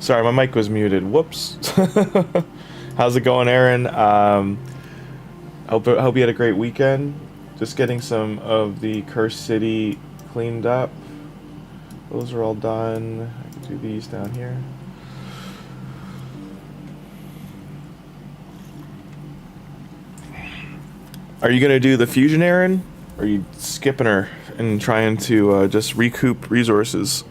Sorry, my mic was muted. Whoops. How's it going, Aaron? Hope you had a great weekend. Just getting some of the Cursed City cleaned up. Those are all done. I can do these down here. Are you gonna do the fusion, Aaron? Or are you skipping her and trying to just recoup resources?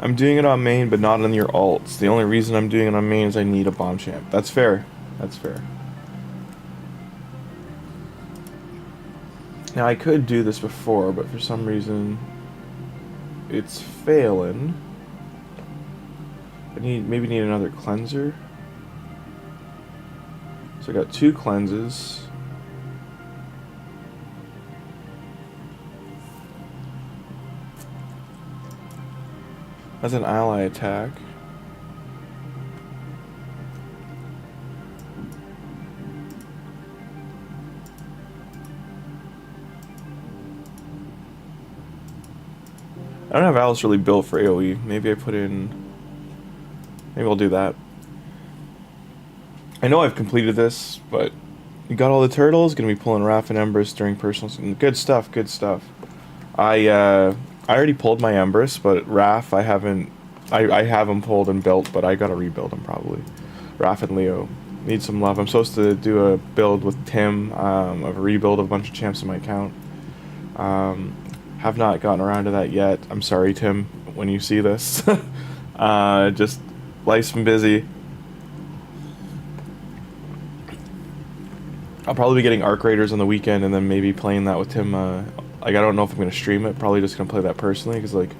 I'm doing it on main, but not on your alts. The only reason I'm doing it on main is I need a bomb champ. That's fair. That's fair. Now, I could do this before, but for some reason, it's failing. I maybe need another cleanser. So I got 2 cleanses. That's an ally attack. I don't have Alice really built for AoE. Maybe I put in... Maybe I'll do that. I know I've completed this, but... You got all the turtles? Gonna be pulling Raph and Embers during personal... Good stuff, good stuff. I already pulled my Empress, but Raph, I haven't... I have him pulled and built, but I gotta rebuild him probably. Raph and Leo need some love. I'm supposed to do a build with Tim, of a rebuild of a bunch of champs in my account. Have not gotten around to that yet. I'm sorry, Tim, when you see this. Just life's been busy. I'll probably be getting Arc Raiders on the weekend and then maybe playing that with Tim. Like, I don't know if I'm going to stream it. Probably just going to play that personally because, like,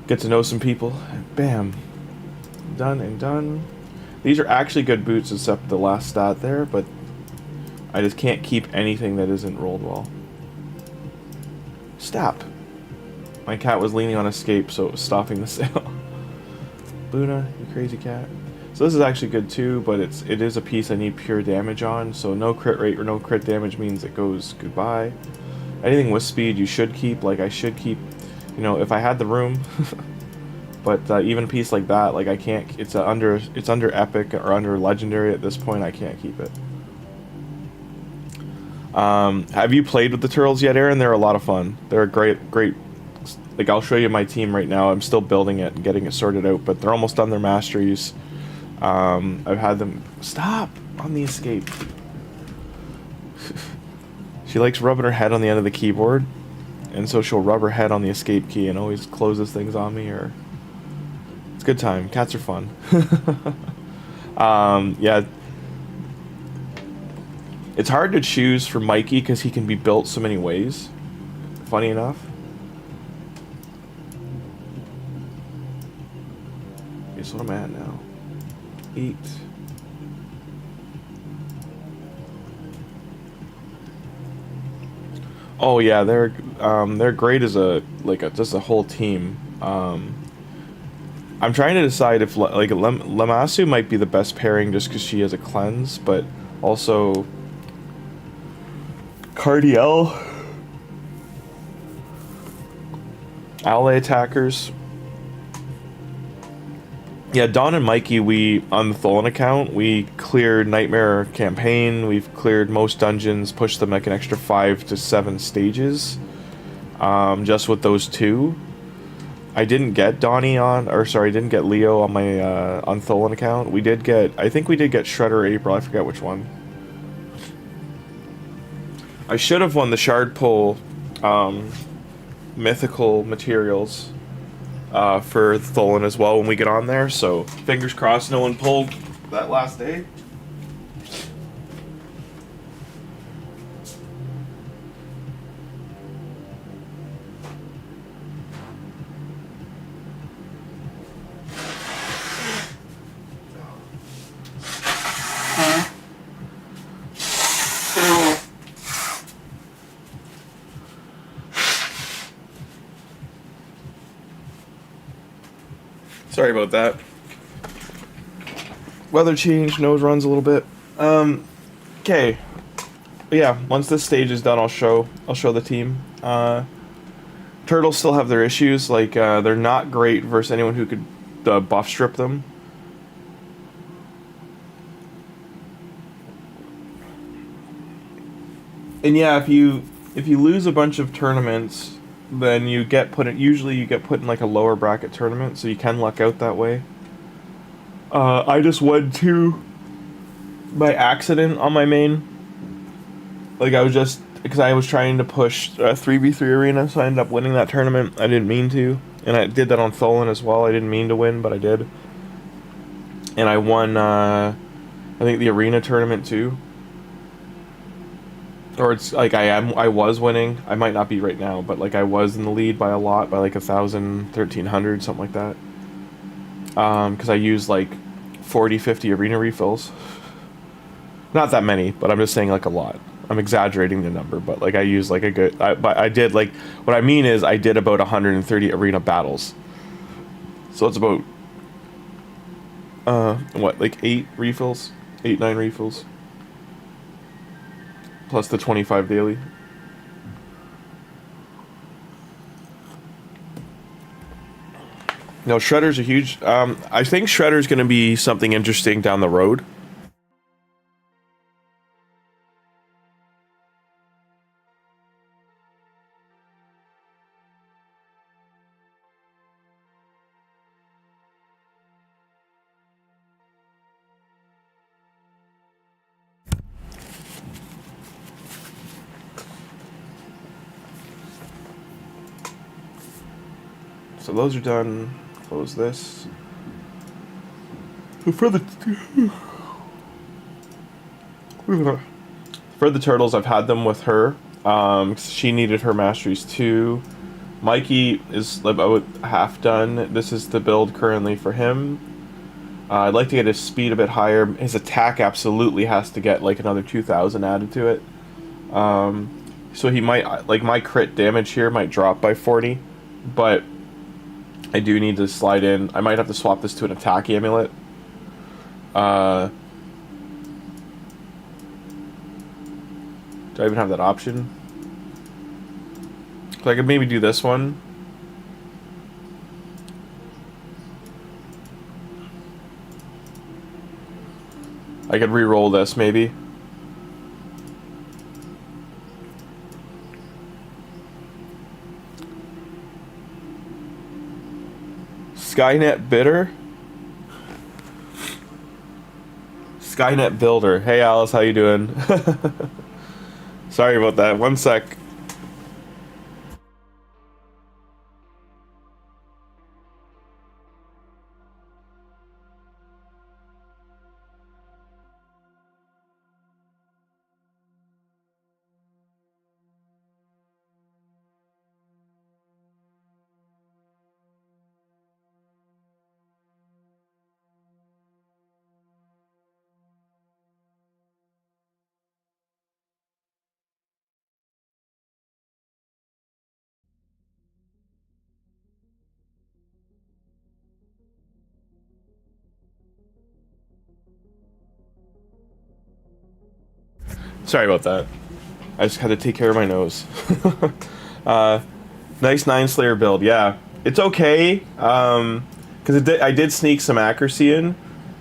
get to know some people. And bam. Done and done. These are actually good boots except the last stat there, but I just can't keep anything that isn't rolled well. Stop. My cat was leaning on escape, so it was stopping the sale. Luna, you crazy cat. So this is actually good too, but it is a piece I need pure damage on, so no crit rate or no crit damage means it goes goodbye. Anything with speed you should keep, like I should keep, you know, if I had the room. But even a piece like that, like I can't, it's under epic or under legendary at this point, I can't keep it. Have you played with the turtles yet, Aaron? They're a lot of fun. They're a great, like I'll show you my team right now. I'm still building it and getting it sorted out, but they're almost done their masteries. I've had them, stop on the escape. She likes rubbing her head on the end of the keyboard, and so she'll rub her head on the escape key and always closes things on me, or... It's a good time. Cats are fun. Yeah. It's hard to choose for Mikey because he can be built so many ways. Funny enough. Okay, so what am I at now? 8. Oh yeah, they're great as just a whole team. I'm trying to decide if like Lamasu might be the best pairing just because she has a cleanse, but also Cardiel, ally attackers. Yeah, Don and Mikey, we, on the Tholin account, we cleared Nightmare Campaign, we've cleared most dungeons, pushed them like an extra 5 to 7 stages, just with those 2. I didn't get Donnie on, or sorry, I didn't get Leo on my, on Tholin account. We did get, I think we did get Shredder or April, I forget which one. I should have won the Shard Pull, mythical materials. For Tholin as well when we get on there, so fingers crossed no one pulled that last day. Sorry about that. Weather change, nose runs a little bit. Okay. Yeah, once this stage is done, I'll show the team. Turtles still have their issues, like they're not great versus anyone who could buff strip them. And yeah, if you lose a bunch of tournaments, then you get put in, usually you get put in like a lower bracket tournament, so you can luck out that way. I just won 2 by accident on my main. Like I was just, because I was trying to push 3v3 arena, so I ended up winning that tournament. I didn't mean to, and I did that on Tholin as well. I didn't mean to win, but I did. And I won, I think the arena tournament too. Or it's like I was winning. I might not be right now, but like I was in the lead by a lot, by like 1,000, 1,300, something like that. Because I used like 40, 50 arena refills. Not that many, but I'm just saying like a lot. I'm exaggerating the number, but like I used like a good. But I did like, what I mean is I did about 130 arena battles. So it's about what, like 8 refills, 8, 9 refills. Plus the 25 daily. No, Shredder's a huge... I think Shredder's going to be something interesting down the road. So those are done. Close this. For the turtles, I've had them with her. She needed her masteries too. Mikey is about half done. This is the build currently for him. I'd like to get his speed a bit higher. His attack absolutely has to get like another 2,000 added to it. So he might, like, my crit damage here might drop by 40, but I do need to slide in. I might have to swap this to an attack amulet. Do I even have that option? So I could maybe do this one. I could re-roll this maybe. Skynet Bidder? Skynet Builder. Hey Alice, how you doing? Sorry about that. One sec. Sorry about that. I just had to take care of my nose. Nice 9-Slayer build, yeah. It's okay, because I did sneak some accuracy in.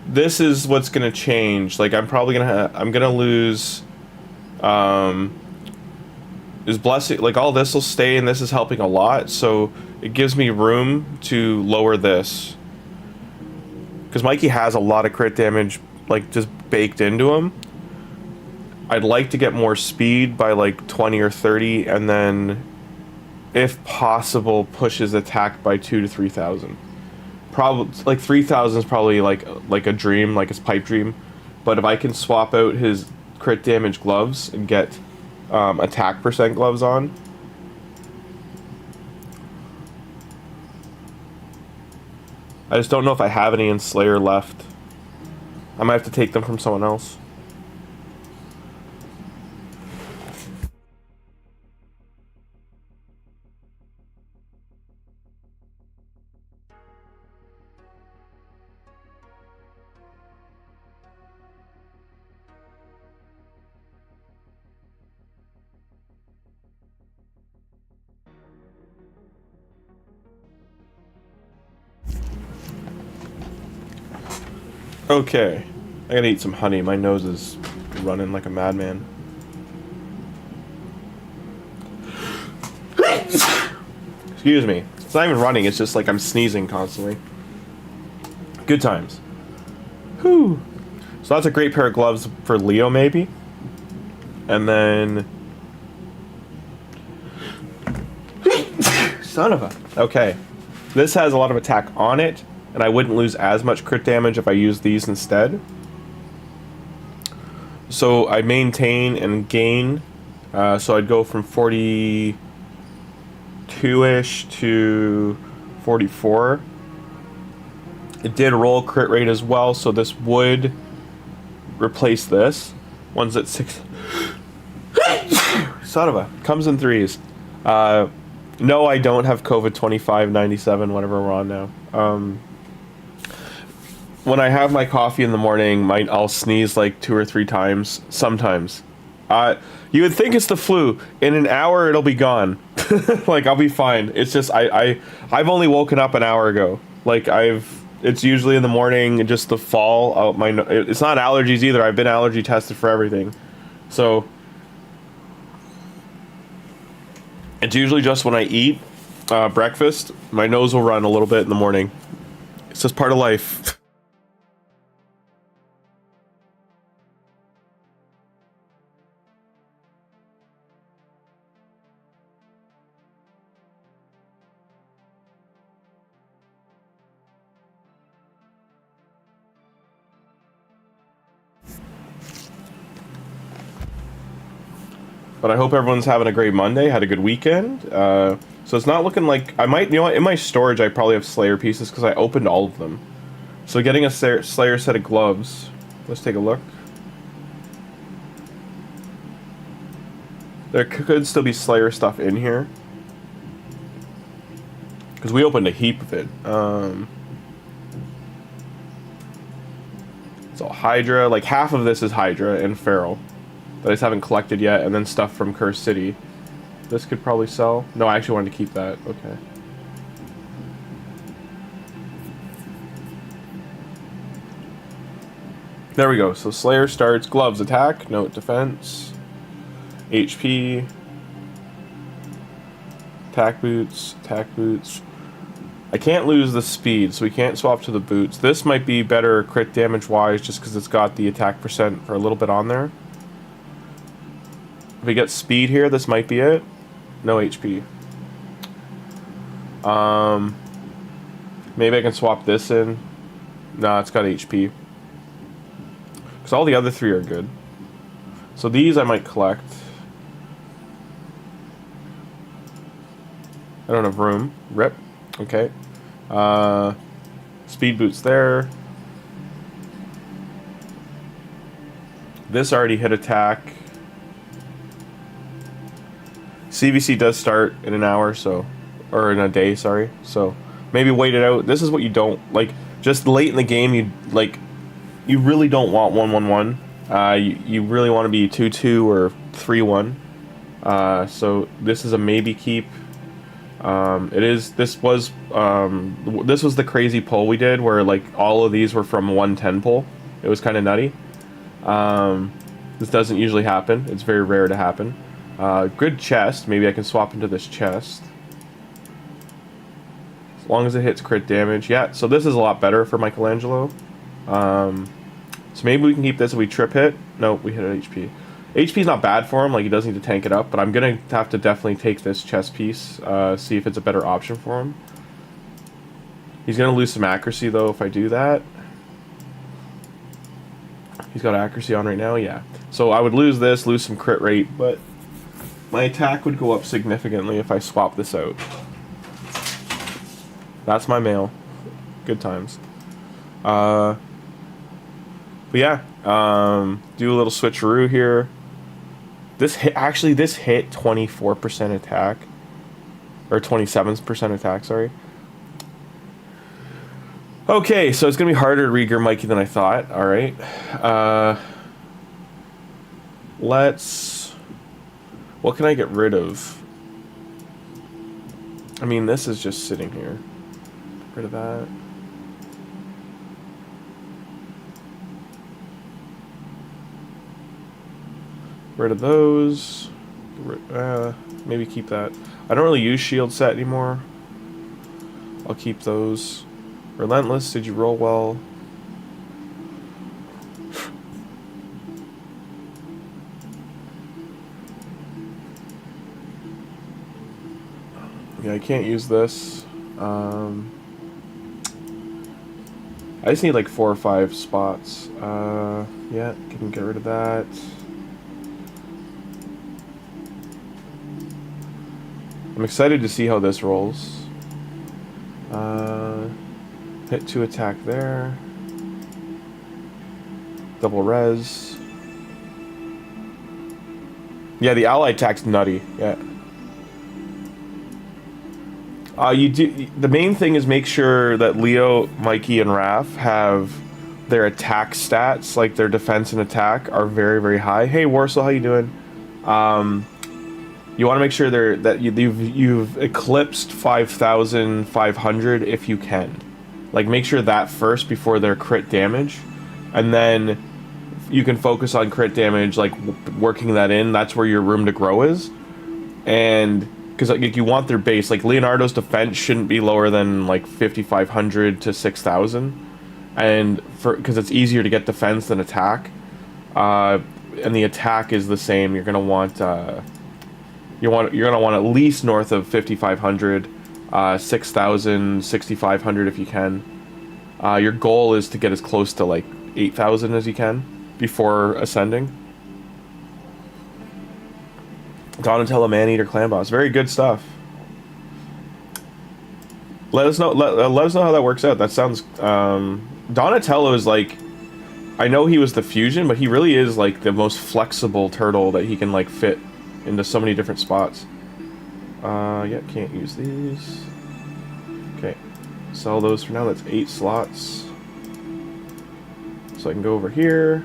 This is what's gonna change. Like, I'm probably gonna lose, is blessing, like, all this will stay, and this is helping a lot, so it gives me room to lower this. Because Mikey has a lot of crit damage, like, just baked into him. I'd like to get more speed by like 20 or 30, and then, if possible, push his attack by 2,000 to 3,000. Probably like 3,000 is probably like a dream, like his pipe dream. But if I can swap out his crit damage gloves and get attack percent gloves on, I just don't know if I have any in Slayer left. I might have to take them from someone else. Okay. I gotta eat some honey. My nose is running like a madman. Excuse me. It's not even running, it's just like I'm sneezing constantly. Good times. Whew. So that's a great pair of gloves for Leo, maybe. And then... Son of a... Okay. This has a lot of attack on it, and I wouldn't lose as much crit damage if I used these instead. So I maintain and gain. So I'd go from 42-ish to 44. It did roll crit rate as well, so this would replace this. One's at 6. Son of a... Comes in threes. No, I don't have COVID 2597, whatever we're on now. When I have my coffee in the morning, I'll sneeze like 2 or 3 times, sometimes. You would think it's the flu. In an hour, it'll be gone. Like, I'll be fine. It's just, I've only woken up an hour ago. Like, it's usually in the morning, just the fall. It's not allergies either. I've been allergy tested for everything. So... It's usually just when I eat breakfast, my nose will run a little bit in the morning. It's just part of life. But I hope everyone's having a great Monday, had a good weekend. So it's not looking like... I might... You know what? In my storage, I probably have Slayer pieces because I opened all of them. So getting a Slayer set of gloves. Let's take a look. There could still be Slayer stuff in here. Because we opened a heap of it. So Hydra... Like half of this is Hydra and Feral. That I just haven't collected yet, and then stuff from Cursed City. This could probably sell. No, I actually wanted to keep that. Okay. There we go. So Slayer starts. Gloves attack. Note defense. HP. Attack boots. Attack boots. I can't lose the speed, so we can't swap to the boots. This might be better crit damage wise just because it's got the attack percent for a little bit on there. If we get speed here, this might be it. No HP. Maybe I can swap this in. Nah, it's got HP. Because all the other 3 are good. So these I might collect. I don't have room. Rip. Okay. Speed boots there. This already hit attack. CVC does start in an hour, so... Or in a day, sorry. So, maybe wait it out. This is what you don't... Like, just late in the game, you really don't want 1-1-1. You really want to be 2-2 or 3-1. So, this is a maybe keep. This was the crazy pull we did, where, like, all of these were from 110 pull. It was kind of nutty. This doesn't usually happen. It's very rare to happen. Good chest. Maybe I can swap into this chest. As long as it hits crit damage. Yeah, so this is a lot better for Michelangelo. So maybe we can keep this if we trip hit. No, we hit an HP. HP's not bad for him, like he does need to tank it up, but I'm gonna have to definitely take this chest piece, see if it's a better option for him. He's gonna lose some accuracy though if I do that. He's got accuracy on right now, yeah. So I would lose this, lose some crit rate, but my attack would go up significantly if I swap this out. That's my mail. Good times. But yeah, do a little switcheroo here. This hit 24% attack. Or 27% attack, sorry. Okay, so it's going to be harder to re-gear Mikey than I thought. Alright. What can I get rid of? I mean, this is just sitting here. Get rid of that. Get rid of those. Maybe keep that. I don't really use shield set anymore. I'll keep those. Relentless, did you roll well? Yeah, I can't use this. I just need like 4 or 5 spots. Yeah, can get rid of that. I'm excited to see how this rolls. Hit 2 attack there. Double res. Yeah, the ally attack's nutty. Yeah. You do. The main thing is make sure that Leo, Mikey, and Raph have their attack stats, like their defense and attack, are very, very high. Hey, Warsaw, how you doing? You want to make sure that you've eclipsed 5,500 if you can. Like, make sure that first before their crit damage, and then you can focus on crit damage, like working that in. That's where your room to grow is, and because like you want their base. Like Leonardo's defense shouldn't be lower than like 5,500 to 6,000, and because it's easier to get defense than attack, and the attack is the same. You're gonna want you're gonna want at least north of 5,500. 6,000, 6,500 if you can. Your goal is to get as close to like 8,000 as you can before ascending. Donatello, Maneater, Clan Boss, very good stuff. Let us know. Let us know how that works out. That sounds. Donatello is like, I know he was the fusion, but he really is like the most flexible turtle that he can like fit into so many different spots. Yeah, can't use these. Okay, sell those for now. That's 8 slots. So I can go over here.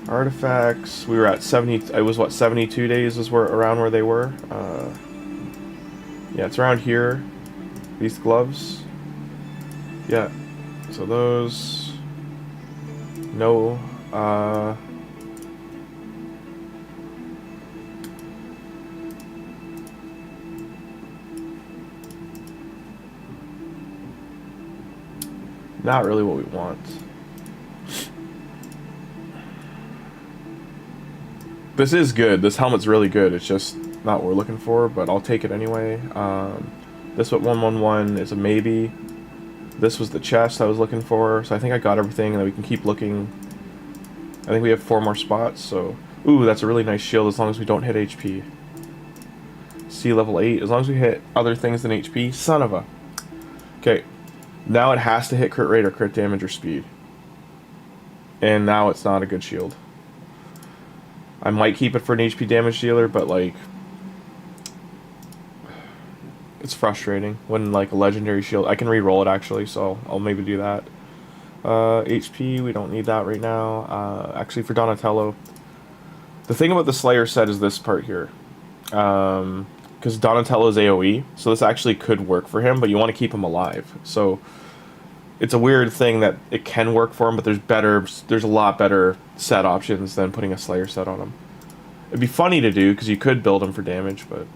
Artifacts. We were at 70. I was what 72 days is around where they were. Yeah, it's around here. These gloves. Yeah. So those. No. Not really what we want. This is good. This helmet's really good. It's just not what we're looking for, but I'll take it anyway. This what 111 is a maybe. This was the chest I was looking for, so I think I got everything, and then we can keep looking. I think we have 4 more spots, so... Ooh, that's a really nice shield as long as we don't hit HP. C level 8, as long as we hit other things than HP. Son of a... Okay. Now it has to hit crit rate or crit damage or speed. And now it's not a good shield. I might keep it for an HP damage dealer, but like... It's frustrating when like a legendary shield... I can re-roll it actually, so I'll maybe do that. HP, we don't need that right now. Actually for Donatello... The thing about the Slayer set is this part here. Because Donatello is AoE, so this actually could work for him, but you want to keep him alive. So it's a weird thing that it can work for him, but there's a lot better set options than putting a Slayer set on him. It'd be funny to do, because you could build him for damage, but...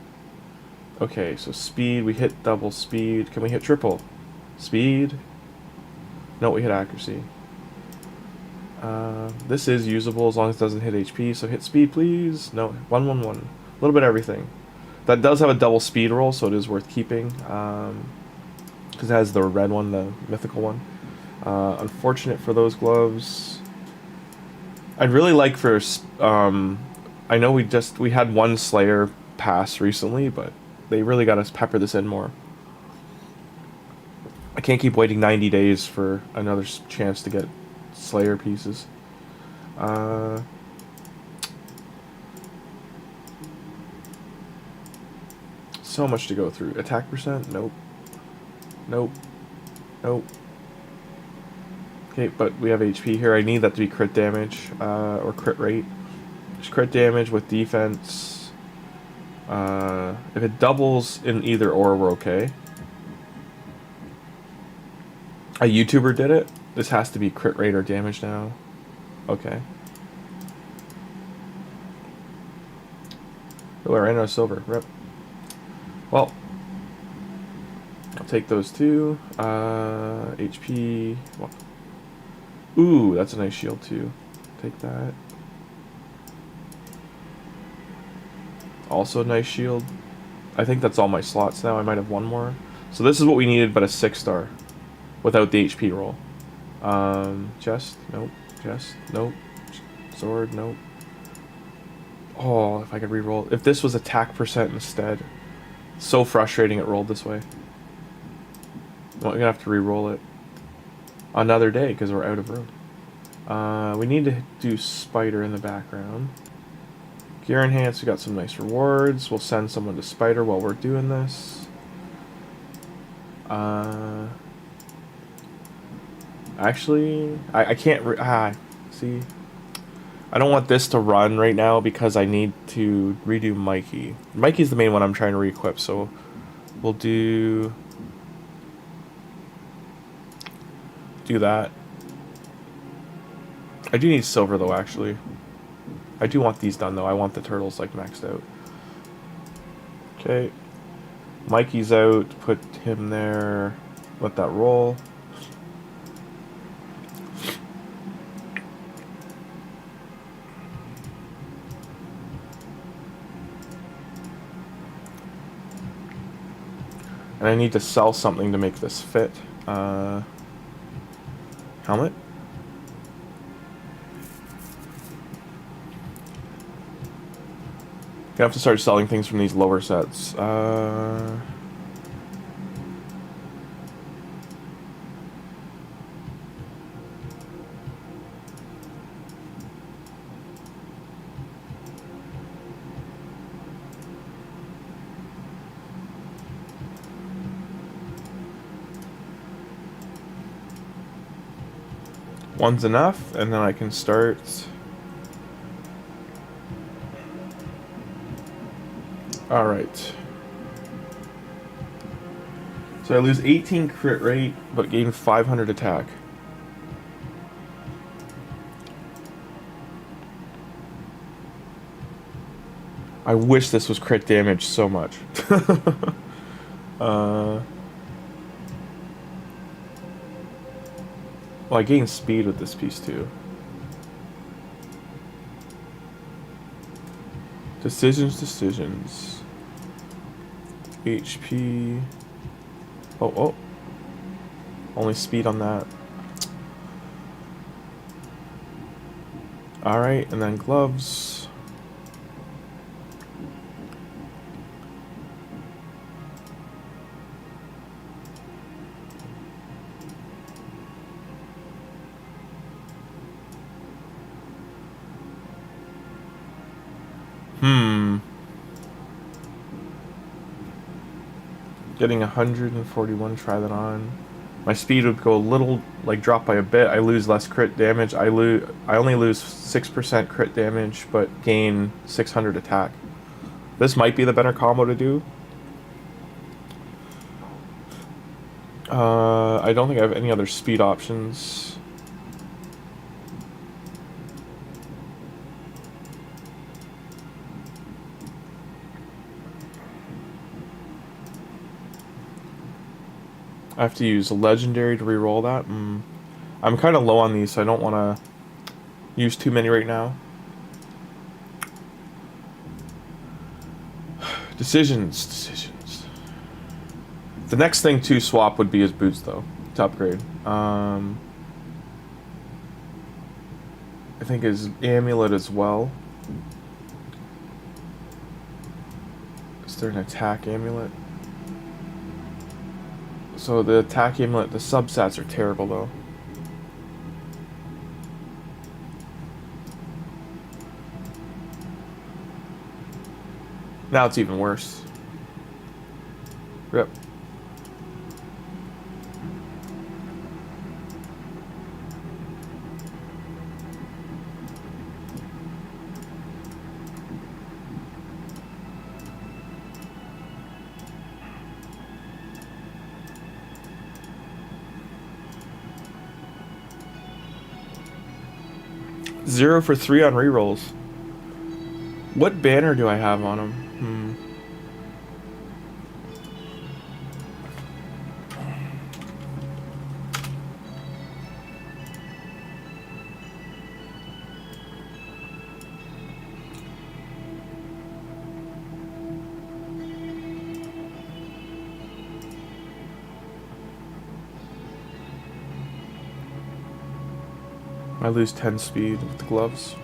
Okay, so speed, we hit double speed. Can we hit triple? Speed? No, we hit accuracy. This is usable as long as it doesn't hit HP, so hit speed, please. No, 111. A little bit of everything. That does have a double speed roll, so it is worth keeping. Because it has the red one, the mythical one. Unfortunate for those gloves. I'd really like for... I know we had one Slayer pass recently, but they really got to pepper this in more. I can't keep waiting 90 days for another chance to get Slayer pieces. So much to go through. Attack percent? Nope. Nope. Nope. Okay, but we have HP here. I need that to be crit damage, or crit rate. Just crit damage with defense. If it doubles in either or, we're okay. A YouTuber did it. This has to be crit rate or damage now. Okay. Oh, I ran out of silver. Rip. Well, I'll take those two. HP. Well, ooh, that's a nice shield too. Take that. Also a nice shield. I think that's all my slots now. I might have one more. So this is what we needed, but a 6-star. Without the HP roll. Chest? Nope. Chest? Nope. Sword? Nope. Oh, if I could re-roll. If this was attack percent instead. So frustrating it rolled this way. Well, I'm gonna have to re-roll it. Another day, because we're out of room. We need to do Spider in the background. Gear Enhance, we got some nice rewards. We'll send someone to Spider while we're doing this. Actually, I can't... see... I don't want this to run right now because I need to redo Mikey. Mikey's the main one I'm trying to re-equip, so we'll do that. I do need silver though, actually. I do want these done though. I want the turtles like maxed out. Okay. Mikey's out. Put him there. Let that roll. And I need to sell something to make this fit. Helmet? Gonna have to start selling things from these lower sets. One's enough, and then I can start. Alright. So I lose 18 crit rate, but gain 500 attack. I wish this was crit damage so much. Well, I gain speed with this piece too. Decisions. HP. Oh. Only speed on that. Alright, and then gloves. Getting 141, try that on. My speed would go a little, like, drop by a bit. I lose less crit damage. I only lose 6% crit damage, but gain 600 attack. This might be the better combo to do. I don't think I have any other speed options. I have to use a legendary to reroll that. I'm kind of low on these, so I don't want to use too many right now. Decisions. The next thing to swap would be his boots, though, to upgrade. I think his amulet as well. Is there an attack amulet? So the attack amulet, the substats are terrible though. Now it's even worse. Rip. Zero for 3 on rerolls. What banner do I have on him? I lose 10 speed with the gloves.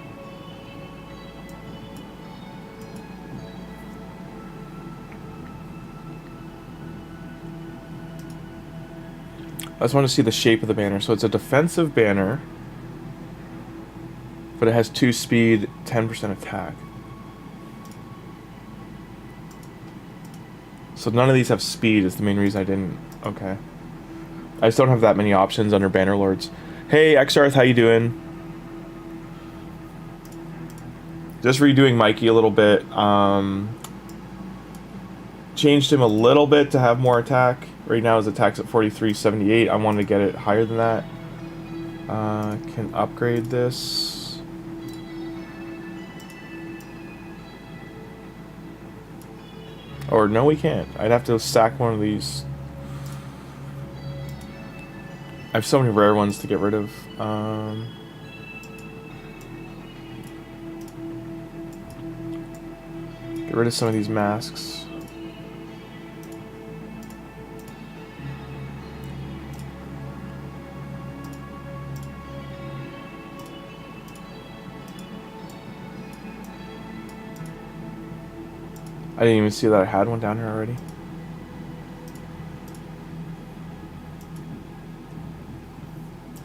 I just want to see the shape of the banner. So it's a defensive banner, but it has 2 speed, 10% attack. So none of these have speed is the main reason I didn't. Okay. I just don't have that many options under Banner Lords. Hey, Xarth, how you doing? Just redoing Mikey a little bit. Changed him a little bit to have more attack. Right now his attack's at 4378. I wanted to get it higher than that. Can upgrade this. Or no, we can't. I'd have to stack one of these. I have so many rare ones to get rid of. Get rid of some of these masks. I didn't even see that I had one down here already.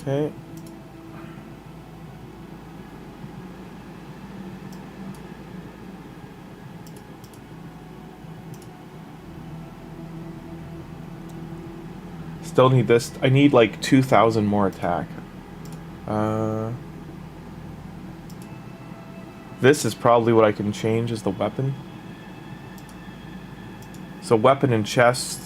Okay. Still need this. I need like 2,000 more attack. This is probably what I can change as the weapon. So weapon and chest.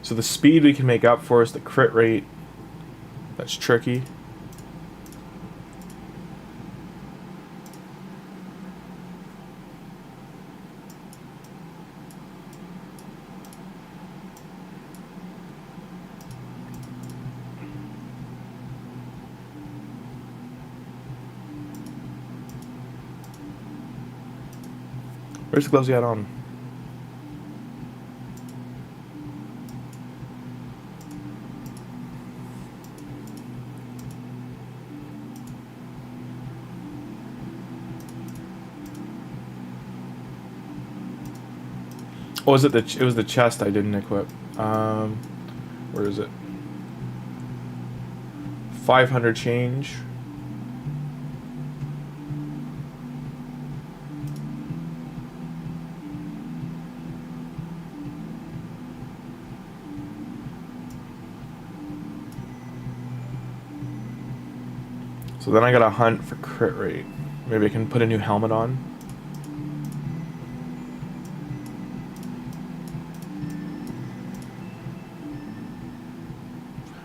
So the speed we can make up for is the crit rate. That's tricky. Where's the gloves you had on? Oh, was it it was the chest I didn't equip. Where is it? 500 change. So then I gotta hunt for crit rate. Maybe I can put a new helmet on.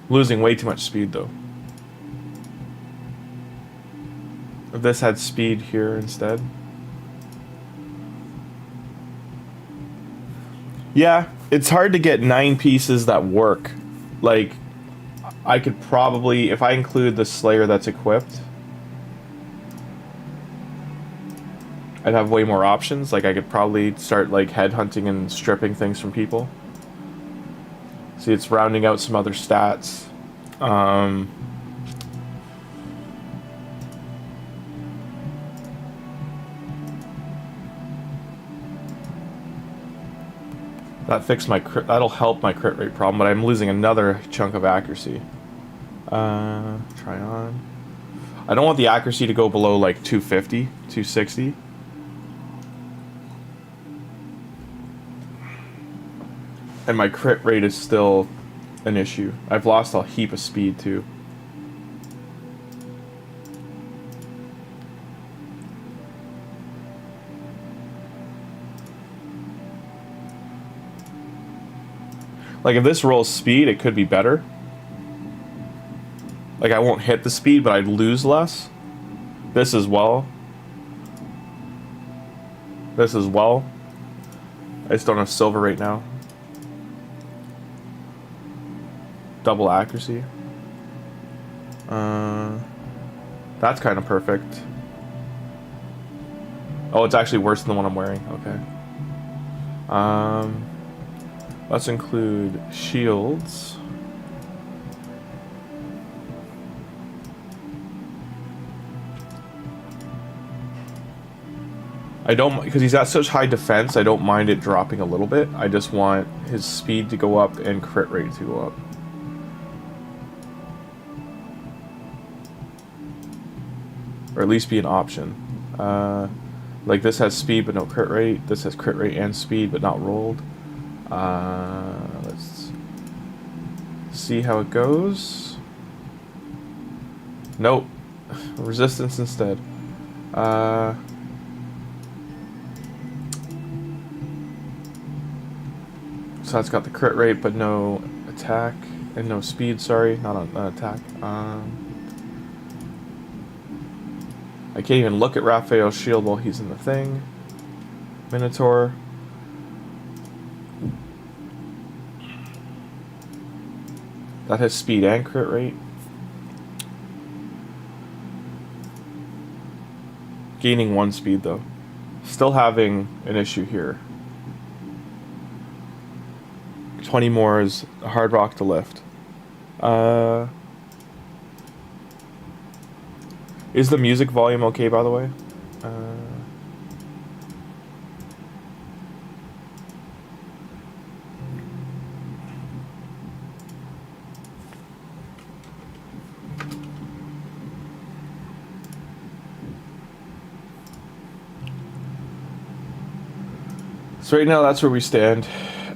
Losing way too much speed though. If this had speed here instead. Yeah, it's hard to get 9 pieces that work. Like, I could probably, if I include the Slayer that's equipped, I'd have way more options. Like, I could probably start, like, headhunting and stripping things from people. See, it's rounding out some other stats. That fixed my crit, that'll help my crit rate problem, but I'm losing another chunk of accuracy. Try on. I don't want the accuracy to go below like 250, 260. And my crit rate is still an issue. I've lost a heap of speed too. Like, if this rolls speed, it could be better. Like, I won't hit the speed, but I'd lose less. This as well. This as well. I just don't have silver right now. Double accuracy. That's kind of perfect. Oh, it's actually worse than the one I'm wearing. Okay. Let's include shields. I don't, because he's at such high defense, I don't mind it dropping a little bit. I just want his speed to go up and crit rate to go up. Or at least be an option. Like this has speed but no crit rate. This has crit rate and speed but not rolled. Let's see how it goes. Nope. Resistance instead. So that's got the crit rate but no attack and no speed. Sorry, not on attack. I can't even look at Raphael's shield while he's in the thing. Minotaur. That has speed and crit rate. Gaining 1 speed though. Still having an issue here. 20 more is a hard rock to lift. Is the music volume okay, by the way? So right now that's where we stand.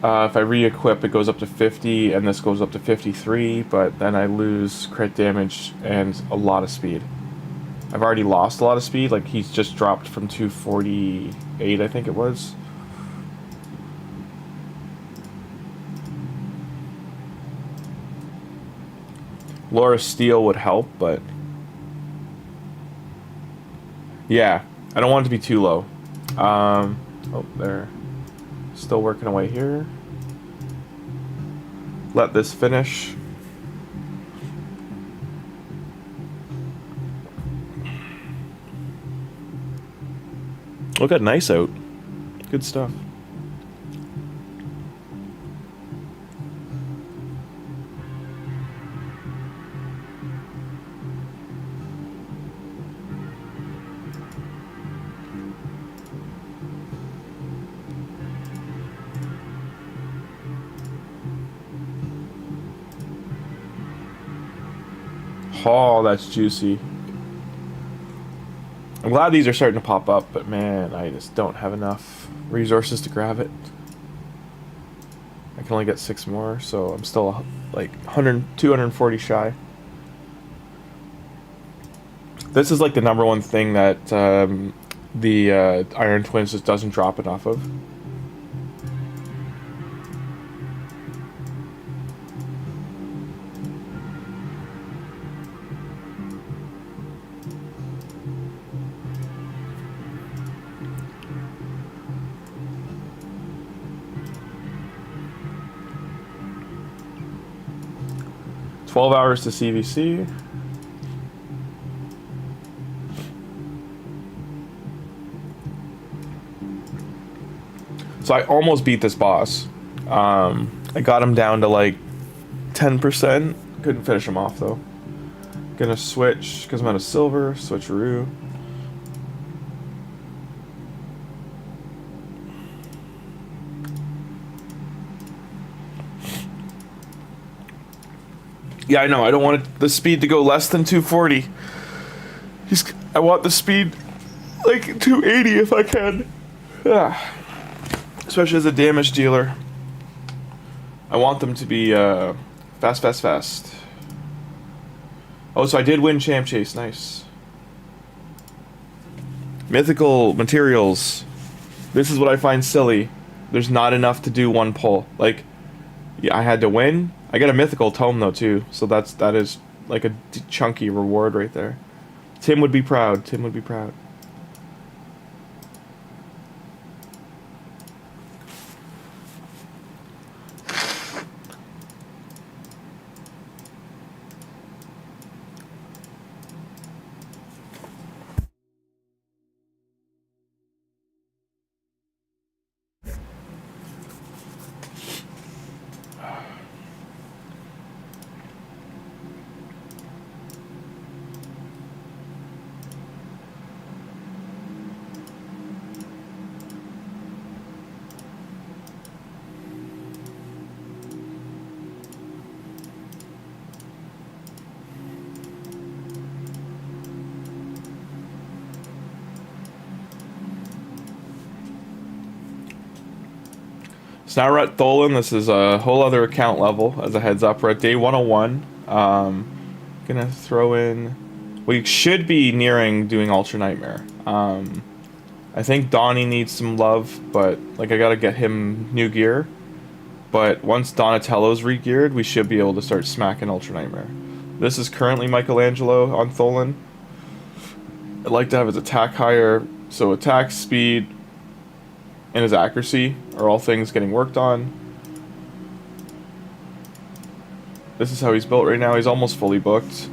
If I re-equip, it goes up to 50, and this goes up to 53, but then I lose crit damage and a lot of speed. I've already lost a lot of speed, like he's just dropped from 248, I think it was. Laura Steele would help, but... yeah, I don't want it to be too low. Oh, there. Still working away here. Let this finish. Look at nice out. Good stuff. Oh, that's juicy. I'm glad these are starting to pop up, but man, I just don't have enough resources to grab it. I can only get 6 more, so I'm still like 240 shy. This is like the #1 thing that the Iron Twins just doesn't drop enough of. $12 hours to CVC. So I almost beat this boss. I got him down to like 10%. Couldn't finish him off though. Gonna switch, because I'm out of silver, switcheroo. Yeah, I know. I don't want the speed to go less than 240. I want the speed like 280 if I can. Ah. Especially as a damage dealer. I want them to be fast, fast, fast. Oh, so I did win Champ Chase. Nice. Mythical materials. This is what I find silly. There's not enough to do one pull. Like, yeah, I had to win. I got a mythical tome though too, so that is like a chunky reward right there. Tim would be proud. Tim would be proud. So now we're at Tholin. This is a whole other account level. As a heads up, we're at day 101. Gonna throw in... We should be nearing doing Ultra Nightmare. I think Donnie needs some love, but like I gotta get him new gear. But once Donatello's re-geared, we should be able to start smacking Ultra Nightmare. This is currently Michelangelo on Tholin. I'd like to have his attack higher, so attack, speed, and his accuracy are all things getting worked on. This is how he's built right now. He's almost fully booked.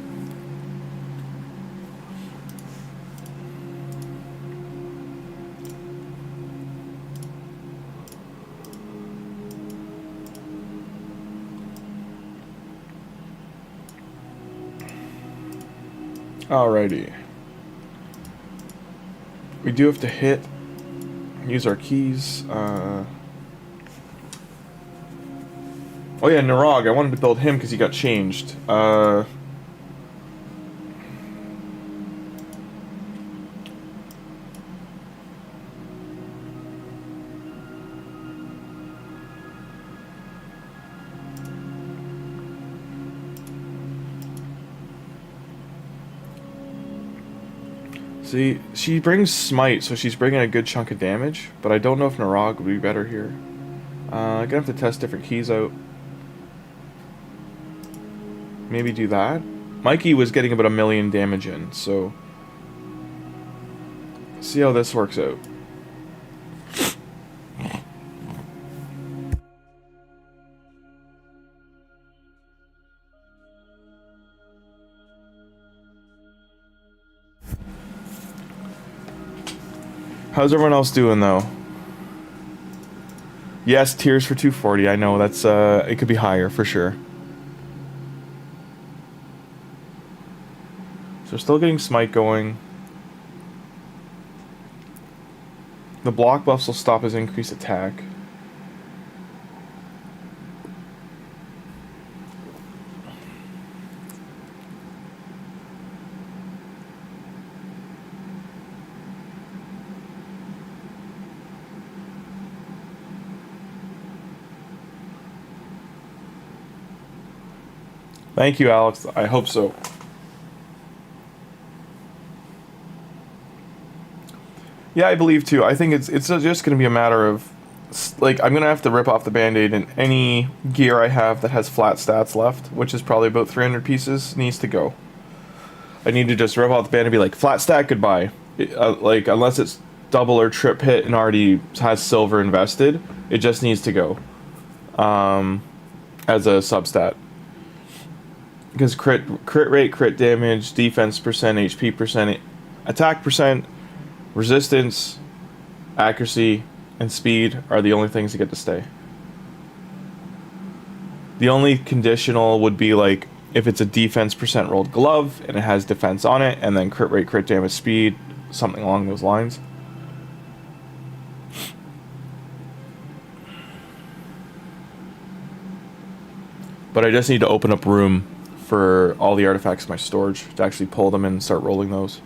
Alrighty. We do have to use our keys. Oh yeah, Narog. I wanted to build him because he got changed. See, she brings Smite, so she's bringing a good chunk of damage, but I don't know if Narog would be better here. I'm gonna have to test different keys out. Maybe do that. Mikey was getting about 1 million damage in, so... see how this works out. How's everyone else doing, though? Yes, tiers for 240. I know, that's, it could be higher, for sure. So we're still getting Smite going. The block buffs will stop his increased attack. Thank you, Alex. I hope so. Yeah, I believe too. I think it's just going to be a matter of, like, I'm going to have to rip off the band-aid, and any gear I have that has flat stats left, which is probably about 300 pieces, needs to go. I need to just rip off the band and be like, flat stat, goodbye. Like, unless it's double or trip hit and already has silver invested, it just needs to go. As a substat. Because crit rate, crit damage, defense percent, HP percent, attack percent, resistance, accuracy, and speed are the only things that get to stay. The only conditional would be like if it's a defense percent rolled glove and it has defense on it, and then crit rate, crit damage, speed, something along those lines. But I just need to open up room for all the artifacts in my storage to actually pull them in and start rolling those.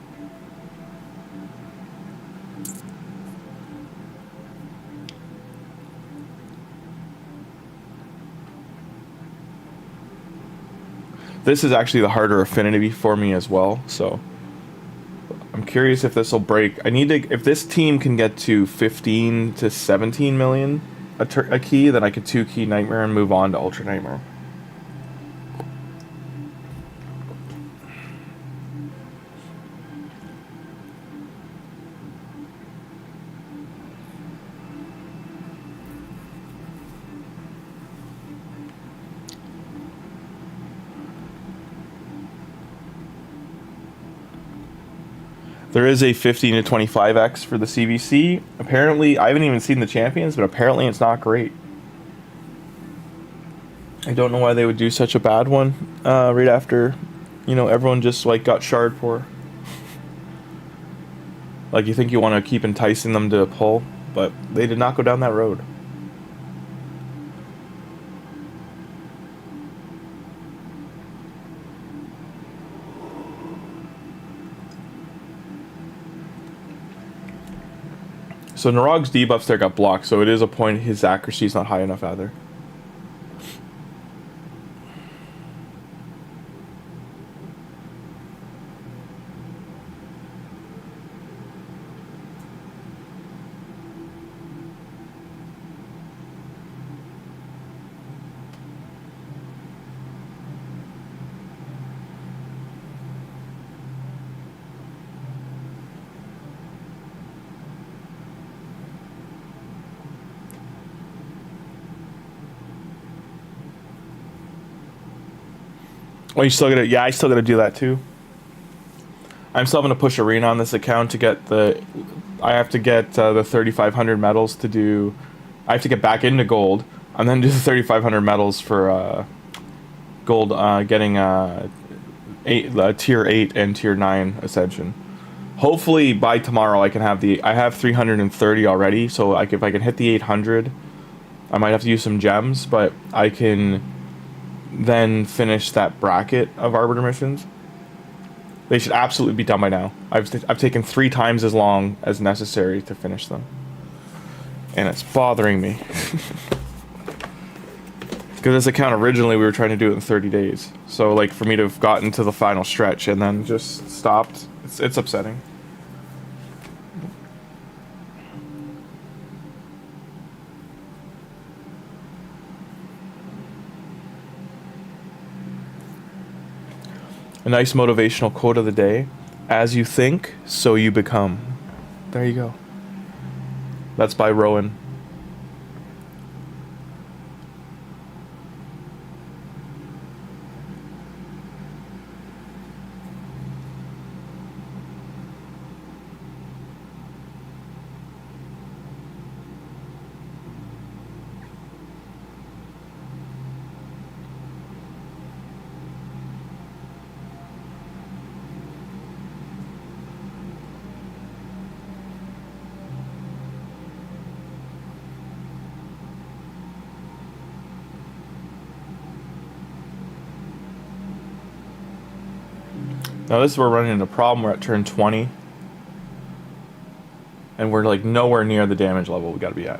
This is actually the harder affinity for me as well, so I'm curious if this will break. I need to, if this team can get to 15 to 17 million a key, then I could 2-key Nightmare and move on to Ultra Nightmare. There is a 15 to 25x for the CVC. Apparently, I haven't even seen the champions, but apparently it's not great. I don't know why they would do such a bad one right after, you know, everyone just like got shard for. Like, you think you want to keep enticing them to pull, but they did not go down that road. So Narog's debuffs there got blocked, so it is a point his accuracy is not high enough either. Oh, you still gotta... Yeah, I still gotta do that too. I'm still gonna push Arena on this account to get the... I have to get the 3,500 medals to do... I have to get back into gold, and then do the 3,500 medals for gold, getting tier 8 and tier 9 Ascension. Hopefully by tomorrow I can have the... I have 330 already, so if I can hit the 800, I might have to use some gems, but I can... then finish that bracket of Arbiter missions. They should absolutely be done by now. I've taken 3 times as long as necessary to finish them. And it's bothering me. Because this account originally we were trying to do it in 30 days. So like for me to have gotten to the final stretch and then just stopped, it's upsetting. A nice motivational quote of the day. As you think, so you become. There you go. That's by Rowan. Now this is where we're running into a problem. We're at turn 20. And we're like nowhere near the damage level we gotta be at.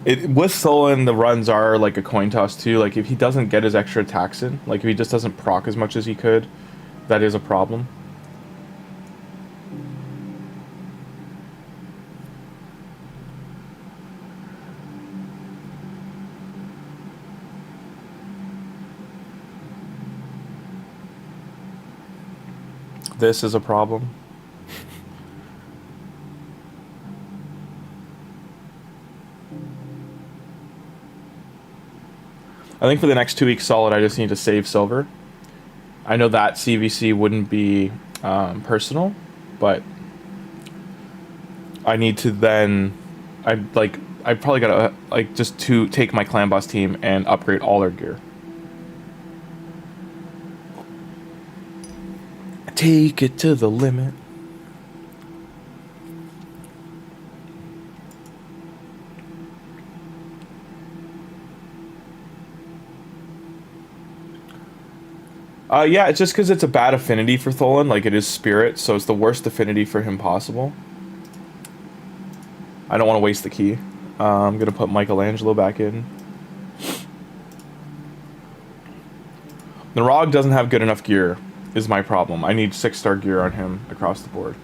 With Tholin, the runs are like a coin toss too. Like if he doesn't get his extra attacks in, like if he just doesn't proc as much as he could, that is a problem. This is a problem. I think for the next 2 weeks solid, I just need to save silver. I know that CVC wouldn't be personal, but I need to then... I probably gotta just to take my clan boss team and upgrade all their gear. Take it to the limit. Yeah, it's just because it's a bad affinity for Tholin, like it is spirit, so it's the worst affinity for him possible. I don't want to waste the key. I'm gonna put Michelangelo back in. The Rog doesn't have good enough gear, is my problem. I need 6-star gear on him across the board.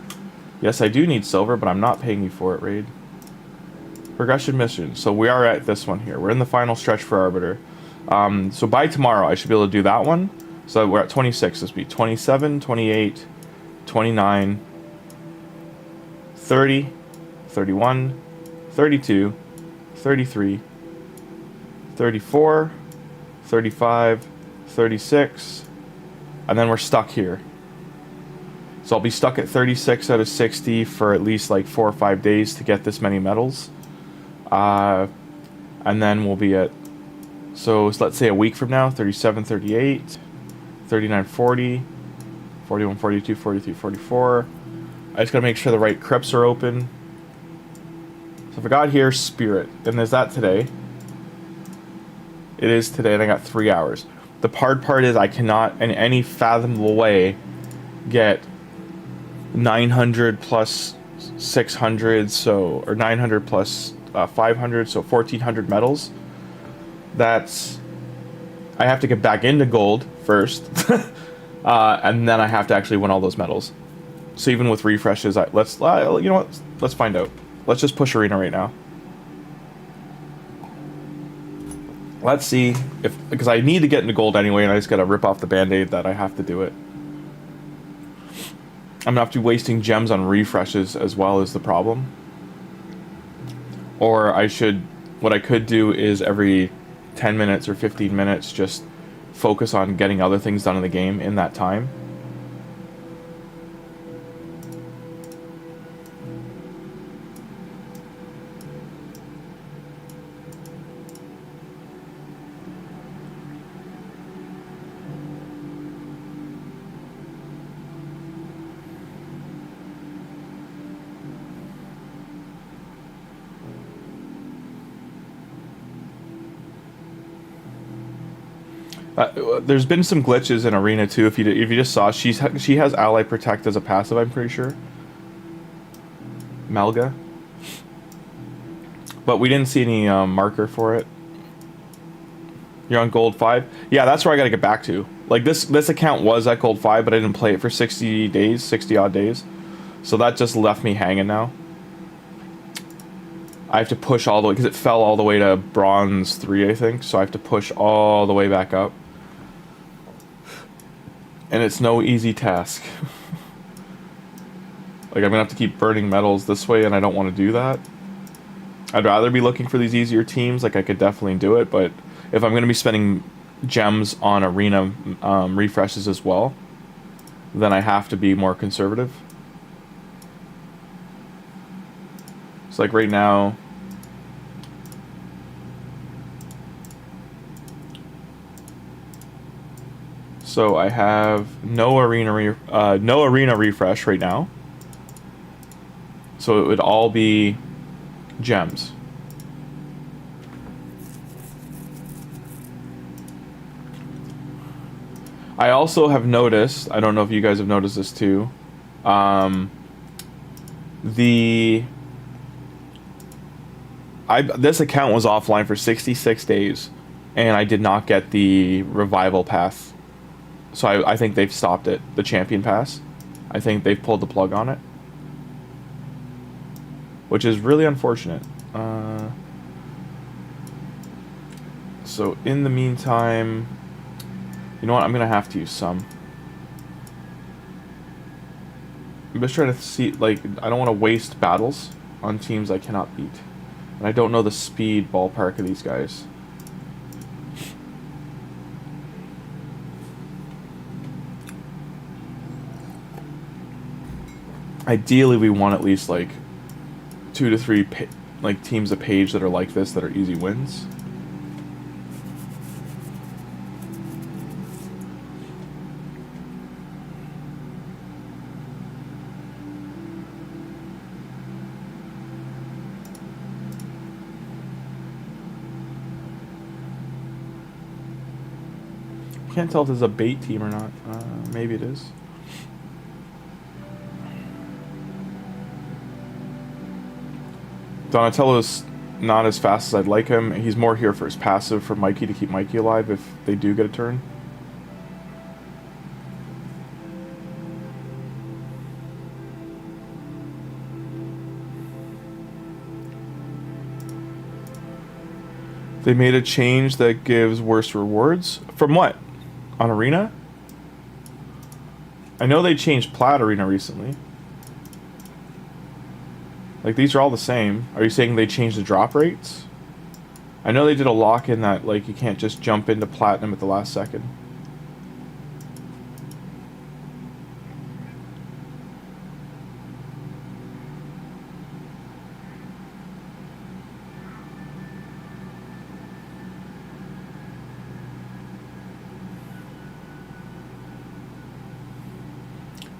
Yes, I do need silver, but I'm not paying you for it, Raid. Progression mission. So we are at this one here. We're in the final stretch for Arbiter. So by tomorrow, I should be able to do that one. So we're at 26. This will be 27, 28, 29, 30, 31, 32, 33, 34, 35, 36, and then we're stuck here. So I'll be stuck at 36 out of 60 for at least like 4 or 5 days to get this many medals. And then we'll be at, so let's say a week from now, 37, 38, 39, 40, 41, 42, 43, 44. I just gotta make sure the right crypts are open. So if I got here, Spirit, and is that today? It is today, and I got 3 hours. The hard part is I cannot, in any fathomable way, get 900 plus 600, so, or 900 plus 500, so 1400 medals. That's, I have to get back into gold first, and then I have to actually win all those medals. So even with refreshes, let's you know what? Let's find out. Let's just push arena right now. Let's see if, because I need to get into gold anyway, and I just gotta rip off the band-aid that I have to do it. I'm gonna have to be wasting gems on refreshes as well as the problem. Or I should, what I could do is every 10 minutes or 15 minutes just focus on getting other things done in the game in that time. There's been some glitches in arena too. If you just saw, she has ally protect as a passive. I'm pretty sure. Melga, but we didn't see any marker for it. You're on gold 5. Yeah, that's where I got to get back to. Like this account was at gold 5, but I didn't play it for 60 days, 60 odd days. So that just left me hanging now. I have to push all the way because it fell all the way to bronze 3, I think. So I have to push all the way back up. And it's no easy task. Like, I'm gonna have to keep burning medals this way, and I don't want to do that. I'd rather be looking for these easier teams. Like, I could definitely do it, but if I'm gonna be spending gems on arena refreshes as well, then I have to be more conservative. It's like right now, so I have no arena refresh right now. So it would all be gems. I also have noticed, I don't know if you guys have noticed this too, this account was offline for 66 days, and I did not get the revival pass. So I think they've stopped it, the champion pass. I think they've pulled the plug on it, which is really unfortunate. So in the meantime, you know what, I'm gonna have to use some. I'm just trying to see, like, I don't want to waste battles on teams I cannot beat. And I don't know the speed ballpark of these guys. Ideally, we want at least like 2 to 3 like teams a page that are like this, that are easy wins. Can't tell if this is a bait team or not. Maybe it is. Donatello's not as fast as I'd like him. He's more here for his passive for Mikey, to keep Mikey alive if they do get a turn. They made a change that gives worse rewards. From what? On Arena? I know they changed Plat Arena recently. Like, these are all the same. Are you saying they changed the drop rates? I know they did a lock-in that, like, you can't just jump into Platinum at the last second.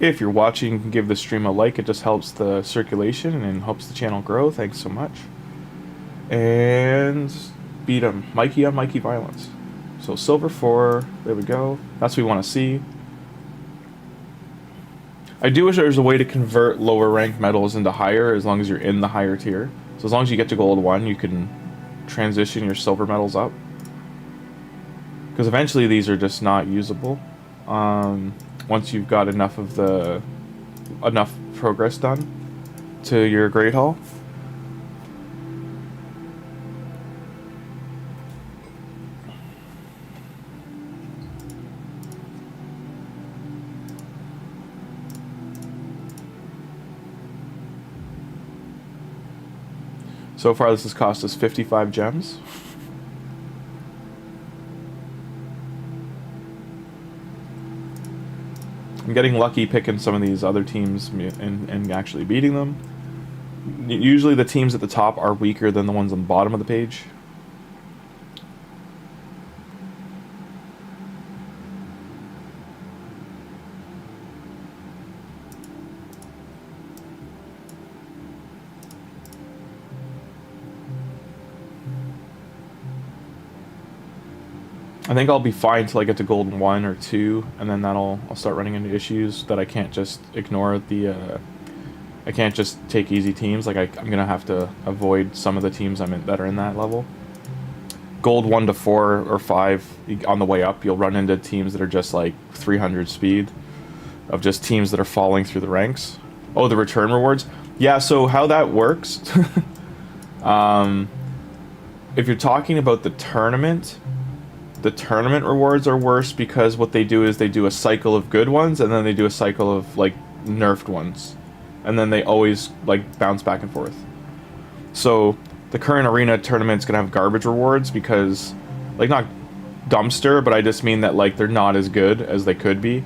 If you're watching, you can give the stream a like. It just helps the circulation and helps the channel grow. Thanks so much. And beat him. Mikey on Mikey Violence. So silver 4. There we go. That's what we want to see. I do wish there was a way to convert lower ranked medals into higher as long as you're in the higher tier. So as long as you get to gold 1, you can transition your silver medals up. Because eventually these are just not usable. Once you've got enough progress done to your Great Hall. So far this has cost us 55 gems. I'm getting lucky picking some of these other teams and actually beating them. Usually the teams at the top are weaker than the ones on the bottom of the page. I think I'll be fine till I get to gold 1 or 2, and then I'll start running into issues that I can't just ignore the. I can't just take easy teams. Like I'm gonna have to avoid some of the teams that are in that level. Gold 1 to 4 or 5 on the way up, you'll run into teams that are just like 300 speed, of just teams that are falling through the ranks. Oh, the return rewards. Yeah. So how that works. If you're talking about the tournament rewards are worse because what they do is they do a cycle of good ones and then they do a cycle of like nerfed ones, and then they always like bounce back and forth. So the current arena tournament's gonna have garbage rewards because, like, not dumpster, but I just mean that like they're not as good as they could be.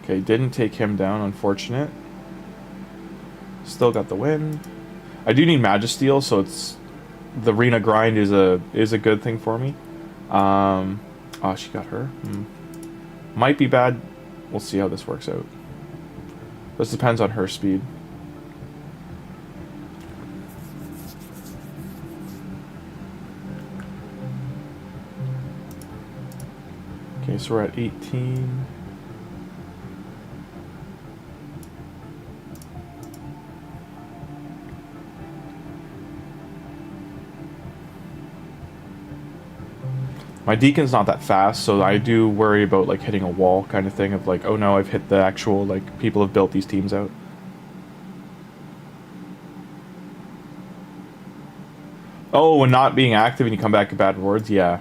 Okay, didn't take him down, unfortunate. Still got the win. I do need Magisteel, so it's the arena grind is a good thing for me. Oh, she got her. Might be bad. We'll see how this works out. This depends on her speed. Okay, so we're at 18. My Deacon's not that fast, so I do worry about like hitting a wall kind of thing of like, oh no, I've hit the actual, like, people have built these teams out. Oh, and not being active and you come back to bad rewards? Yeah.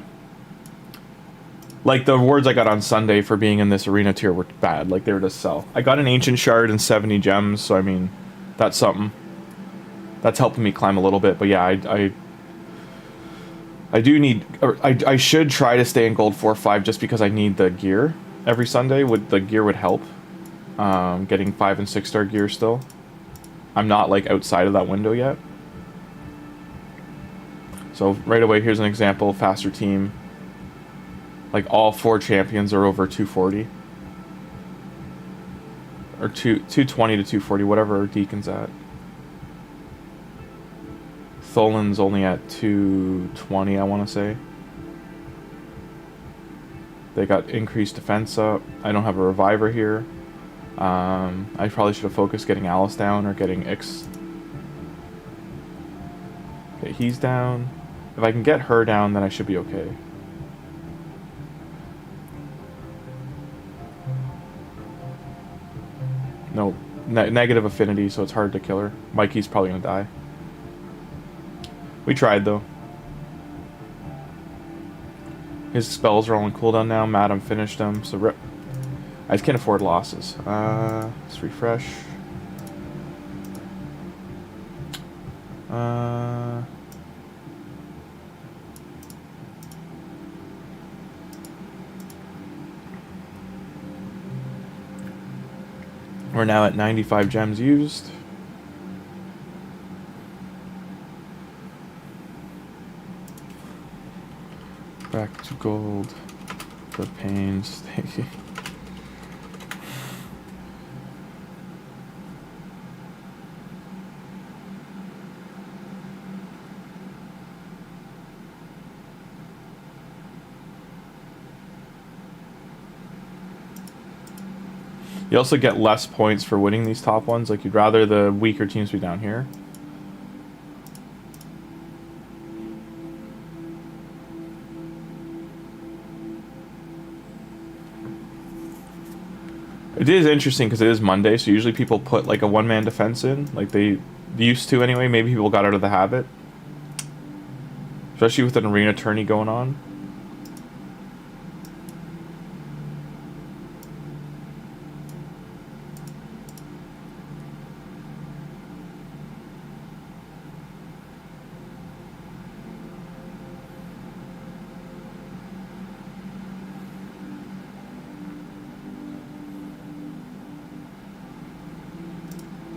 Like, the rewards I got on Sunday for being in this arena tier were bad. Like, they were to sell. I got an Ancient Shard and 70 gems, so I mean, that's something. That's helping me climb a little bit, but yeah, I do need, or I should try to stay in gold 4 or 5 just because I need the gear every Sunday. The gear would help. Getting 5 and 6 star gear still. I'm not like outside of that window yet. So right away, here's an example, faster team. Like all 4 champions are over 240. Or 220 to 240, whatever Deacon's at. Tholin's only at 220, I want to say. They got increased defense up. I don't have a reviver here. I probably should have focused getting Alice down or getting Ix. Okay, he's down. If I can get her down, then I should be okay. No, negative affinity, so it's hard to kill her. Mikey's probably gonna die. We tried, though. His spells are all on cooldown now. Madam finished them, so rip. I just can't afford losses. Let's refresh. We're now at 95 gems used. Back to gold. The pains. You also get less points for winning these top ones. Like, you'd rather the weaker teams be down here. It is interesting because it is Monday, so usually people put like a one-man defense in, like they used to anyway. Maybe people got out of the habit, especially with an arena tourney going on.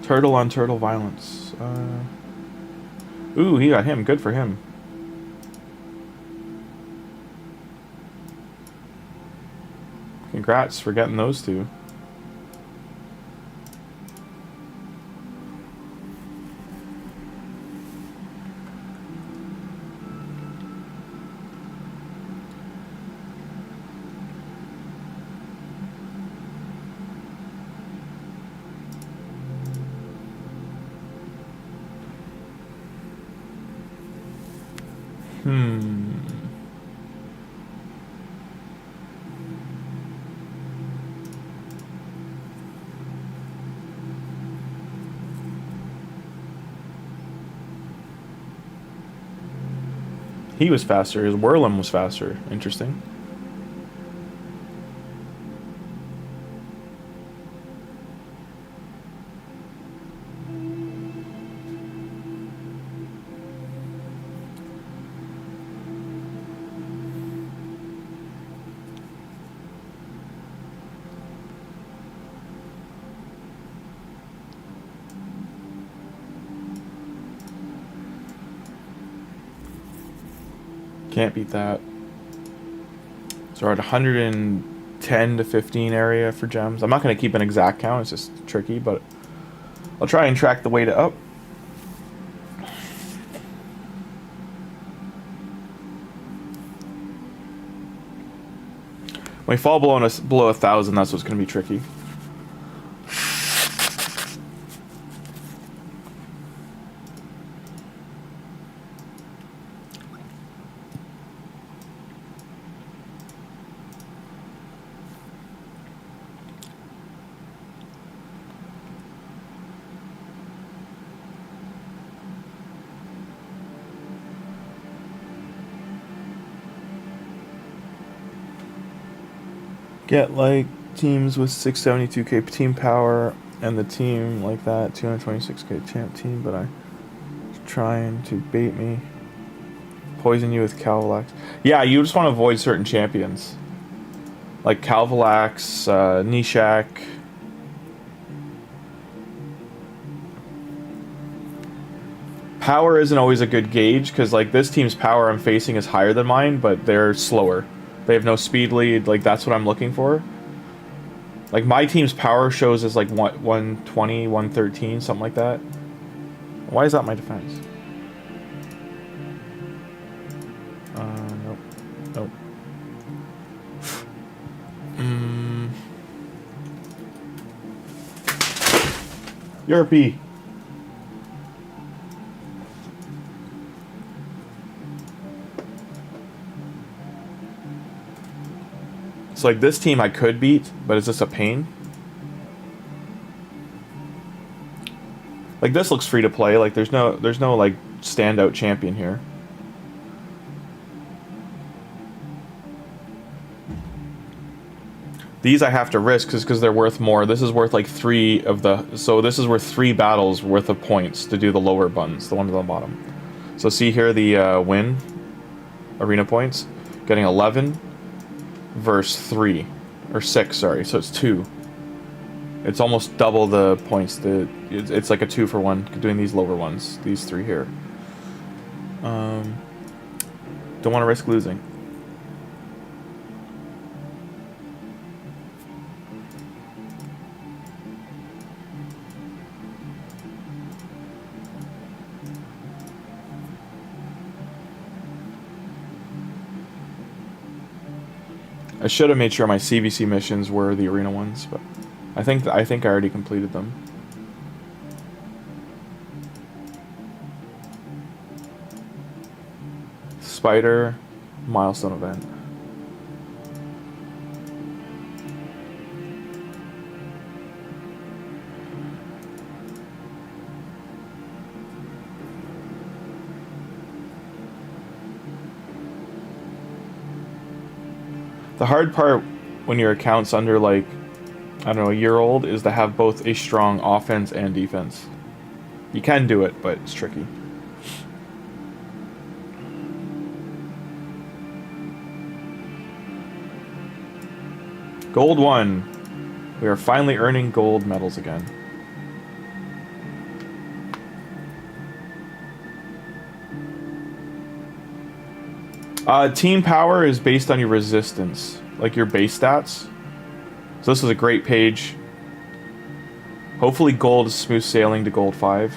Turtle on turtle violence. Ooh, he got him. Good for him. Congrats for getting those two. He was faster. His Whirlum was faster. Interesting. Can't beat that. So we're at 110 to 15 area for gems. I'm not going to keep an exact count. It's just tricky, but I'll try and track the way to up. When we fall below 1,000, that's what's going to be tricky. Get like teams with 672k team power and the team like that 226k champ team, but I trying to bait me. Poison you with Calvalax. Yeah, you just want to avoid certain champions like Calvalax, Nishak. Power isn't always a good gauge because like this team's power I'm facing is higher than mine, but they're slower. They have no speed lead. Like that's what I'm looking for. Like my team's power shows as like 120, 113, something like that. Why is that my defense? Nope. Nope. Yerpy. So like this team I could beat, but it's just a pain. Like this looks free to play. Like there's no like standout champion here. These I have to risk because they're worth more. This is worth like 3 of the. So this is worth 3 battles worth of points to do the lower buttons, the one at the bottom. So see here the win arena points, getting 11. Verse 3 or 6, sorry, so it's 2. It's almost double the points. It's like a 2 for 1 doing these lower ones, these 3 here. Don't want to risk losing. I should have made sure my CVC missions were the arena ones, but I think I already completed them. Spider milestone event. The hard part when your account's under, like, I don't know, a year old, is to have both a strong offense and defense. You can do it, but it's tricky. Gold 1. We are finally earning gold medals again. Team power is based on your resistance, like your base stats. So this is a great page. Hopefully gold is smooth sailing to gold 5.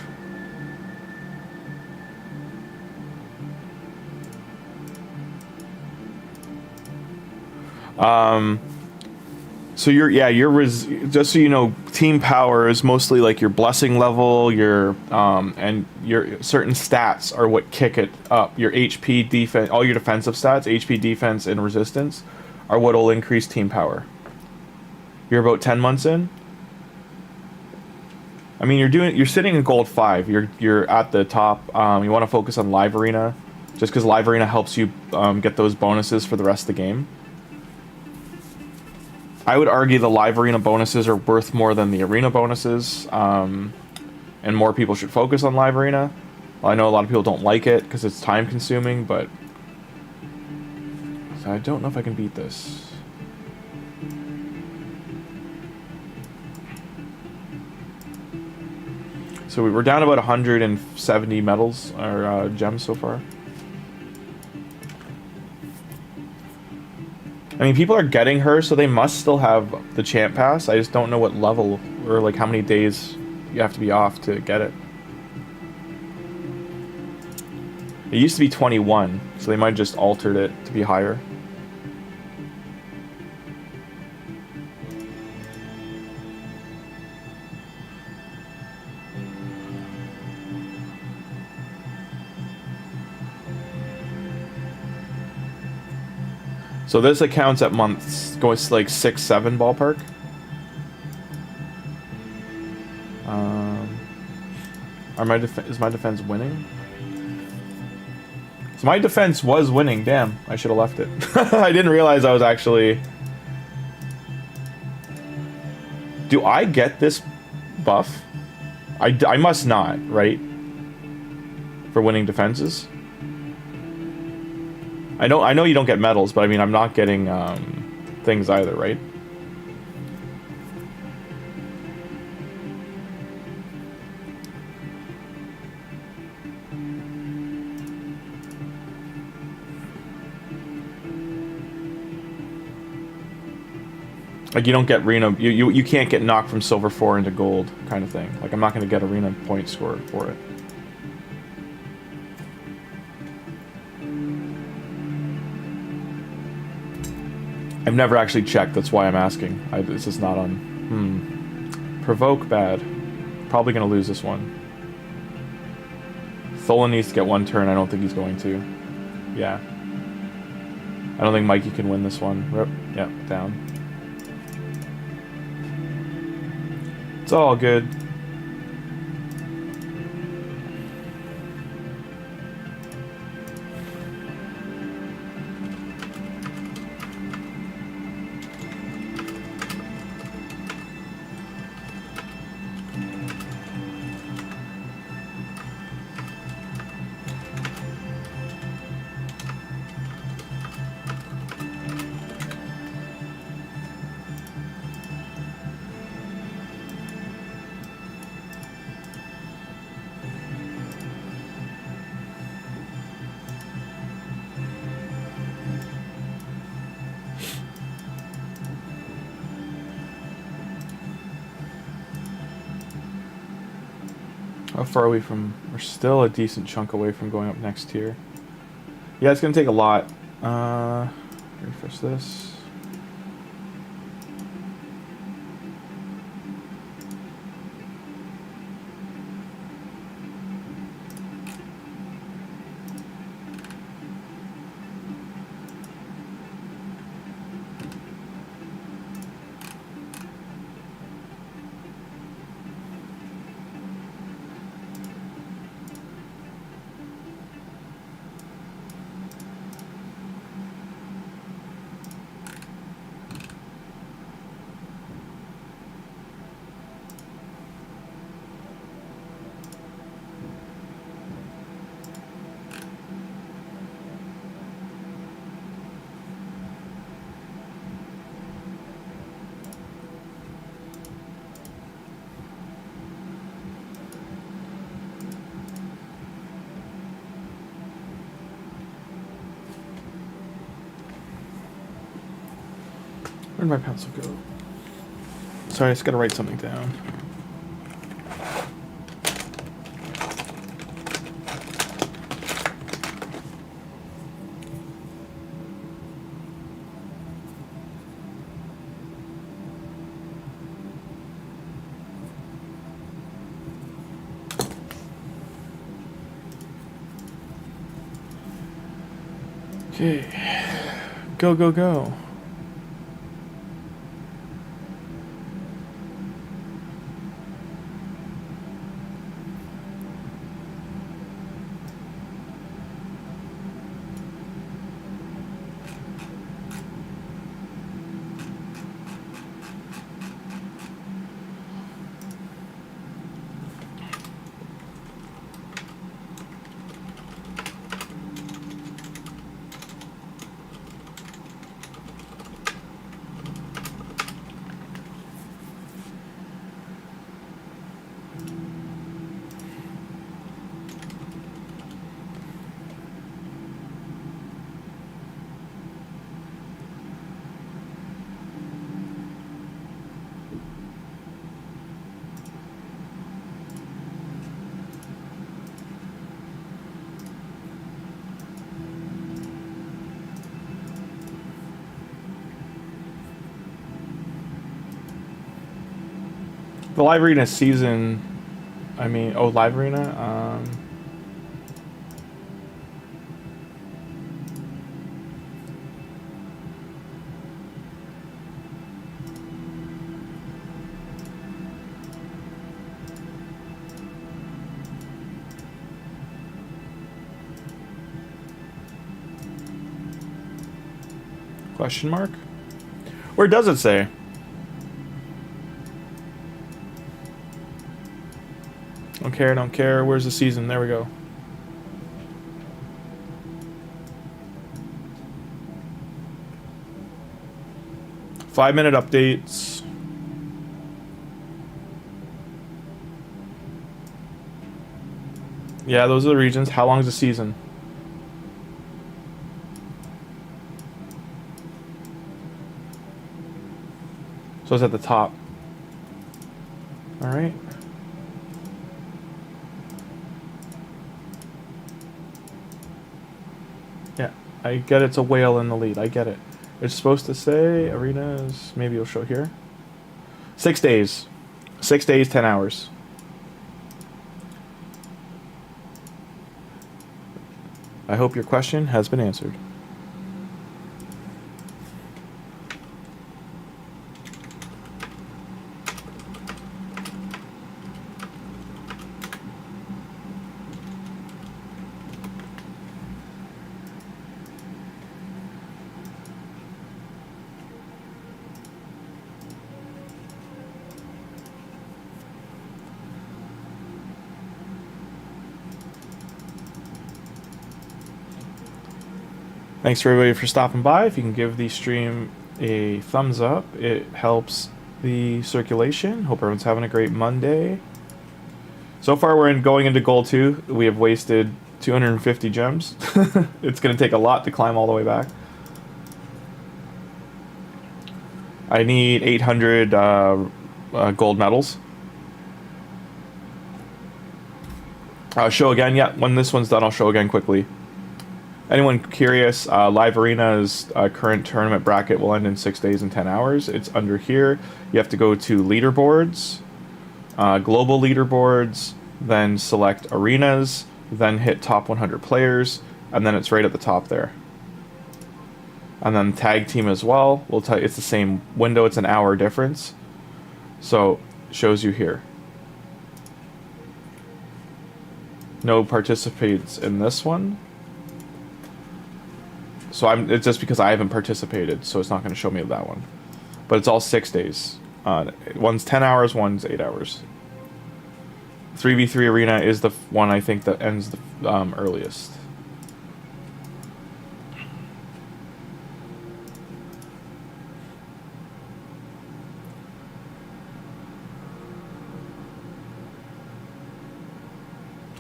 So just so you know, team power is mostly like your blessing level, your and your certain stats are what kick it up. Your HP, defense, all your defensive stats, HP, defense, and resistance are what will increase team power. You're about 10 months in. I mean, you're sitting in gold 5. You're at the top. You want to focus on live arena, just because live arena helps you get those bonuses for the rest of the game. I would argue the live arena bonuses are worth more than the arena bonuses, and more people should focus on live arena. Well, I know a lot of people don't like it because it's time consuming, but so I don't know if I can beat this. So we were down about 170 medals or gems so far. I mean, people are getting her, so they must still have the champ pass. I just don't know what level or like how many days you have to be off to get it. It used to be 21, so they might have just altered it to be higher. So this accounts at months, goes like 6-7 ballpark. Is my defense winning? So my defense was winning. Damn, I should have left it. I didn't realize I was actually. Do I get this buff? I must not, right? For winning defenses. I know you don't get medals, but I mean, I'm not getting things either, right? Like, you don't get arena, you can't get knocked from silver 4 into gold kind of thing. Like, I'm not going to get arena point score for it. I've never actually checked, that's why I'm asking. This is not on... Provoke bad. Probably going to lose this one. Tholin needs to get one turn, I don't think he's going to. Yeah. I don't think Mikey can win this one. Rip. Yep, down. It's all good. How far are we from... We're still a decent chunk away from going up next tier. Yeah, it's going to take a lot. Refresh this. Where'd my pencil go? Sorry, I just gotta write something down. Okay, go, go, go. The live arena season, live arena, question mark? Where does it say? Don't care, don't care. Where's the season? There we go. Five-minute updates. Yeah, those are the regions. How long is the season? So it's at the top. All right. Yeah, I get it's a whale in the lead. I get it. It's supposed to say arenas. Maybe it'll show here. 6 days. 6 days, 10 hours. I hope your question has been answered. Thanks for everybody for stopping by. If you can give the stream a thumbs up, it helps the circulation. Hope everyone's having a great Monday. So far, we're going into goal 2. We have wasted 250 gems. It's going to take a lot to climb all the way back. I need 800 gold medals. I'll show again. Yeah, when this one's done, I'll show again quickly. Anyone curious, Live Arena's current tournament bracket will end in 6 days and 10 hours. It's under here. You have to go to leaderboards, global leaderboards, then select arenas, then hit top 100 players, and then it's right at the top there. And then tag team as well. We'll tell you it's the same window. It's an hour difference. So it shows you here. No participates in this one. So it's just because I haven't participated, so it's not going to show me that one. But it's all 6 days. One's 10 hours, one's 8 hours. 3v3 Arena is the one I think that ends the earliest.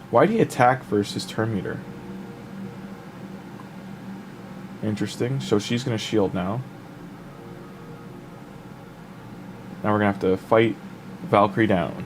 Why do you attack versus turn meter? Interesting. So she's going to shield now. Now we're gonna have to fight Valkyrie down.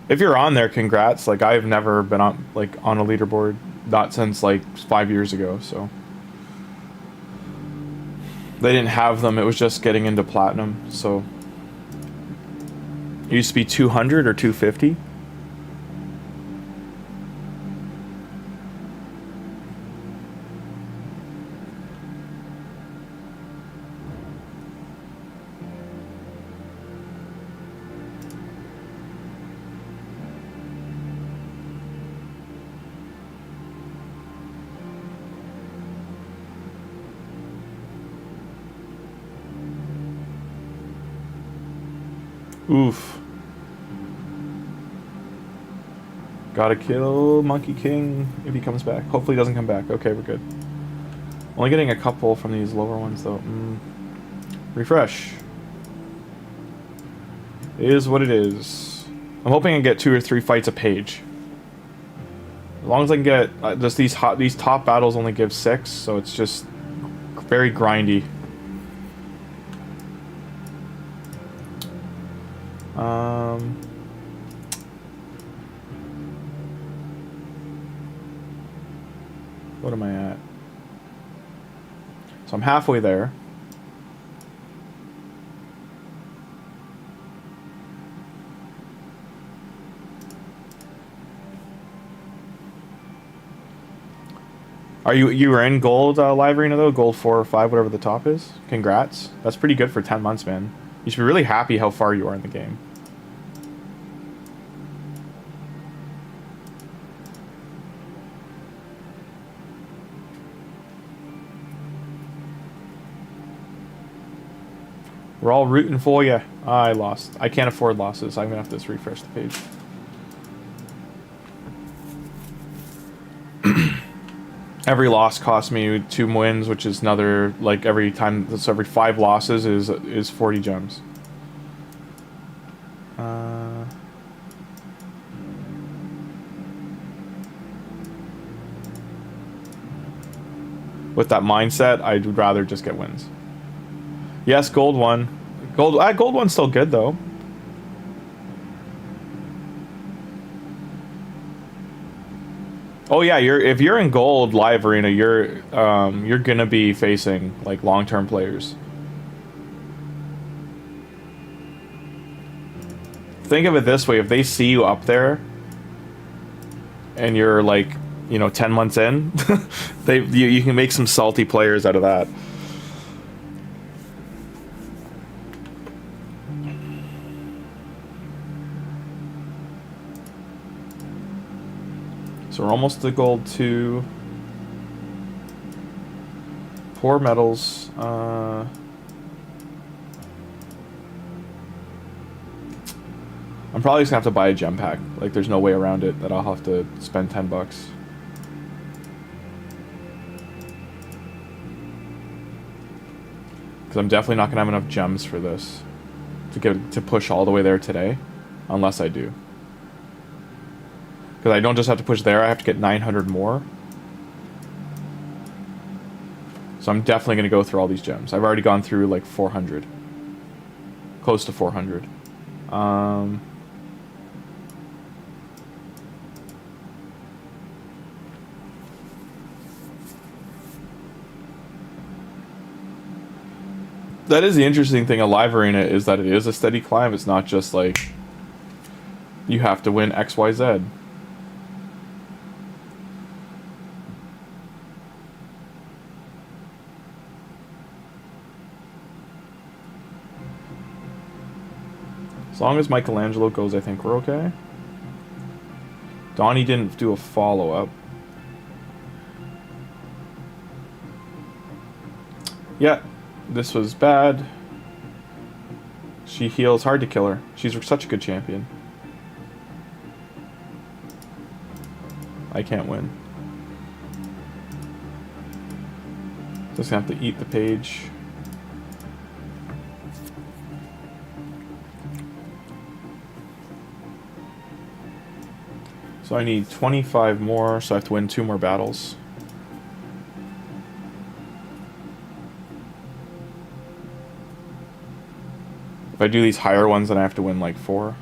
If you're on there, congrats. Like, I've never been on a leaderboard, not since like 5 years ago, so they didn't have them. It was just getting into platinum. So it used to be 200 or 250. Oof. Gotta kill Monkey King if he comes back. Hopefully he doesn't come back. Okay, we're good. Only getting a couple from these lower ones, though. Refresh. It is what it is. I'm hoping I get 2 or 3 fights a page. As long as I can get... just these top battles only give 6, so it's just very grindy. What am I at? So I'm halfway there. Are you were in gold live arena though? Gold 4 or 5, whatever the top is. Congrats. That's pretty good for 10 months, man. You should be really happy how far you are in the game. We're all rooting for you. I lost. I can't afford losses. I'm gonna have to refresh the page. Every loss cost me 2 wins, which is another, like, every time, so every 5 losses is 40 gems. With that mindset, I'd rather just get wins. Yes, gold 1. Gold 1's still good, though. Oh yeah, if you're in gold live arena, you're gonna be facing like long-term players. Think of it this way: if they see you up there, and you're like, 10 months in, you can make some salty players out of that. So we're almost to gold 2. 4 medals. I'm probably just gonna have to buy a gem pack. Like, there's no way around it that I'll have to spend 10 bucks. Because I'm definitely not gonna have enough gems for this to push all the way there today, unless I do. Because I don't just have to push there, I have to get 900 more. So I'm definitely going to go through all these gems. I've already gone through like 400. Close to 400. That is the interesting thing. A live arena is that it is a steady climb. It's not just like you have to win X, Y, Z. As long as Michelangelo goes, I think we're okay. Donnie didn't do a follow-up. Yeah, this was bad. She heals. Hard to kill her. She's such a good champion. I can't win. Just gonna have to eat the page. So I need 25 more, so I have to win 2 more battles. If I do these higher ones, then I have to win like 4.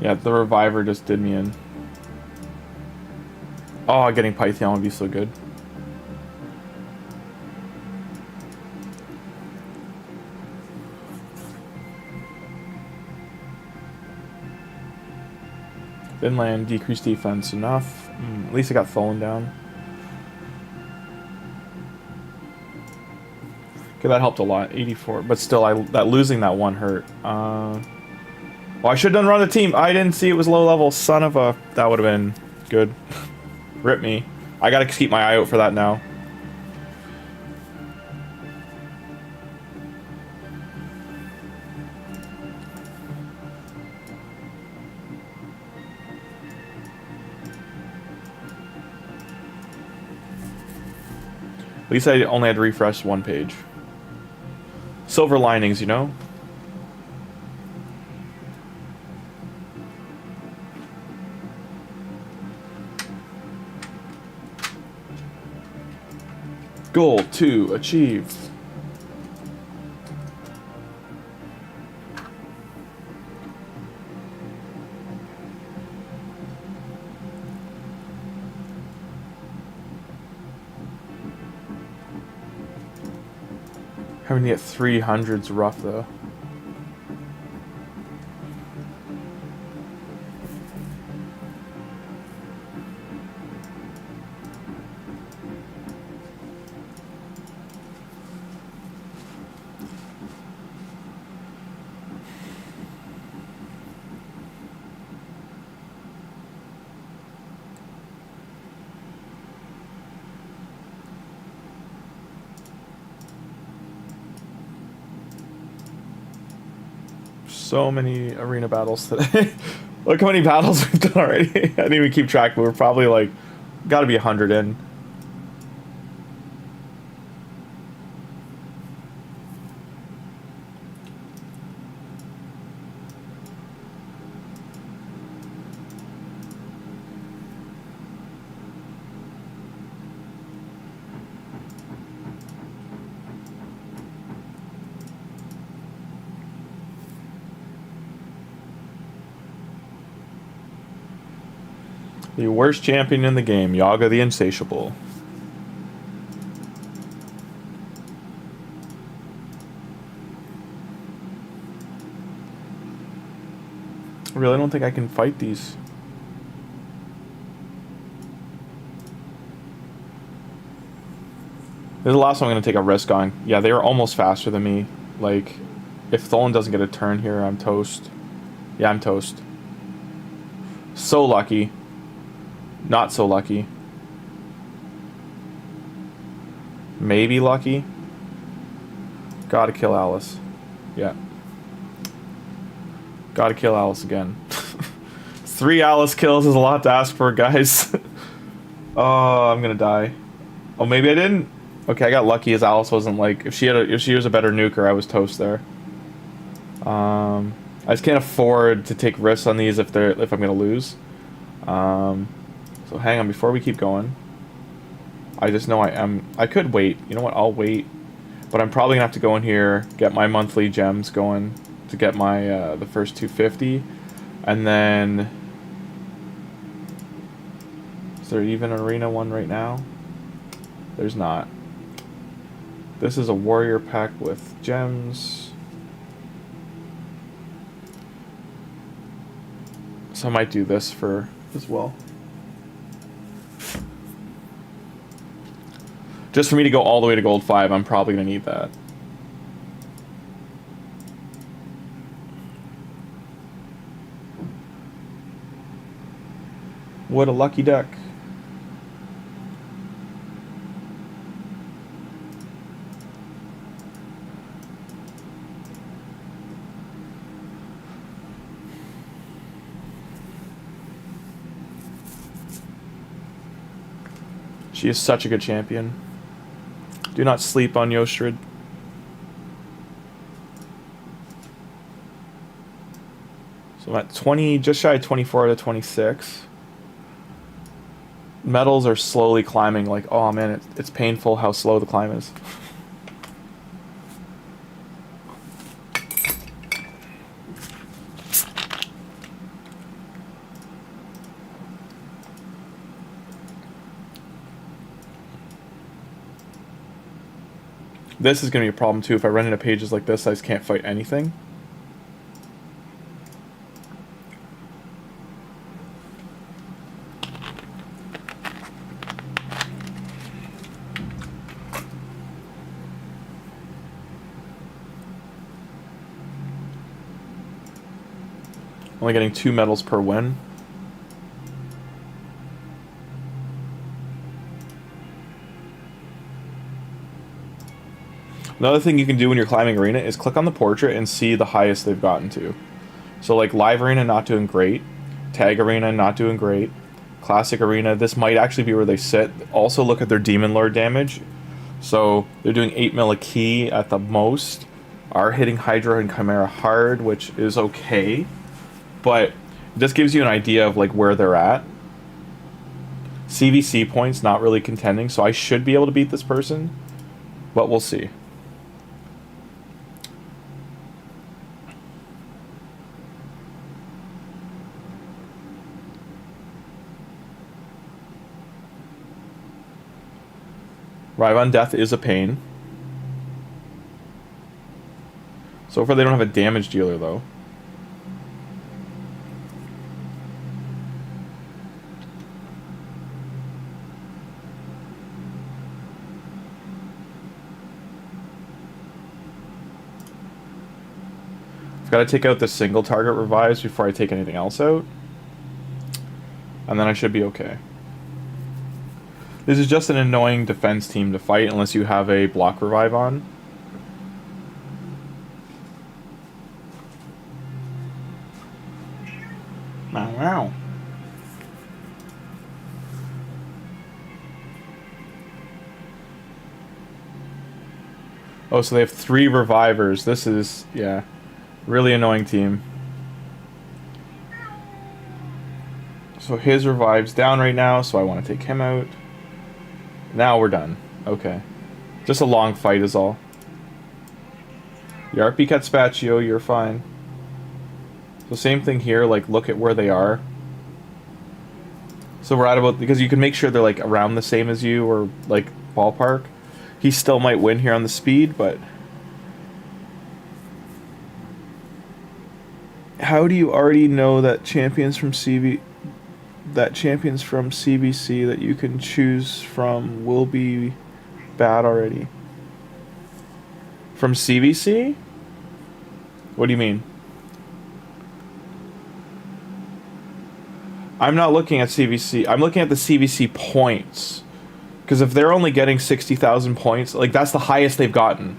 Yeah, the Reviver just did me in. Oh, getting Pytheon would be so good. Finland, decreased defense enough. At least I got Tholin down. Okay, that helped a lot. 84, but still, losing that one hurt. Well, I should have done run the team. I didn't see it was low level. Son of a... That would have been good. Rip me. I gotta keep my eye out for that now. At least I only had to refresh 1 page. Silver linings, you know? Goal 2 achieved. Having to get 300's rough though. So many arena battles today. Look how many battles we've done already. I didn't even keep track, but we're probably like, gotta be 100 in. The worst champion in the game, Yaga the Insatiable. I really don't think I can fight these. This is the last one I'm going to take a risk on. Yeah, they are almost faster than me. Like, if Tholin doesn't get a turn here, I'm toast. Yeah, I'm toast. So lucky. Not so lucky. Maybe lucky. Gotta kill Alice. Yeah. Gotta kill Alice again. 3 Alice kills is a lot to ask for, guys. Oh, I'm gonna die. Oh, maybe I didn't. Okay, I got lucky as Alice wasn't like... If she was a better nuker, I was toast there. I I just can't afford to take risks on these if I'm gonna lose. So hang on before we keep going. I just know I could wait. You know what? I'll wait. But I'm probably gonna have to go in here, get my monthly gems going to get my the first 250, and then is there even an arena one right now? There's not. This is a warrior pack with gems. So I might do this for as well. Just for me to go all the way to gold 5, I'm probably going to need that. What a lucky duck. She is such a good champion. Do not sleep on Yostrid. So I'm at 20, just shy of 24 out of 26. Metals are slowly climbing. Like, oh man, it's painful how slow the climb is. This is going to be a problem too. If I run into pages like this, I just can't fight anything. Only getting 2 medals per win. Another thing you can do when you're climbing arena is click on the portrait and see the highest they've gotten to. So like live arena, not doing great. Tag arena, not doing great. Classic arena, this might actually be where they sit. Also look at their demon lord damage. So they're doing 8 mil a key at the most. Are hitting Hydra and Chimera hard, which is okay. But it just gives you an idea of like where they're at. CVC points, not really contending, so I should be able to beat this person. But we'll see. Rive Death is a pain. So far they don't have a damage dealer though. I've got to take out the single target revives before I take anything else out. And then I should be okay. This is just an annoying defense team to fight unless you have a block revive on. Wow, wow. Oh, so they have 3 revivers. This is, yeah, really annoying team. So his revive's down right now, so I want to take him out. Now we're done. Okay. Just a long fight is all. Yarpi Catspaccio, you're fine. So same thing here, like look at where they are. So we're at about, because you can make sure they're like around the same as you or like ballpark. He still might win here on the speed, but how do you already know that champions from CVC that you can choose from will be bad already? From CVC? What do you mean? I'm not looking at CVC. I'm looking at the CVC points. Because if they're only getting 60,000 points, like that's the highest they've gotten.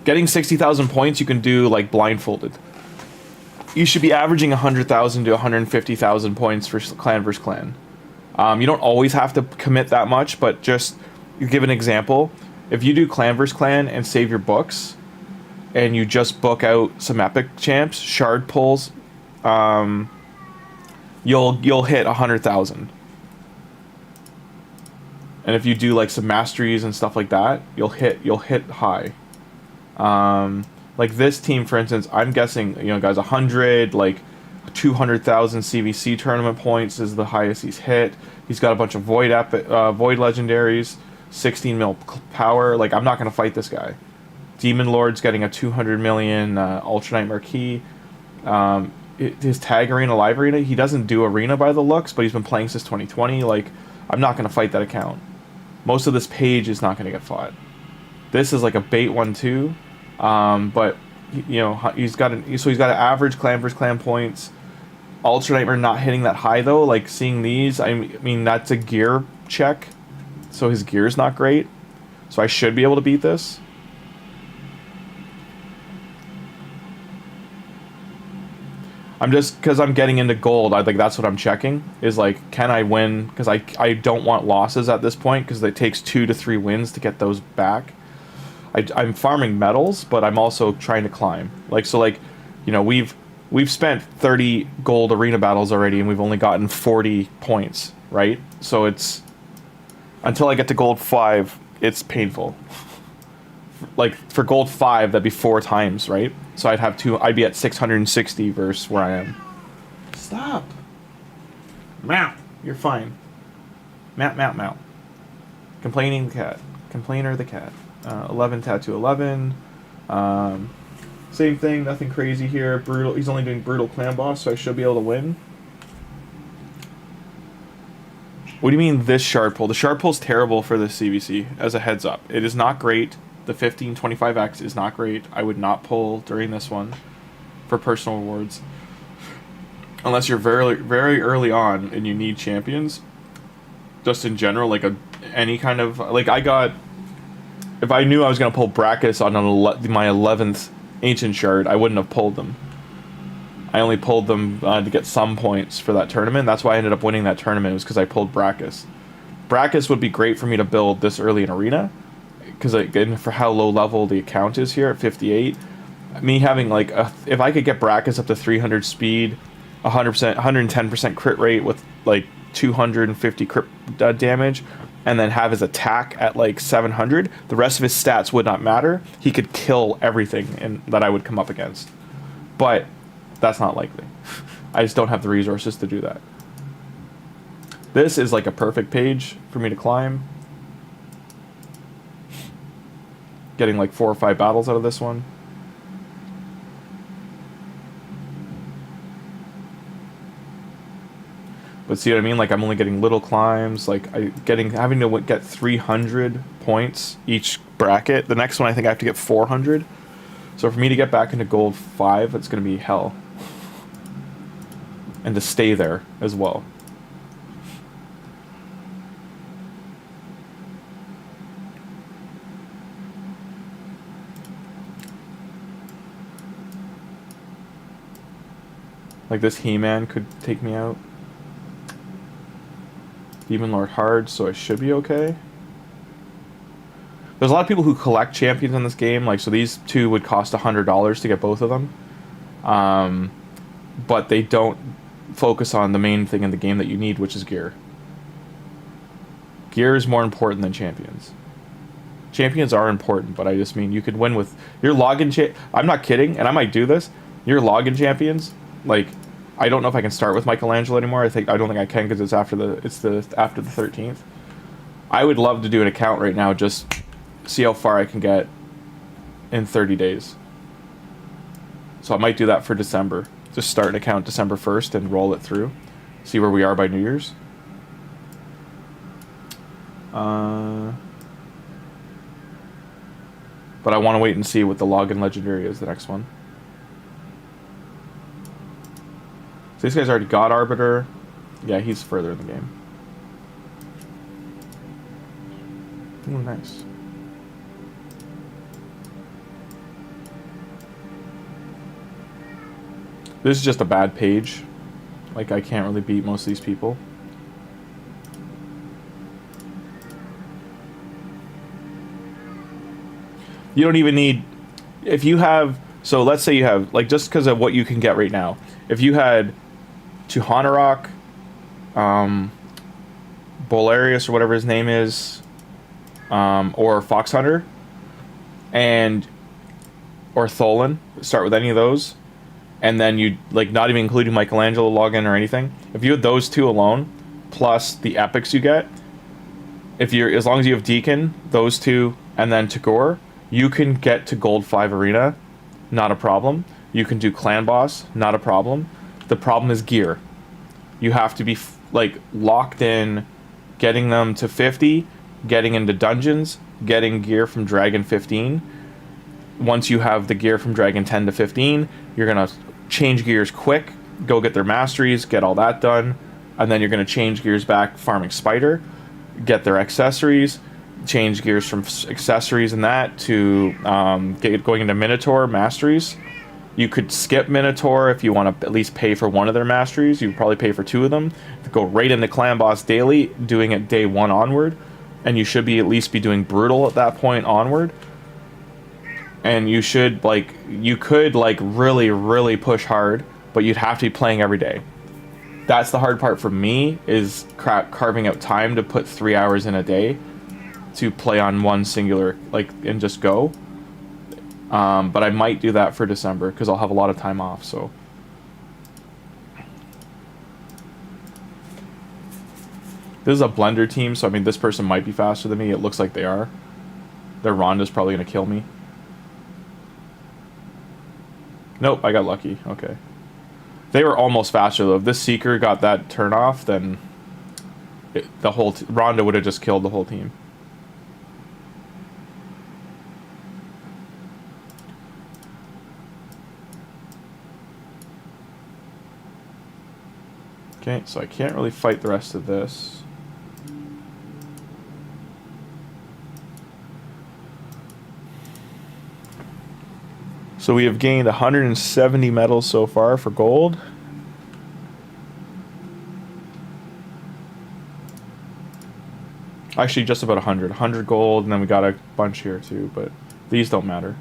Getting 60,000 points you can do like blindfolded. You should be averaging 100,000 to 150,000 points for clan versus clan. You don't always have to commit that much, but just give an example. If you do clan versus clan and save your books, and you just book out some epic champs, shard pulls, you'll hit 100,000. And if you do like some masteries and stuff like that, you'll hit high. Like this team, for instance, I'm guessing, you know, guys, 100, like 200,000 CVC tournament points is the highest he's hit. He's got a bunch of void legendaries, 16 mil power. Like, I'm not gonna fight this guy. Demon Lord's getting a 200 million Ultra Knight Marquee. His tag arena, live arena, he doesn't do arena by the looks, but he's been playing since 2020. Like, I'm not gonna fight that account. Most of this page is not gonna get fought. This is like a bait 1-2, but you know, he's got an average clan versus clan points. Ultra Nightmare not hitting that high though. Like, seeing these, I mean that's a gear check, so his gear's not great. So I should be able to beat this. I'm just, because I'm getting into gold, I think that's what I'm checking, is like, can I win? Because I don't want losses at this point, because it takes 2 to 3 wins to get those back. I'm farming medals, but I'm also trying to climb. Like, so like, you know, we've spent 30 gold arena battles already, and we've only gotten 40 points, right? So it's, until I get to gold 5, it's painful. Like, for gold 5, that'd be 4 times, right? So I'd be at 660 versus where I am. Stop. Meow. You're fine. Meow. Complaining the cat. Complainer the cat. 11 tattoo 11. Same thing, nothing crazy here. Brutal. He's only doing brutal clan boss, so I should be able to win. What do you mean this shard pull? The shard pull's terrible for the CVC, as a heads up. It is not great. The 1525X is not great. I would not pull during this one for personal rewards. Unless you're very, very early on and you need champions. Just in general, like any kind of... Like, if I knew I was going to pull Brachus on my 11th Ancient Shard, I wouldn't have pulled them. I only pulled them to get some points for that tournament. That's why I ended up winning that tournament, was because I pulled Brachus. Brachus would be great for me to build this early in Arena, because again, for how low level the account is here at 58, me having like if I could get Brachus up to 300 speed, 100%, 110% crit rate with like 250 crit damage, and then have his attack at like 700, the rest of his stats would not matter. He could kill everything that I would come up against. But that's not likely. I just don't have the resources to do that. This is like a perfect page for me to climb. Getting like 4 or 5 battles out of this one. But see what I mean? Like, I'm only getting little climbs. Like, having to get 300 points each bracket. The next one, I think I have to get 400. So for me to get back into gold 5, it's going to be hell. And to stay there as well. Like, this He-Man could take me out. Demon Lord hard, so I should be okay. There's a lot of people who collect champions in this game, like, so these two would cost $100 to get both of them. But they don't focus on the main thing in the game that you need, which is gear. Gear is more important than champions. Champions are important, but I just mean you could win with your login I'm not kidding, and I might do this. Your login champions, like, I don't know if I can start with Michelangelo anymore. I don't think I can, because it's after the 13th. I would love to do an account right now, just see how far I can get in 30 days. So I might do that for December. Just start an account December 1st and roll it through. See where we are by New Year's. But I want to wait and see what the login legendary is, the next one. So these guys already got Arbiter. Yeah, he's further in the game. Ooh, nice. This is just a bad page. Like, I can't really beat most of these people. You don't even need if you have, so let's say you have, like, just because of what you can get right now, if you had Tuhanarak, Bolarius or whatever his name is, or Fox Hunter, and or Tholin, start with any of those, and then you, like, not even including Michelangelo login or anything. If you had those two alone, plus the epics you get, if you're, as long as you have Deacon, those two, and then Tagoar, you can get to Gold 5 Arena, not a problem. You can do Clan Boss, not a problem. The problem is gear. You have to be like locked in, getting them to 50, getting into dungeons, getting gear from Dragon 15. Once you have the gear from Dragon 10 to 15, you're gonna change gears quick, go get their masteries, get all that done, and then you're gonna change gears back farming Spider, get their accessories, change gears from accessories and that to going into Minotaur masteries. You could skip Minotaur if you want to at least pay for one of their masteries. You would probably pay for two of them. Go right into Clan Boss daily, doing it day 1 onward, and you should be at least be doing Brutal at that point onward. And you should, like, you could, like, really push hard, but you'd have to be playing every day. That's the hard part for me, is carving out time to put 3 hours in a day to play on one singular, like, and just go. But I might do that for December, because I'll have a lot of time off, so. This is a blender team, so I mean, this person might be faster than me. It looks like they are. Their Rhonda's probably going to kill me. Nope, I got lucky. Okay. They were almost faster, though. If this Seeker got that turn off, then the whole Rhonda would have just killed the whole team. Okay, so I can't really fight the rest of this. So we have gained 170 medals so far for gold. Actually, just about 100. 100 gold, and then we got a bunch here too, but these don't matter.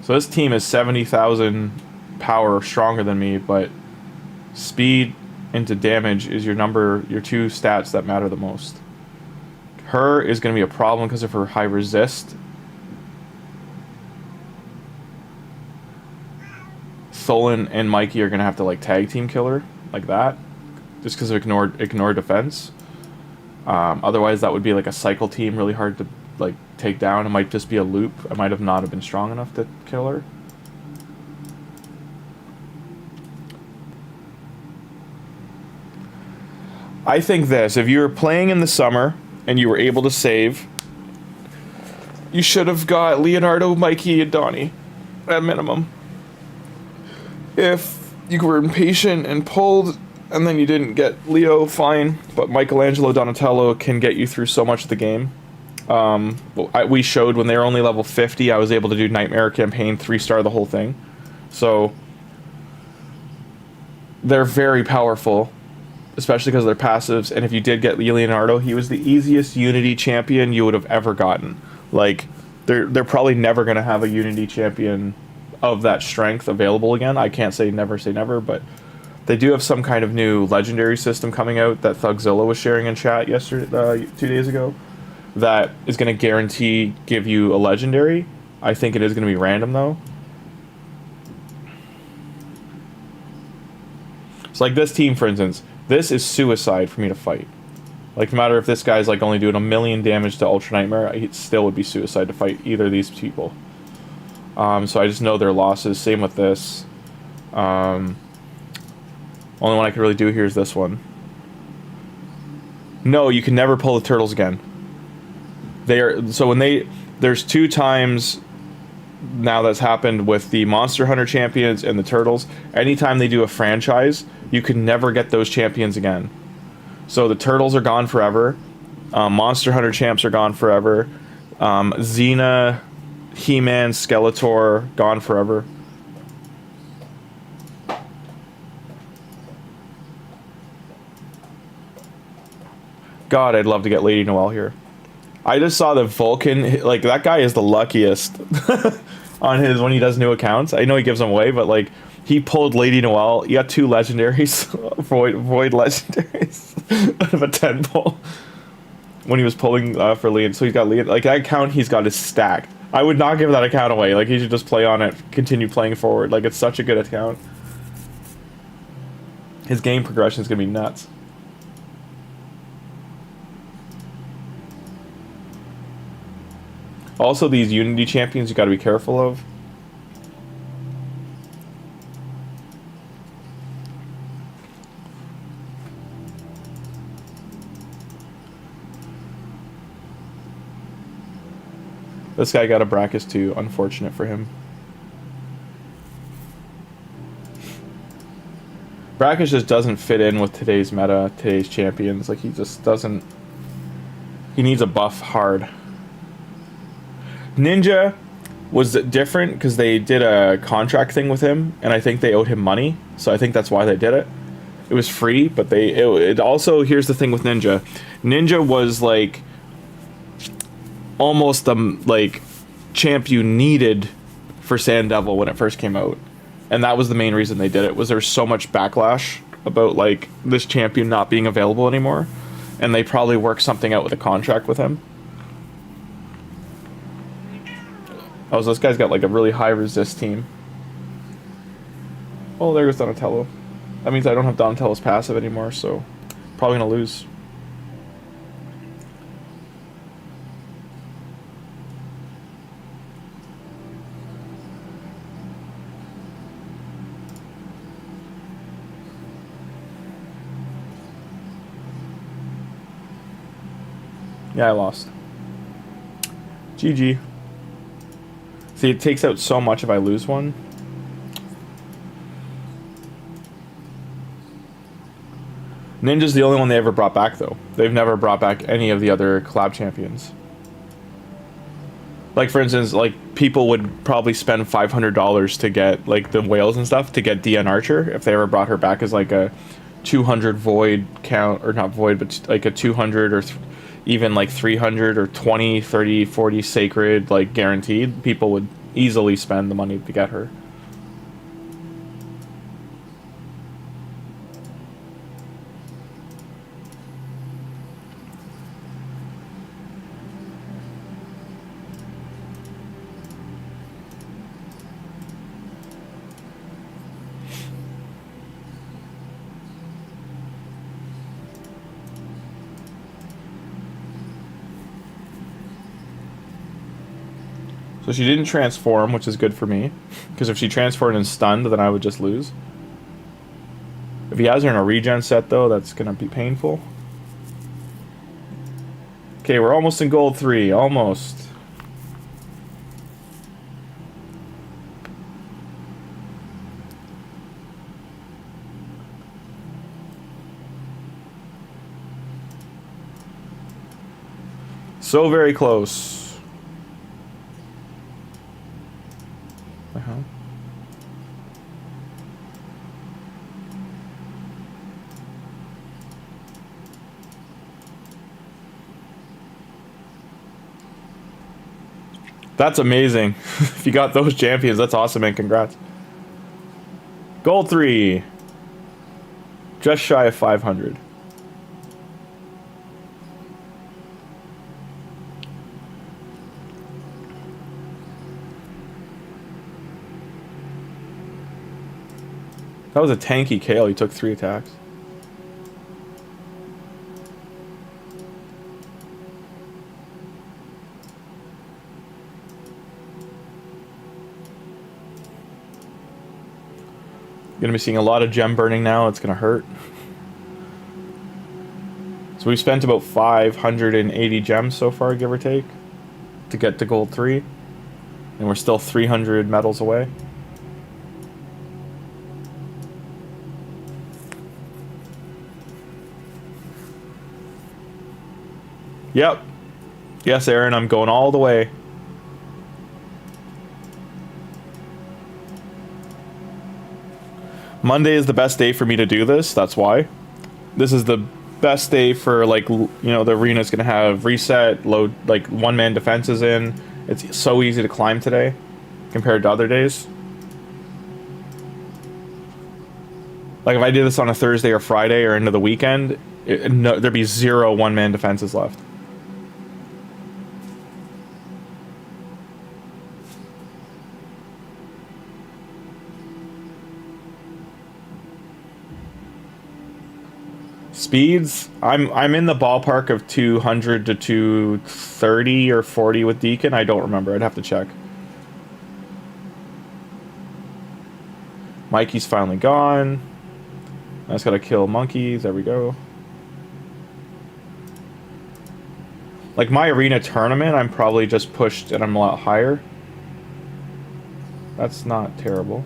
So this team is 70,000 power stronger than me, but speed into damage is your two stats that matter the most. Her is going to be a problem because of her high resist. Tholin and Mikey are going to have to, like, tag team kill her like that, just because of ignore defense. Otherwise, that would be like a cycle team, really hard to, like, take down. It might just be a loop. I might have not have been strong enough to kill her. I think this, if you were playing in the summer and you were able to save, you should have got Leonardo, Mikey, and Donnie at minimum. If you were impatient and pulled and then you didn't get Leo, fine, but Michelangelo, Donatello can get you through so much of the game. We showed when they were only level 50, I was able to do Nightmare Campaign, 3-star the whole thing. So they're very powerful, especially because of their passives. And if you did get Leonardo, he was the easiest Unity champion you would have ever gotten. Like, they're probably never going to have a Unity champion of that strength available again. I can't say never, but they do have some kind of new legendary system coming out that Thugzilla was sharing in chat yesterday, 2 days ago, that is going to guarantee give you a legendary. I think it is going to be random, though. So, like, this team, for instance, this is suicide for me to fight. Like, no matter if this guy's, like, only doing 1,000,000 damage to Ultra Nightmare, it still would be suicide to fight either of these people. So I just know their losses. Same with this. Only one I can really do here is this one. No, you can never pull the turtles again. There's 2 times now that's happened with the Monster Hunter champions and the turtles. Anytime they do a franchise, you can never get those champions again. So the turtles are gone forever. Monster Hunter champs are gone forever. Xena, He-Man, Skeletor, gone forever. God, I'd love to get Lady Noelle here. I just saw that Volkin, like, that guy is the luckiest on his, when he does new accounts. I know he gives them away, but, like, he pulled Lady Noelle. He got 2 legendaries, void legendaries, out of a 10 pull. When he was pulling for Leon. So he's got Leon, like, that account he's got is stacked. I would not give that account away. Like, he should just play on it, continue playing forward. Like, it's such a good account. His game progression is going to be nuts. Also, these Unity champions you got to be careful of. This guy got a Brachus too. Unfortunate for him. Brachus just doesn't fit in with today's meta, today's champions. Like, he just doesn't... He needs a buff hard. Ninja was different because they did a contract thing with him, and I think they owed him money, so I think that's why they did it. It was free, but it also, here's the thing with Ninja. Ninja was like almost the like champ you needed for Sand Devil when it first came out, and that was the main reason they did it. Was there was so much backlash about like this champion not being available anymore, and they probably worked something out with a contract with him. Oh, so this guy's got like a really high resist team. Oh, there goes Donatello. That means I don't have Donatello's passive anymore, so probably gonna lose. Yeah, I lost. GG. See, it takes out so much if I lose one. Ninja's the only one they ever brought back, though. They've never brought back any of the other collab champions. Like, for instance, like, people would probably spend $500 to get, like, the whales and stuff to get Deacon Archer if they ever brought her back as, like, a 200 void count, or not void, but, like, a 200 or even, like, 300 or 20, 30, 40 sacred, like, guaranteed. People would easily spend the money to get her. So she didn't transform, which is good for me. Because if she transformed and stunned, then I would just lose. If he has her in a regen set, though, that's going to be painful. Okay, we're almost in gold 3. Almost. So very close. That's amazing. If you got those champions, that's awesome, and congrats. Gold 3. Just shy of 500. That was a tanky KO. He took 3 attacks. Gonna be seeing a lot of gem burning now. It's gonna hurt. So we've spent about 580 gems so far, give or take, to get to gold 3, and we're still 300 medals away. Yep. Yes, Aaron, I'm going all the way. Monday is the best day for me to do this, that's why. This is the best day for, like, you know, the arena's gonna have reset, load, like, one-man defenses in. It's so easy to climb today compared to other days. Like, if I did this on a Thursday or Friday or into the weekend, there'd be 0 one-man defenses left. Speeds, I'm in the ballpark of 200 to 230 or 40 with Deacon. I don't remember. I'd have to check. Mikey's finally gone. I just gotta kill monkeys. There we go. Like, my arena tournament, I'm probably just pushed and I'm a lot higher. That's not terrible.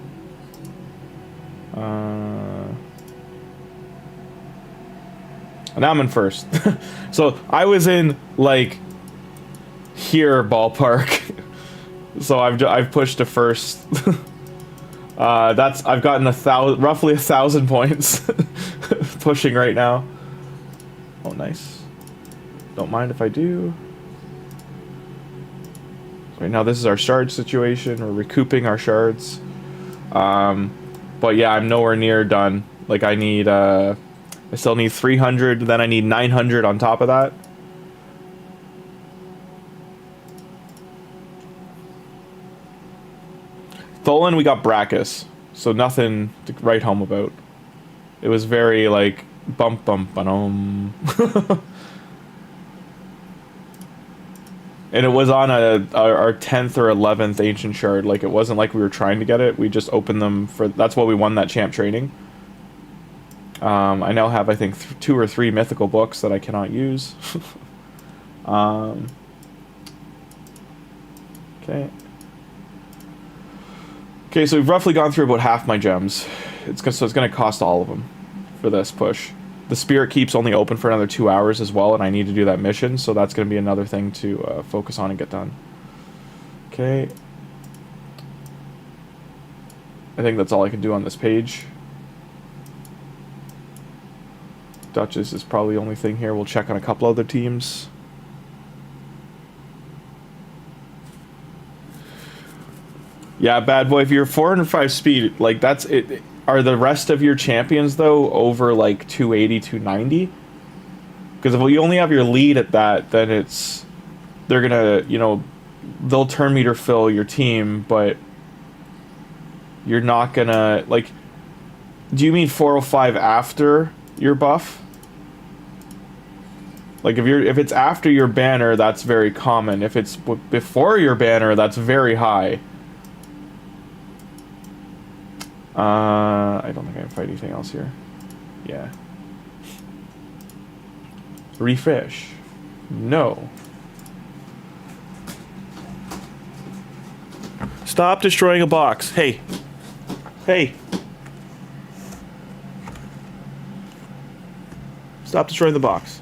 Now I'm in first. So I was in, like, here ballpark. So I've pushed to first. I've gotten roughly 1,000 points pushing right now. Oh, nice. Don't mind if I do. Right now, this is our shard situation. We're recouping our shards. But yeah, I'm nowhere near done. Like, I still need 300, then I need 900 on top of that. Tholin, we got Brachus, so nothing to write home about. It was very, like, bump bump ba-dum. And it was on our 10th or 11th Ancient Shard. Like, it wasn't like we were trying to get it. We just opened them for... That's why we won that champ training. I now have, I think, 2 or 3 mythical books that I cannot use. Okay. Okay, so we've roughly gone through about half my gems. So it's going to cost all of them for this push. The Spirit Keep's only open for another 2 hours as well, and I need to do that mission, so that's going to be another thing to focus on and get done. Okay. I think that's all I can do on this page. Duchess is probably the only thing here. We'll check on a couple other teams. Yeah, bad boy, if you're 405 speed, like, that's it. Are the rest of your champions, though, over, like, 280, 290? Because if you only have your lead at that, then it's... They're gonna, you know... They'll turn meter fill your team, but... You're not gonna... Like... Do you mean 405 after your buff? Like, if it's after your banner, that's very common. If it's before your banner, that's very high. I don't think I can fight anything else here. Yeah. Refish. No. Stop destroying a box. Hey. Hey. Stop destroying the box.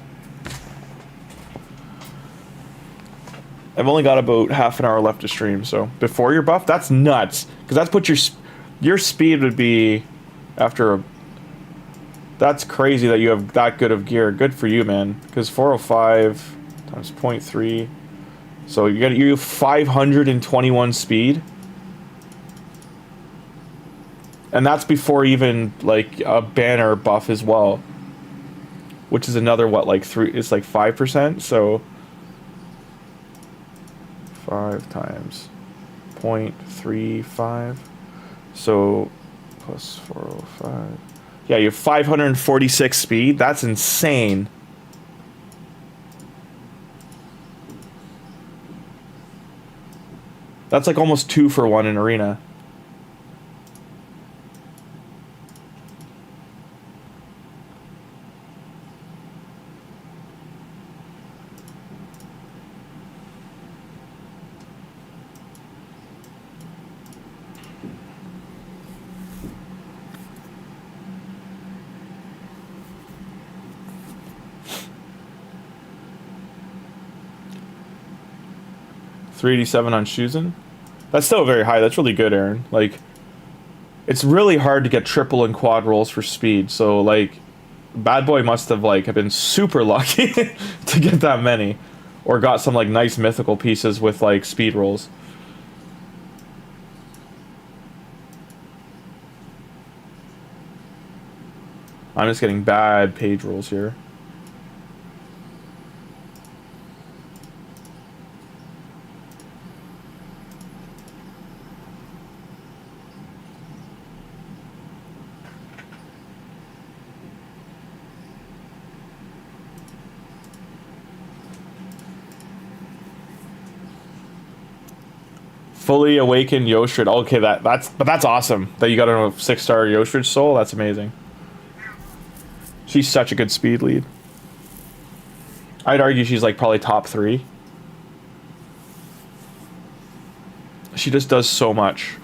I've only got about half an hour left to stream, so before your buff, that's nuts. Because that's what your speed would be after a... That's crazy that you have that good of gear. Good for you, man. Because 405 times 0.3. So you have 521 speed. And that's before even, like, a banner buff as well. Which is another, what, like, 3... It's like 5%, so... 5 times 0.35. So, plus 405. Yeah, you have 546 speed. That's insane. That's like almost 2 for 1 in Arena. $387 on Shuzen. That's still very high. That's really good, Aaron. Like, it's really hard to get triple and quad rolls for speed. So, like, Bad boy must have like have been super lucky to get that many, or got some like nice mythical pieces with like speed rolls. I'm just getting bad page rolls here. Fully awakened Yoshrid. Okay, that's awesome. That you got a 6-star Yoshrid soul. That's amazing. She's such a good speed lead. I'd argue she's like probably top 3. She just does so much.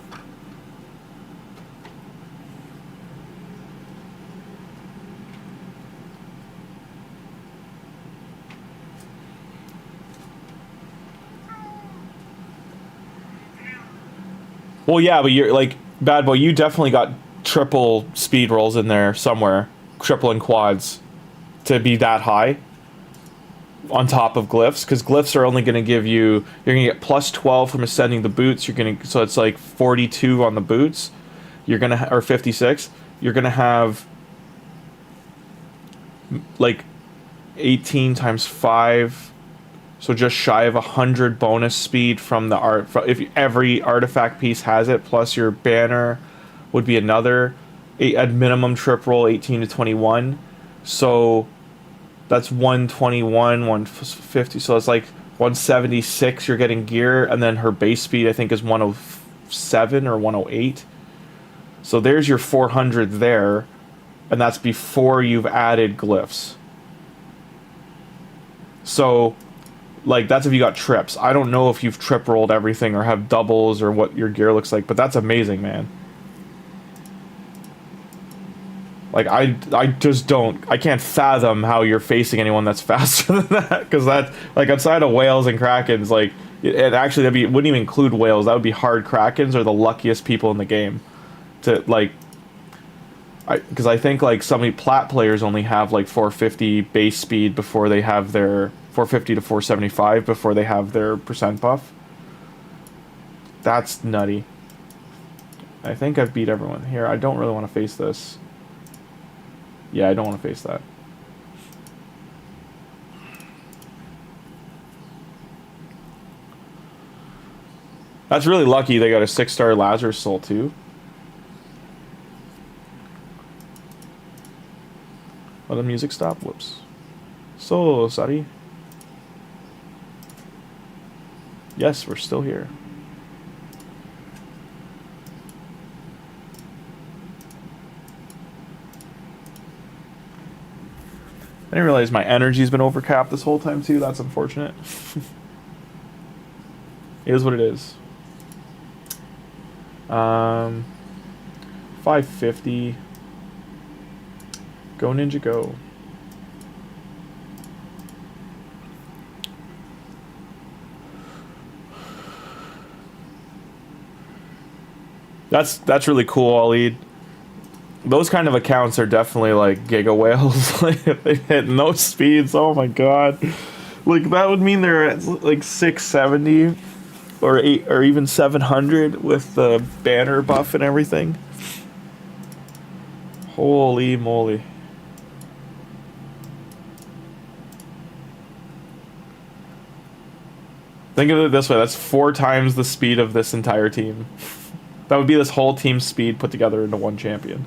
Well, yeah, but you're like, Bad Boy, you definitely got triple speed rolls in there somewhere. Triple and quads to be that high on top of glyphs, because glyphs are only going to give you, you're going to get plus 12 from ascending the boots. You're going to, so it's like 42 on the boots. You're going to, or 56. You're going to have like 18 times 5. So just shy of 100 bonus speed from the art. If every artifact piece has it, plus your banner would be another at minimum trip roll 18 to 21. So that's 121, 150. So it's like 176. You're getting gear, and then her base speed I think is 107 or 108. So there's your 400 there, and that's before you've added glyphs. So like, that's if you got trips. I don't know if you've trip rolled everything or have doubles or what your gear looks like, but that's amazing, man. Like, I just don't, I can't fathom how you're facing anyone that's faster than that, because that, like, outside of whales and krakens, like, it actually, it wouldn't even include whales, that would be hard krakens are the luckiest people in the game to, like, because I think, like, so many plat players only have, like, 450 base speed before they have their 450 to 475 before they have their percent buff. That's nutty. I think I've beat everyone here. I don't really want to face this. Yeah, I don't want to face that. That's really lucky they got a 6-star Lazarus Soul too. Let the music stop. Whoops. So sorry. Yes, we're still here. I didn't realize my energy's been overcapped this whole time too. That's unfortunate. It is what it is. 550. Go Ninja go. That's really cool, Waleed. Those kind of accounts are definitely like giga whales. Like, if they hit no speeds, oh my god. Like, that would mean they're at like 670 or 8 or even 700 with the banner buff and everything. Holy moly. Think of it this way, that's 4 times the speed of this entire team. That would be this whole team's speed put together into one champion.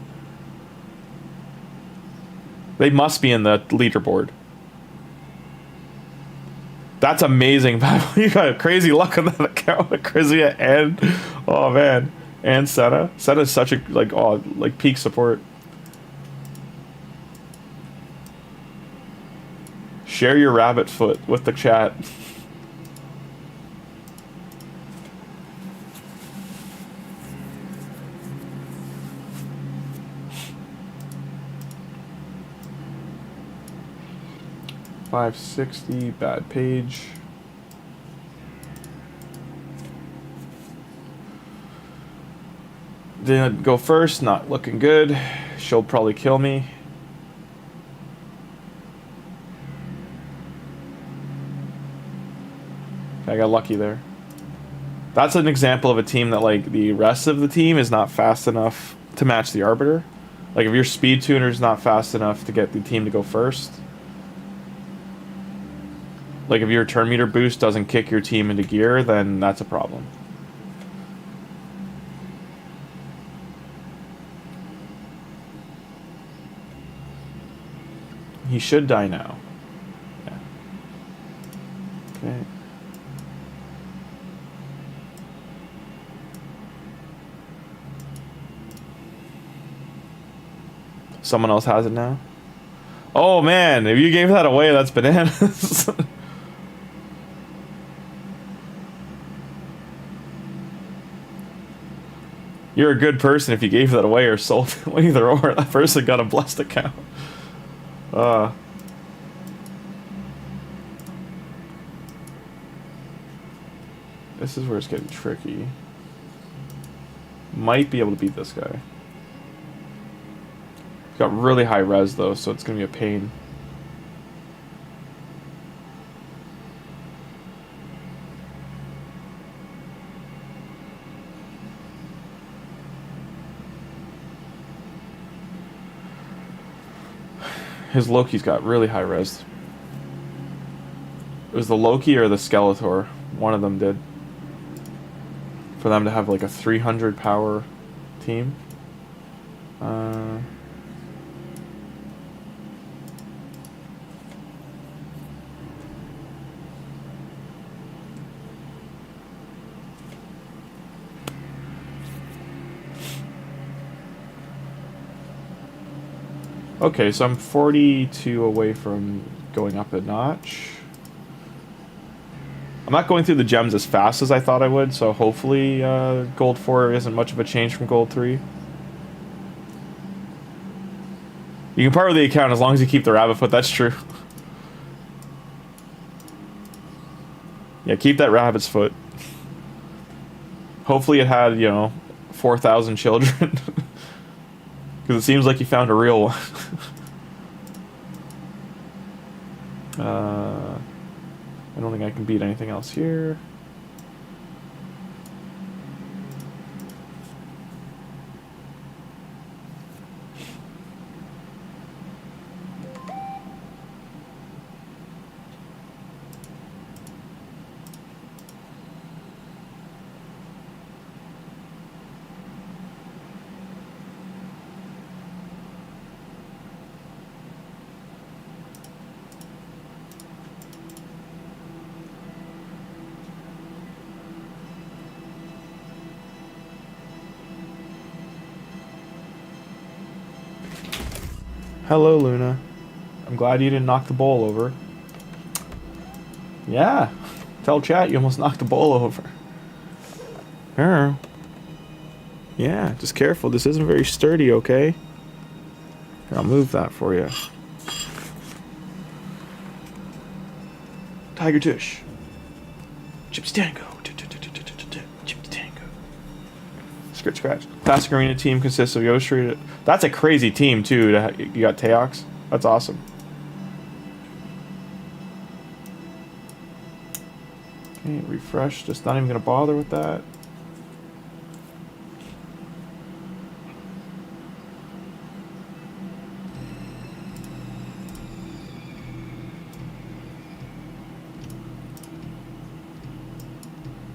They must be in the leaderboard. That's amazing. You got crazy luck on that account with Grimmzilla and, oh man, and Senna. Senna's such a, like, oh, like peak support. Share your rabbit foot with the chat. $560, bad page. Didn't go first, not looking good. She'll probably kill me. I got lucky there. That's an example of a team that, like, the rest of the team is not fast enough to match the Arbiter. Like, if your speed tuner is not fast enough to get the team to go first. Like, if your turn meter boost doesn't kick your team into gear, then that's a problem. He should die now. Yeah. Okay. Someone else has it now? Oh man, if you gave that away, that's bananas. You're a good person if you gave that away or sold it. Either or, that person got a blessed account. This is where it's getting tricky. Might be able to beat this guy. He's got really high res though, so it's gonna be a pain. His Loki's got really high res. It was the Loki or the Skeletor. One of them did. For them to have like a 300 power team. Okay, so I'm 42 away from going up a notch. I'm not going through the gems as fast as I thought I would, so hopefully Gold 4 isn't much of a change from Gold 3. You can part with the account as long as you keep the rabbit foot, that's true. Yeah, keep that rabbit's foot. Hopefully it had, you know, 4,000 children. Because it seems like you found a real one. I don't think I can beat anything else here. Hello, Luna. I'm glad you didn't knock the bowl over. Yeah. Tell chat you almost knocked the bowl over. Yeah, just careful. This isn't very sturdy, okay? Here, I'll move that for you. Tiger Tush. Chips Tango. Chips Tango. Scratch, scratch. Classic Arena team consists of Yoshi. That's a crazy team, too. You got Teox. That's awesome. Okay, refresh. Just not even going to bother with that.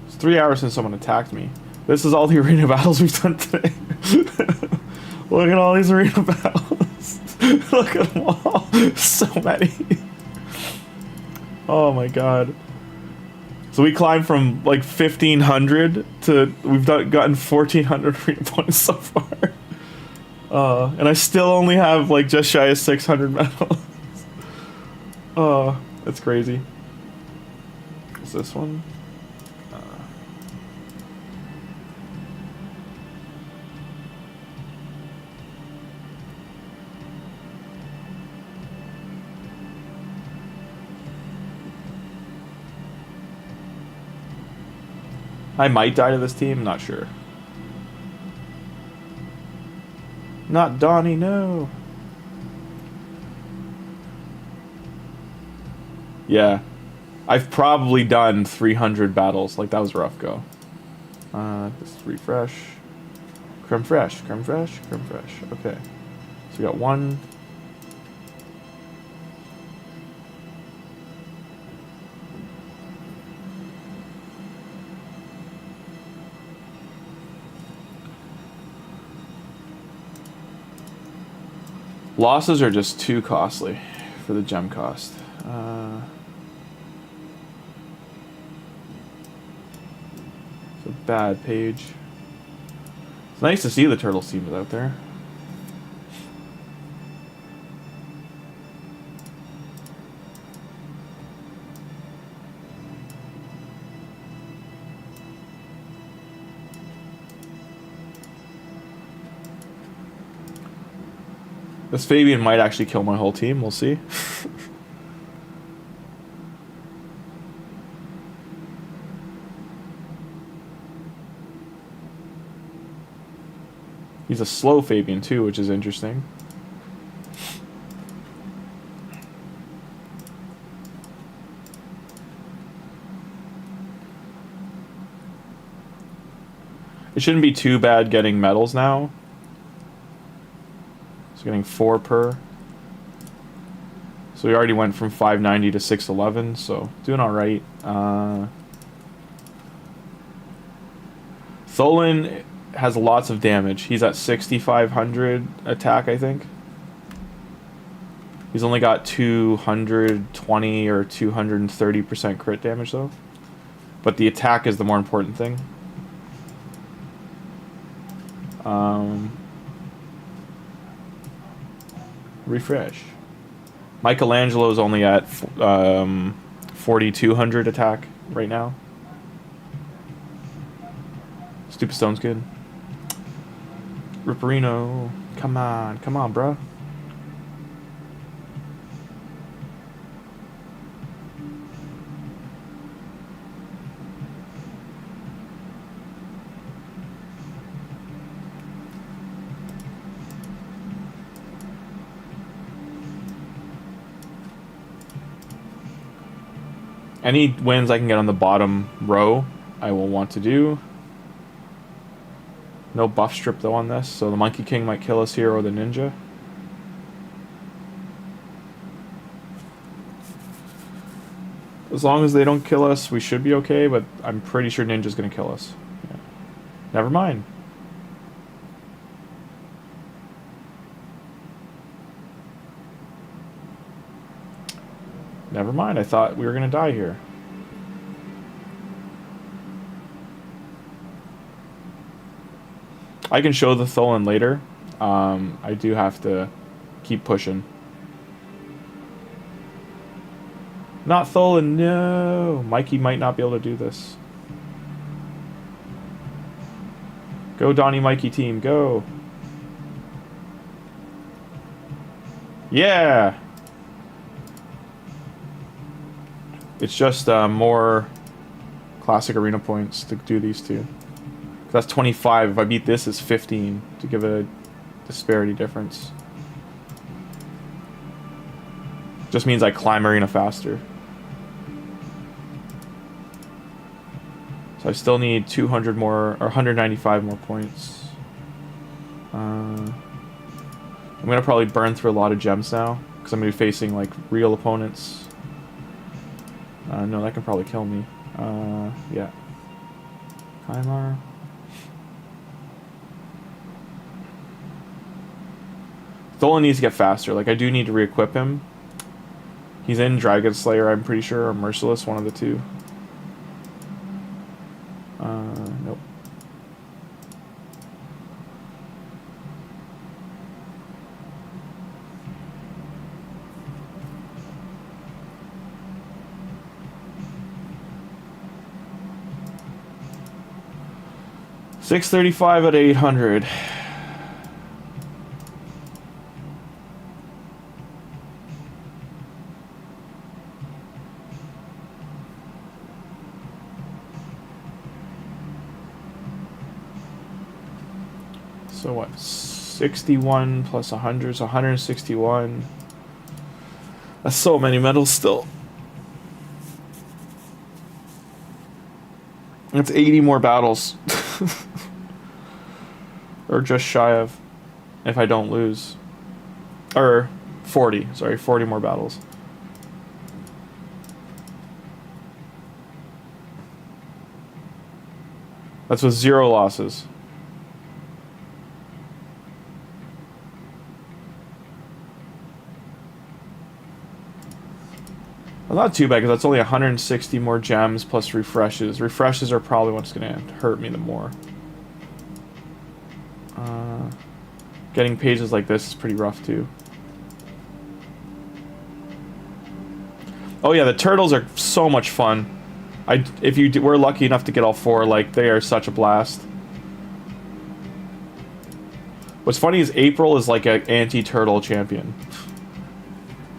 It's 3 hours since someone attacked me. This is all the arena battles we've done today. Look at all these arena battles. Look at them all. So many. Oh my god. So we climbed from like 1,500 to we've gotten 1,400 arena points so far. And I still only have like just shy of 600 medals. Oh, that's crazy. Is this one? I might die to this team, not sure. Not Donnie, no. Yeah. I've probably done 300 battles. Like, that was a rough go. Just refresh. Creme fresh, creme fresh, creme fresh. Okay. So we got one. Losses are just too costly for the gem cost. It's a bad page. It's nice to see the turtle teams out there. This Fabian might actually kill my whole team, we'll see. He's a slow Fabian too, which is interesting. It shouldn't be too bad getting medals now. So getting 4 per. So we already went from 590 to 611, so doing alright. Tholin has lots of damage. He's at 6,500 attack, I think. He's only got 220 or 230% crit damage though. But the attack is the more important thing. Refresh. Michelangelo's only at 4,200 attack right now. Stupid Stone's good. Ripperino, come on, bro. Any wins I can get on the bottom row, I will want to do. No buff strip though on this, so the Monkey King might kill us here, or the Ninja. As long as they don't kill us, we should be okay, but I'm pretty sure Ninja's gonna kill us. Yeah. Never mind. Never mind, I thought we were gonna die here. I can show the Tholin later. I do have to keep pushing. Not Tholin, no! Mikey might not be able to do this. Go Donnie Mikey team, go! Yeah! It's just more classic arena points to do these two. That's 25. If I beat this, it's 15 to give a disparity difference. Just means I climb arena faster. So I still need 200 more, or 195 more points. I'm gonna probably burn through a lot of gems now, because I'm gonna be facing like real opponents. No, that can probably kill me. Yeah. Kymar. Tholin needs to get faster. Like, I do need to re-equip him. He's in Dragon Slayer, I'm pretty sure, or Merciless, one of the two. Nope. $635 at 800. So what? 61 plus 100 is 161. That's so many medals still. That's 80 more battles. Or just shy of, if I don't lose. Or 40, sorry, 40 more battles. That's with 0 losses. Well, not too bad, because that's only 160 more gems plus refreshes. Refreshes are probably what's going to hurt me the more. Getting pages like this is pretty rough, too. Oh yeah, the turtles are so much fun. If we're lucky enough to get all 4, like, they are such a blast. What's funny is April is like an anti-turtle champion.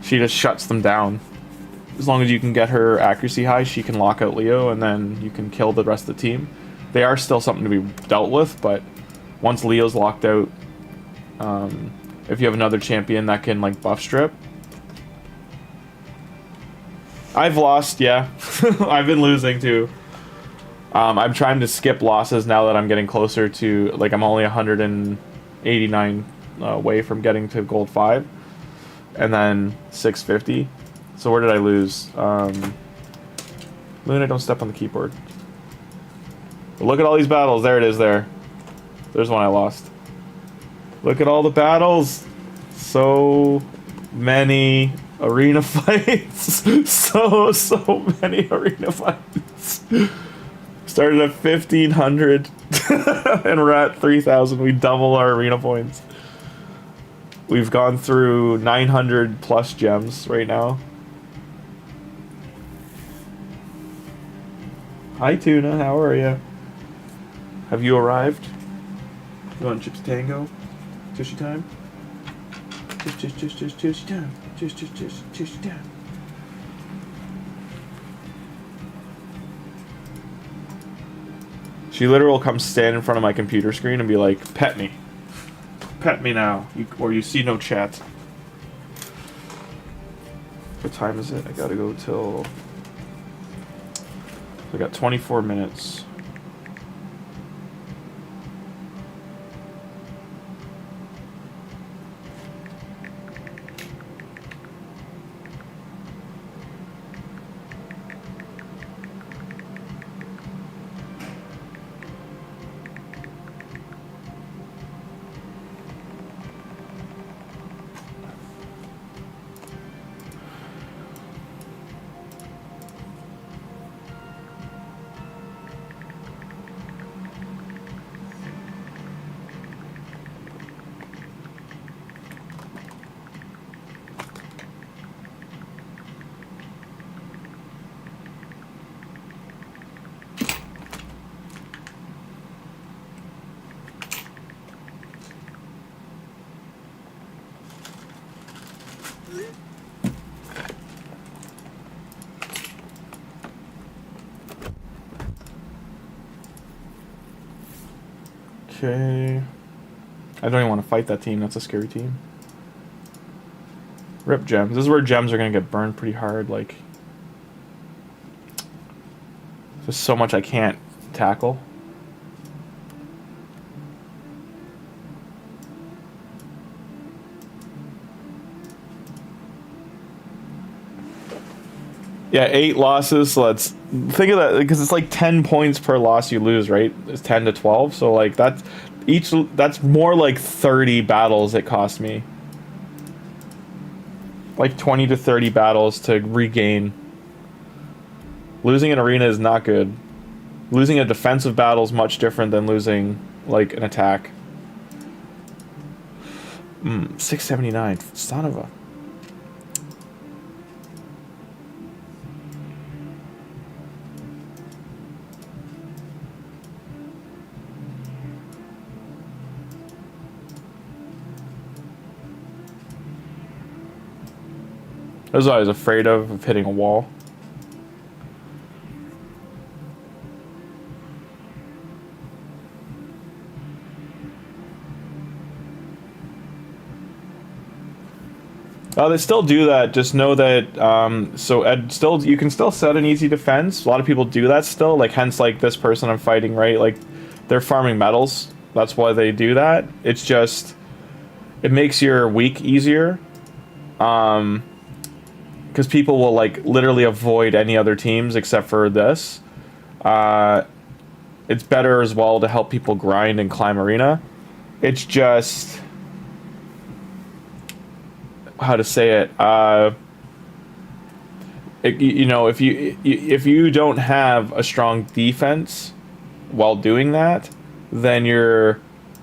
She just shuts them down. As long as you can get her accuracy high, she can lock out Leo, and then you can kill the rest of the team. They are still something to be dealt with, but once Leo's locked out, if you have another champion that can, like, buff strip. I've lost, yeah. I've been losing, too. I'm trying to skip losses now that I'm getting closer to, like, I'm only 189 away from getting to gold 5. And then 650. So where did I lose? Luna, don't step on the keyboard. But look at all these battles. There it is there. There's one I lost. Look at all the battles. So many arena fights. so many arena fights. Started at 1,500 and we're at 3,000. We double our arena points. We've gone through 900 plus gems right now. Hi Tuna, how are you? Have you arrived? You want chips tango? Tushy time? Tushy time. Tushy time. She literally will come stand in front of my computer screen and be like, pet me. Pet me now, or you see no chat. What time is it? I gotta go till... I got 24 minutes. Okay. I don't even want to fight that team. That's a scary team. Rip gems. This is where gems are going to get burned pretty hard. Like, there's so much I can't tackle. Yeah, 8 losses, so let's think of that, because it's like 10 points per loss you lose, right? It's 10 to 12, so like that's more like 30 battles it cost me. Like 20 to 30 battles to regain. Losing an arena is not good. Losing a defensive battle is much different than losing like an attack. 679, son of a... That's what I was afraid of hitting a wall. They still do that. Just know that. You can still set an easy defense. A lot of people do that still. Like hence, like this person I'm fighting, right? Like they're farming metals. That's why they do that. It's just it makes your week easier. Because people will like literally avoid any other teams except for this. It's better as well to help people grind and climb arena. It's just how to say it. You know, if you don't have a strong defense while doing that, then you're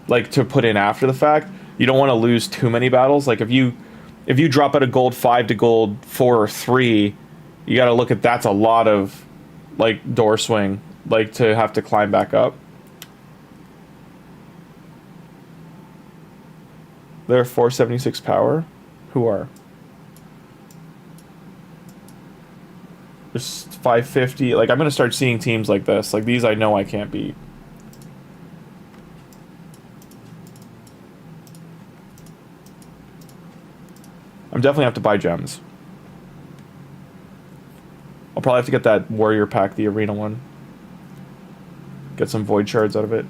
like to put in after the fact. You don't want to lose too many battles. Like if you drop out of gold 5 to gold 4 or 3, you got to look at that's a lot of like door swing, like to have to climb back up. They're 476 power. Who are? There's 550. Like, I'm going to start seeing teams like this. Like, these I know I can't beat. I'm definitely have to buy gems. I'll probably have to get that warrior pack, the arena one. Get some void shards out of it.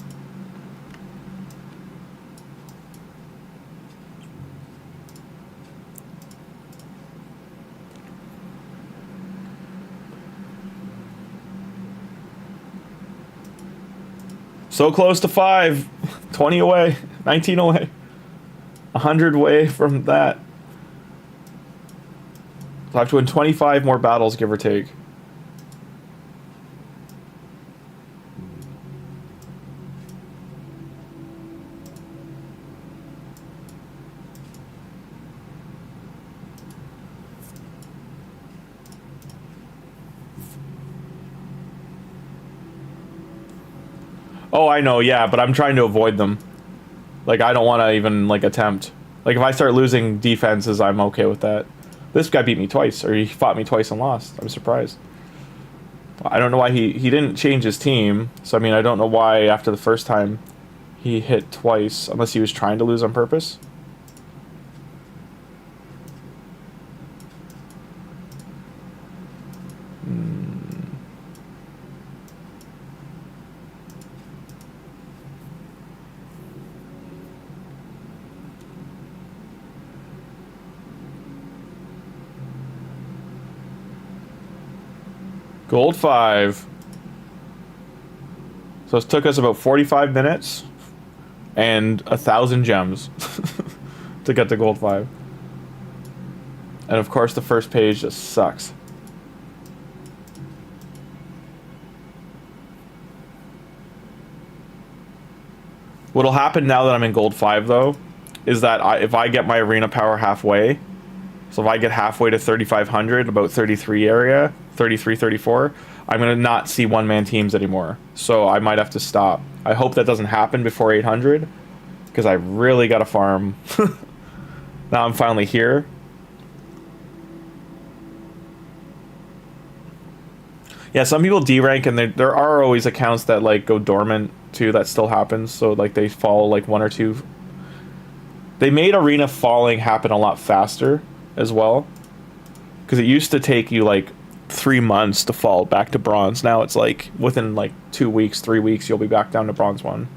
So close to 5. 20 away. 19 away. 100 away from that. So I have to win 25 more battles, give or take. Oh, I know, yeah, but I'm trying to avoid them. Like, I don't want to even, like, attempt. Like, if I start losing defenses, I'm okay with that. This guy beat me twice, or he fought me twice and lost. I'm surprised. I don't know why he didn't change his team. So, I mean, I don't know why after the first time he hit twice, unless he was trying to lose on purpose. Gold 5. So it took us about 45 minutes and 1,000 gems to get to gold 5. And of course the first page just sucks. What'll happen now that I'm in gold 5 though, is that if I get my arena power halfway, so if I get halfway to 3,500, about 33 area, 33, 34, I'm going to not see one-man teams anymore. So I might have to stop. I hope that doesn't happen before 800, because I really got to farm. Now I'm finally here. Yeah, some people D-rank, and there are always accounts that like go dormant too. That still happens. So like they fall like 1 or 2. They made arena falling happen a lot faster as well, because it used to take you like 3 months to fall back to bronze. Now it's like within like 2 weeks, 3 weeks, you'll be back down to bronze 1.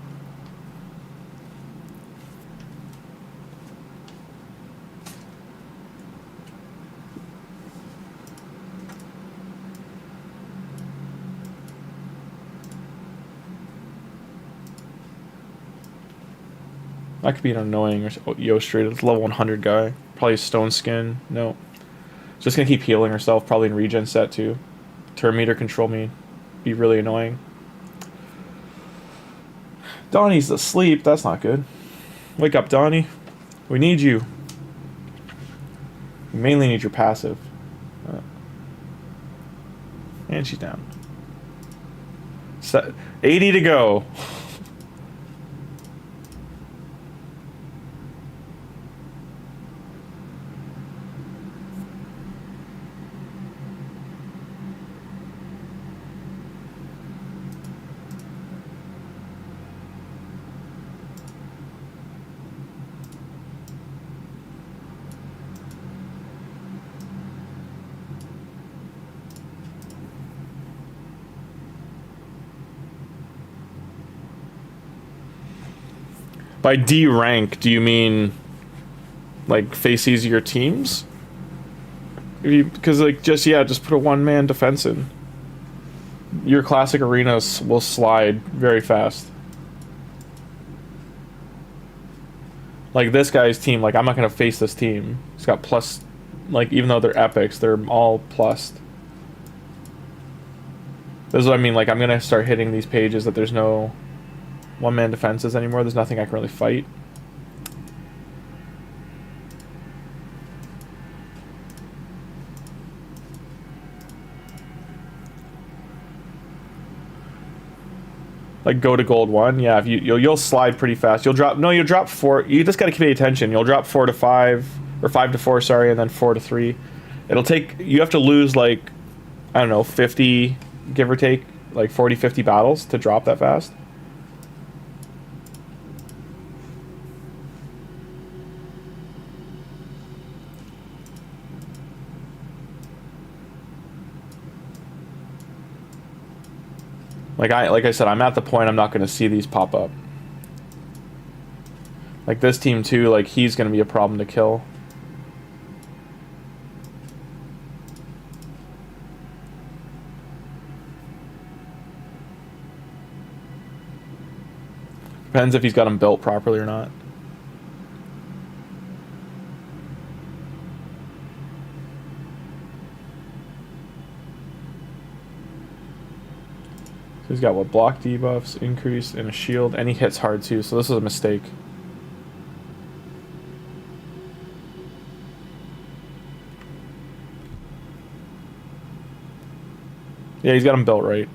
That could be an annoying Yo Street. It's level 100 guy. Probably stone skin. No. Just gonna keep healing herself. Probably in regen set too. Turn meter control me. Be really annoying. Donnie's asleep. That's not good. Wake up, Donnie. We need you. We mainly need your passive. And she's down. 80 to go. By D rank, do you mean like face easier teams? Because like just put a one-man defense in. Your classic arenas will slide very fast. Like this guy's team, like I'm not gonna face this team. It's got plus, like even though they're epics, they're all plussed. This is what I mean, like I'm gonna start hitting these pages that there's no one-man defenses anymore. There's nothing I can really fight. Like go to gold 1, yeah. If you'll slide pretty fast. You'll drop 4. You just gotta pay attention. You'll drop 4 to 5 or 5 to 4, sorry, and then 4 to 3. It'll take. You have to lose like I don't know 50, give or take, like 40, 50 battles to drop that fast. Like I said, I'm at the point I'm not going to see these pop up. Like this team too, like he's going to be a problem to kill. Depends if he's got them built properly or not. He's got what, block debuffs, increase, and a shield, and he hits hard too, so this is a mistake. Yeah, he's got him built right.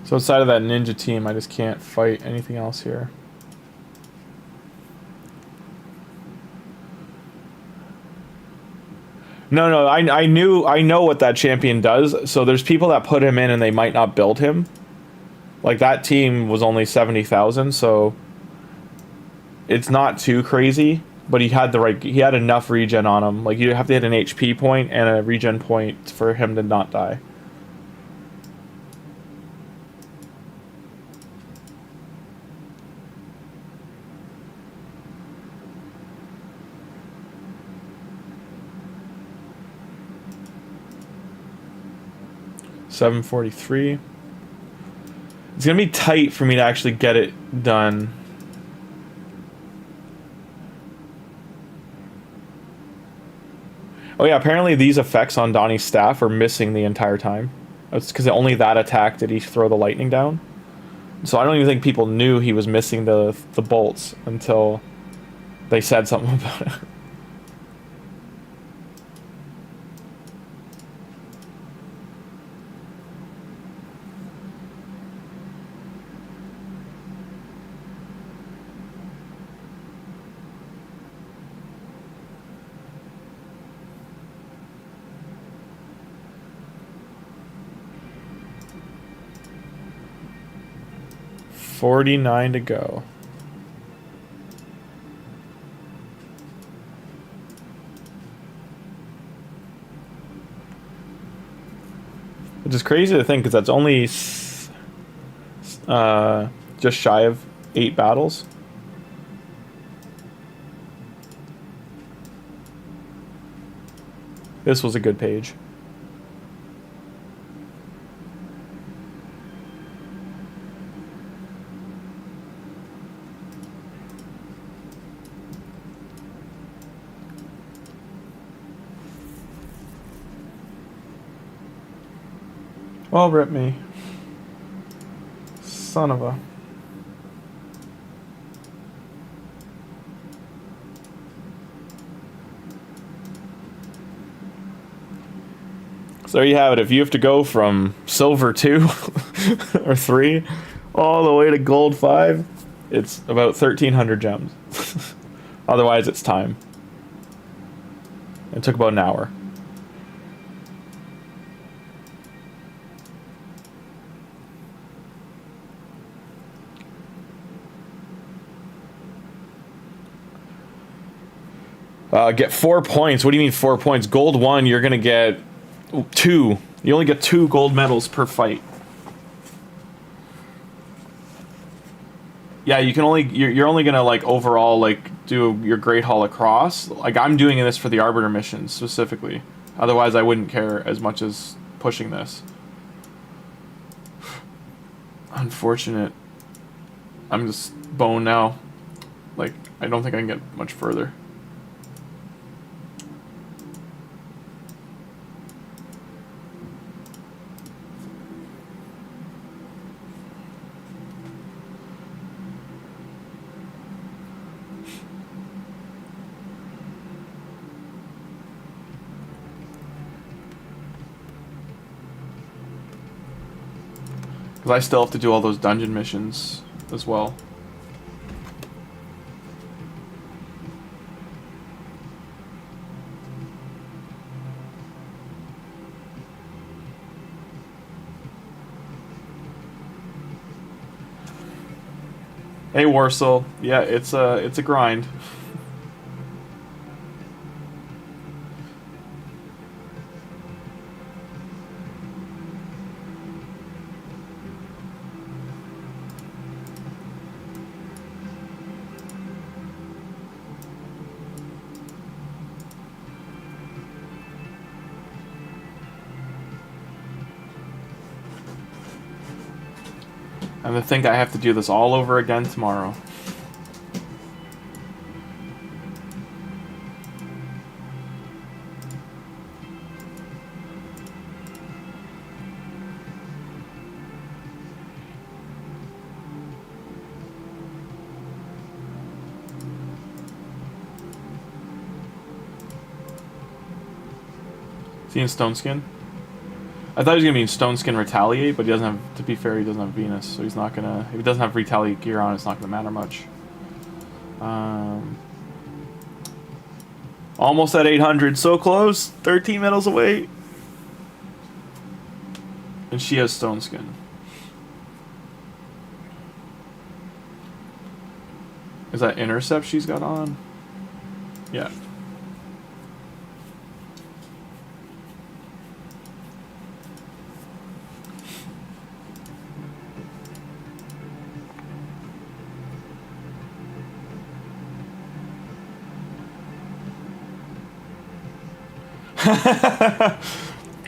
So outside of that ninja team, I just can't fight anything else here. No, I know what that champion does. So there's people that put him in and they might not build him. Like that team was only 70,000, so it's not too crazy. But he had enough regen on him. Like you have to hit an HP point and a regen point for him to not die. $743. It's gonna be tight for me to actually get it done. Oh yeah, apparently these effects on Donnie's staff are missing the entire time. It's because only that attack did he throw the lightning down. So I don't even think people knew he was missing the bolts until they said something about it. $49 to go. Which is crazy to think because that's only just shy of 8 battles. This was a good page. Oh, rip me. Son of a... So there you have it. If you have to go from silver 2 or 3 all the way to gold 5, it's about 1,300 gems. Otherwise, it's time. It took about an hour. Get 4 points. What do you mean 4 points? Gold 1, you're gonna get 2. You only get 2 gold medals per fight. Yeah, you can only you're only gonna like overall like do your Great Hall across. Like I'm doing this for the Arbiter missions specifically. Otherwise, I wouldn't care as much as pushing this. Unfortunate. I'm just boned now. Like I don't think I can get much further. Because I still have to do all those dungeon missions as well. Hey Warsaw, yeah, it's a grind. And to think I have to do this all over again tomorrow. Seeing Stone Skin? I thought he was gonna be in Stone Skin Retaliate, but he doesn't have. To be fair, he doesn't have Venus, so he's not gonna. If he doesn't have Retaliate gear on, it's not gonna matter much. Almost at 800, so close. 13 medals away, and she has Stone Skin. Is that Intercept she's got on? Yeah.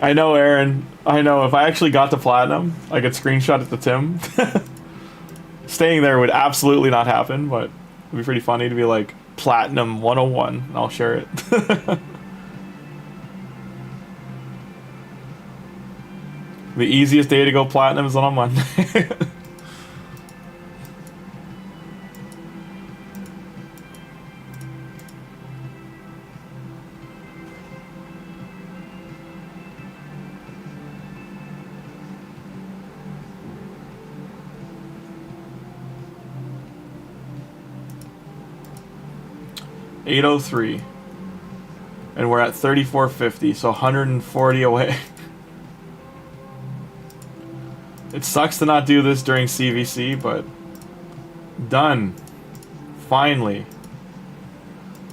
I know, Aaron. I know. If I actually got to Platinum, I could screenshot it to Tim. Staying there would absolutely not happen, but it'd be pretty funny to be like, Platinum 101, and I'll share it. The easiest day to go Platinum is on a Monday. $803, and we're at 3450, so 140 away. It sucks to not do this during CVC, but done. Finally,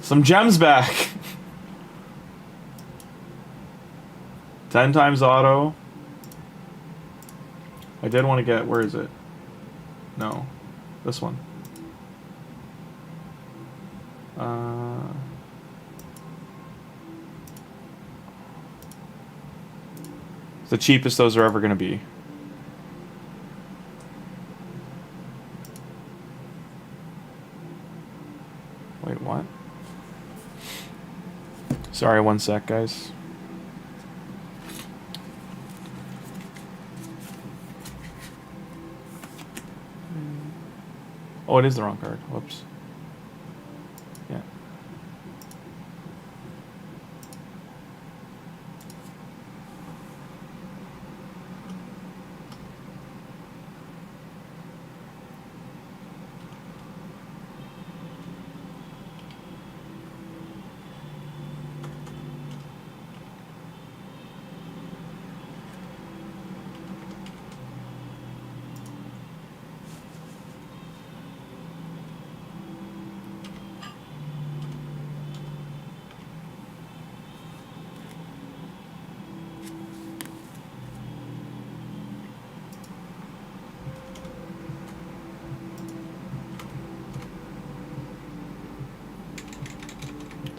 some gems back. 10 times auto. I did want to get, where is it? No, this one. It's the cheapest those are ever going to be. Wait, what? Sorry, 1 sec, guys. Oh, it is the wrong card. Whoops. Yeah.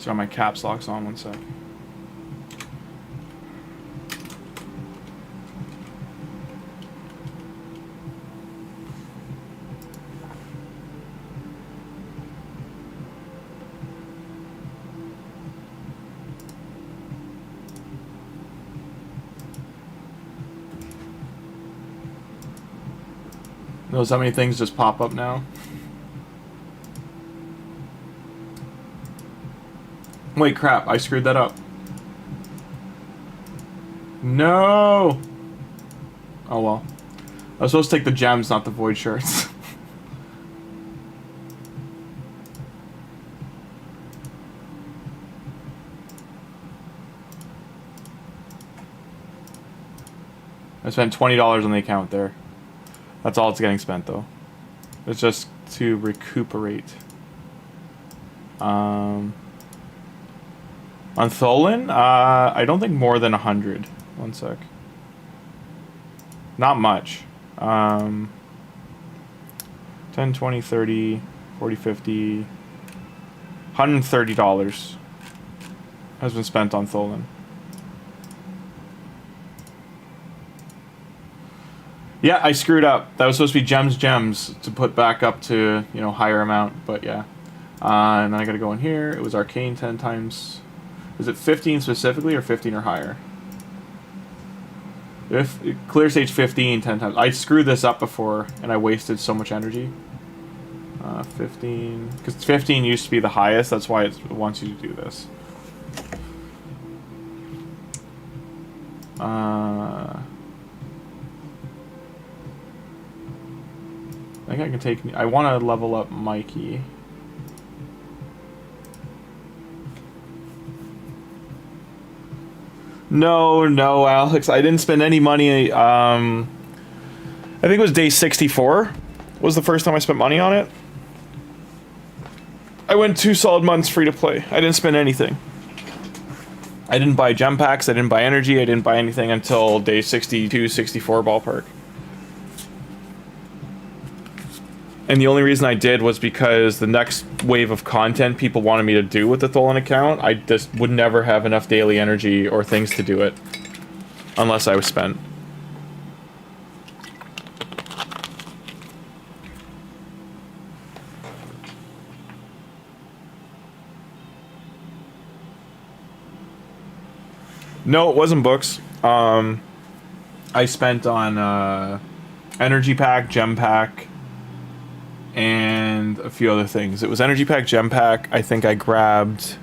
Sorry, my caps lock's on, 1 sec. Notice how many things just pop up now? Wait, crap, I screwed that up. No! Oh well. I was supposed to take the gems, not the void shirts. I spent $20 on the account there. That's all it's getting spent though. It's just to recuperate. On Tholin, I don't think more than 100. 1 sec. Not much. 10, 20, 30, 40, 50. $130 has been spent on Tholin. Yeah, I screwed up. That was supposed to be gems to put back up to, you know, higher amount, but yeah. And then I gotta go in here. It was arcane 10 times. Is it 15 specifically or 15 or higher? If clear stage 15 10 times. I screwed this up before and I wasted so much energy. 15, because 15 used to be the highest. That's why it wants you to do this. I think I can take. I want to level up Mikey. No, Alex. I didn't spend any money. I think it was day 64 was the first time I spent money on it. I went 2 solid months free to play. I didn't spend anything. I didn't buy gem packs. I didn't buy energy. I didn't buy anything until day 62, 64 ballpark. And the only reason I did was because the next wave of content people wanted me to do with the Tholin account, I just would never have enough daily energy or things to do it. Unless I was spent. No, it wasn't books. I spent on energy pack, gem pack, and a few other things. It was energy pack, gem pack. I think I grabbed...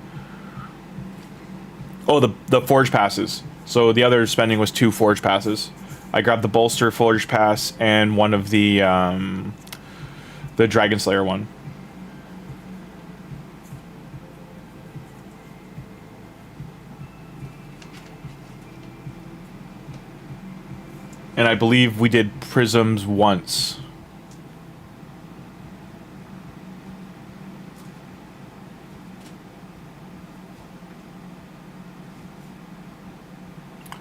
Oh, the forge passes. So the other spending was 2 forge passes. I grabbed the bolster forge pass and one of the Dragon Slayer one. And I believe we did prisms once.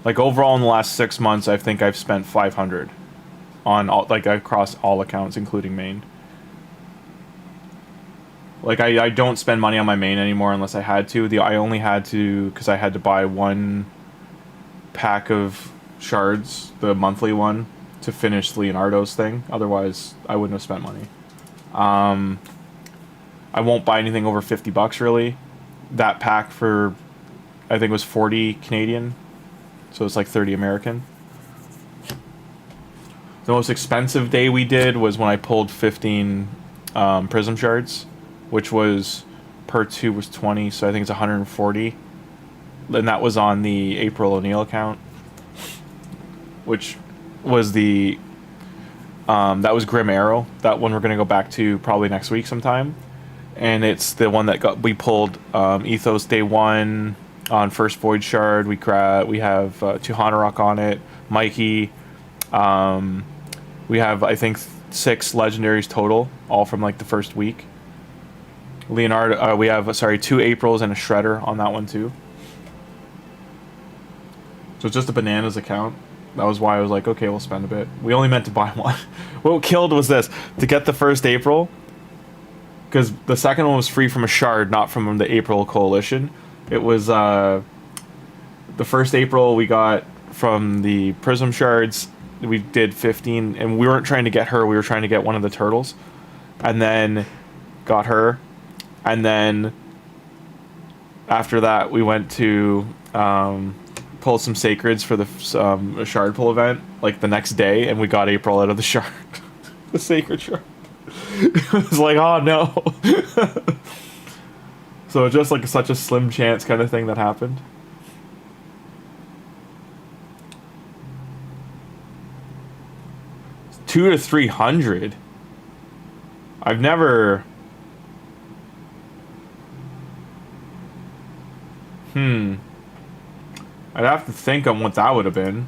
Like overall in the last 6 months, I think I've spent 500 on all, like across all accounts, including main. Like I don't spend money on my main anymore unless I had to. I only had to because I had to buy 1 pack of shards, the monthly one, to finish Leonardo's thing. Otherwise, I wouldn't have spent money. I won't buy anything over $50 really. That pack for, I think it was 40 Canadian. So it's like 30 American. The most expensive day we did was when I pulled 15 prism shards, which was per 2 was 20, so I think it's 140. And that was on the April O'Neil account, which was the that was Grim Arrow. That one we're gonna go back to probably next week sometime, and it's the one that we pulled Ethos day 1. On first Void Shard, we have Tuhanarak on it, Mikey. We have, I think, 6 legendaries total, all from like the first week. Leonardo, we have 2 Aprils and a Shredder on that one too. So it's just a bananas account. That was why I was like, okay, we'll spend a bit. We only meant to buy 1. What killed was this: to get the first April. because the second one was free from a shard, not from the April coalition. It was the first April we got from the prism shards. We did 15, and we weren't trying to get her. We were trying to get one of the turtles, and then got her, and then after that we went to pull some sacreds for the shard pull event, like the next day, and we got April out of the shard, the sacred shard. It was like, oh no. So it's just like such a slim chance kind of thing that happened. It's 200 to 300. I've never. I'd have to think on what that would have been.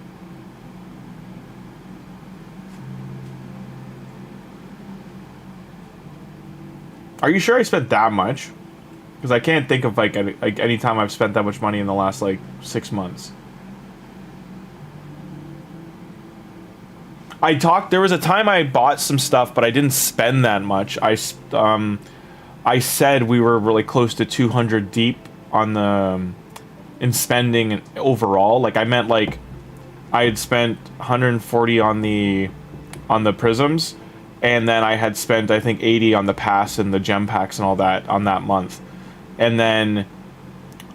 Are you sure I spent that much? Because I can't think of like any time I've spent that much money in the last like 6 months. There was a time I bought some stuff, but I didn't spend that much. I said we were really close to 200 deep on the in spending overall. Like I meant like I had spent 140 on the prisms, and then I had spent I think 80 on the pass and the gem packs and all that on that month. And then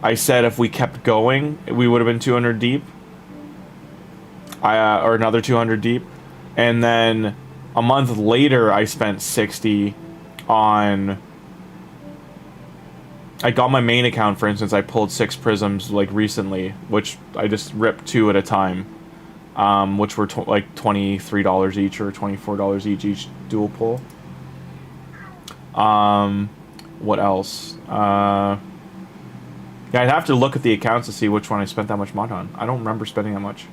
I said if we kept going, we would have been 200 deep. Or another 200 deep. And then a month later, I spent 60 on... I got my main account, for instance, I pulled 6 prisms, like, recently, which I just ripped 2 at a time, which were, like, $23 each or $24 each dual pull. What else? Yeah, I'd have to look at the accounts to see which one I spent that much mod on. I don't remember spending that much.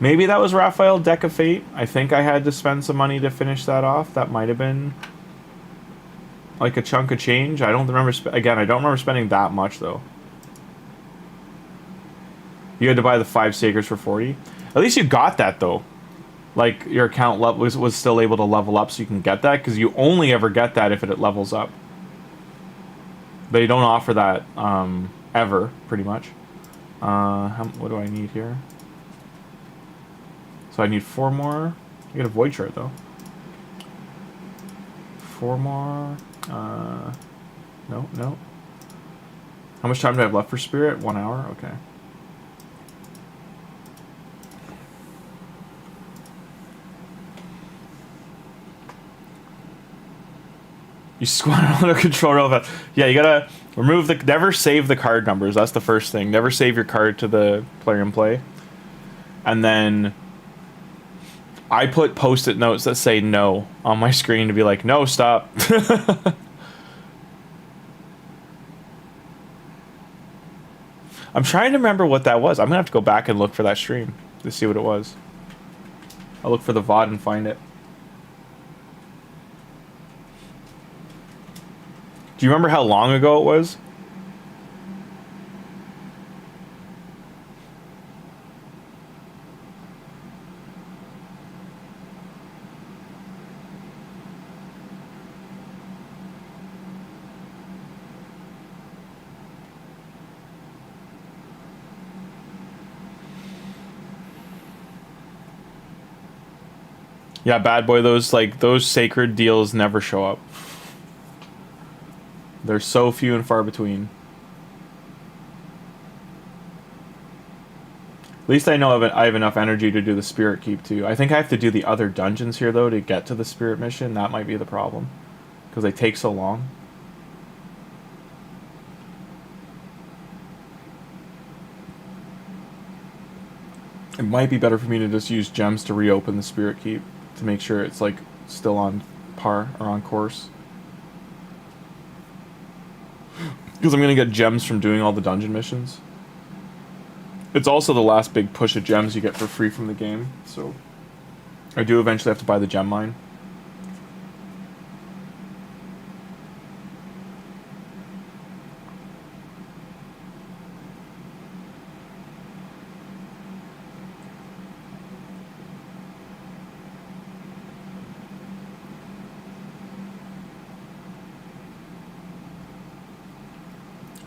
Maybe that was Raphael Deck of Fate. I think I had to spend some money to finish that off. That might have been like a chunk of change. I don't remember. Again, I don't remember spending that much though. You had to buy the 5 Sacres for 40. At least you got that though. Like your account was still able to level up, so you can get that, because you only ever get that if it levels up. They don't offer that ever, pretty much. What do I need here? So I need 4 more. I get a void shard though. 4 more. No. How much time do I have left for spirit? 1 hour? Okay. You squat under control real fast. Yeah, you gotta remove the... Never save the card numbers. That's the first thing. Never save your card to the player in play. And then... I put post-it notes that say no on my screen to be like, no, stop. I'm trying to remember what that was. I'm gonna have to go back and look for that stream to see what it was. I'll look for the VOD and find it. Do you remember how long ago it was? Yeah, bad boy, those sacred deals never show up. They're so few and far between. At least I know I have enough energy to do the spirit keep too. I think I have to do the other dungeons here though to get to the spirit mission. That might be the problem, because they take so long. It might be better for me to just use gems to reopen the spirit keep to make sure it's like still on par or on course. Because I'm going to get gems from doing all the dungeon missions. It's also the last big push of gems you get for free from the game, so I do eventually have to buy the gem mine.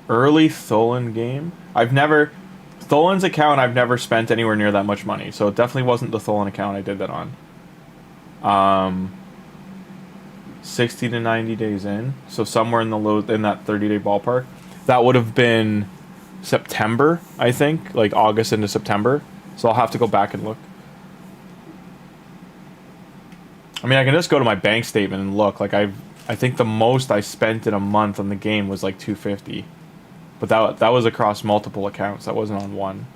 Early Tholin game? I've never... Tholin's account, I've never spent anywhere near that much money. So it definitely wasn't the Tholin account I did that on. 60 to 90 days in. So somewhere in the in that 30-day ballpark. That would have been September, I think. Like August into September. So I'll have to go back and look. I mean, I can just go to my bank statement and look. Like I think the most I spent in a month on the game was like $250. But that was across multiple accounts. That wasn't on one.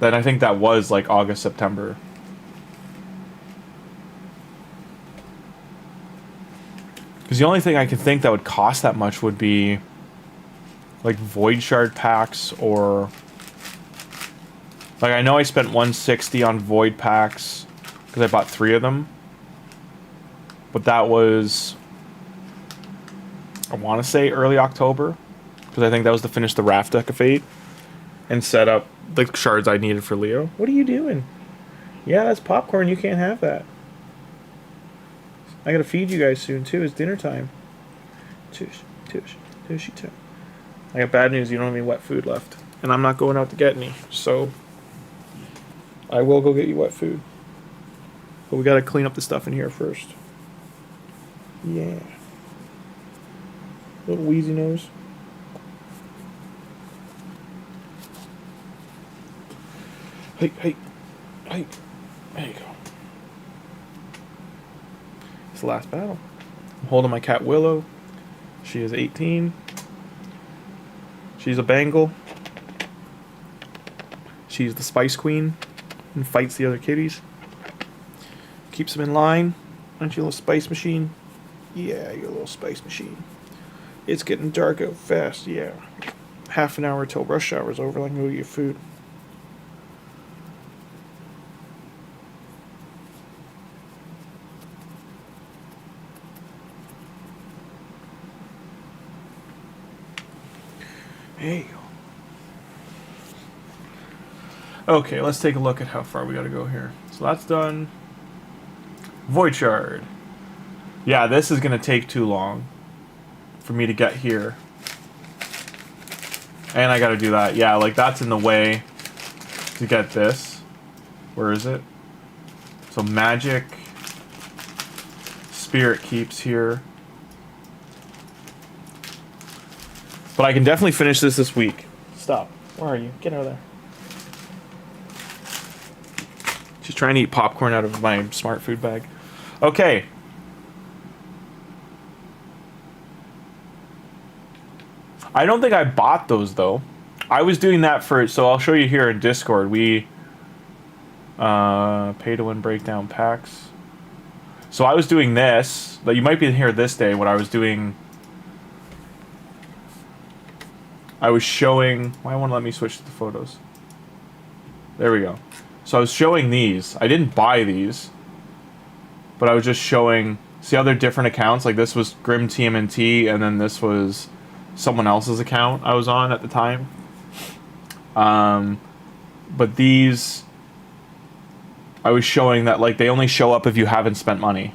Then I think that was like August, September. Because the only thing I can think that would cost that much would be like Void Shard packs, or like I know I spent $160 on Void packs because I bought 3 of them. But that was, I want to say early October, because I think that was to finish the Raft deck of Fate and set up the shards I needed for Leo. What are you doing? Yeah, that's popcorn. You can't have that. I gotta feed you guys soon too. It's dinner time. Tushy time. I got bad news. You don't have any wet food left, and I'm not going out to get any. So I will go get you wet food, but we gotta clean up the stuff in here first. Yeah. Little wheezy nose. Hey. There you go. It's the last battle. I'm holding my cat Willow. She is 18. She's a Bengal. She's the Spice Queen and fights the other kitties. Keeps them in line. Aren't you a little spice machine? Yeah, you're a little spice machine. It's getting dark out fast, yeah. Half an hour till rush hour's over, I can go get your food. There you go. Okay, let's take a look at how far we gotta go here. So that's done. Void Shard. Yeah, this is gonna take too long for me to get here. And I gotta do that. Yeah, like that's in the way to get this. Where is it? So Magic. Spirit Keeps here. But I can definitely finish this week. Stop. Where are you? Get out of there. She's trying to eat popcorn out of my smart food bag. Okay. I don't think I bought those, though. I was doing that for... So I'll show you here in Discord. We... pay to win breakdown packs. So I was doing this. But you might be here this day when I was doing... I was showing... Why won't it let me switch to the photos? There we go. So I was showing these. I didn't buy these. But I was just showing... See how they're different accounts? Like this was Grim TMNT, and then this was someone else's account I was on at the time. But these... I was showing that like they only show up if you haven't spent money.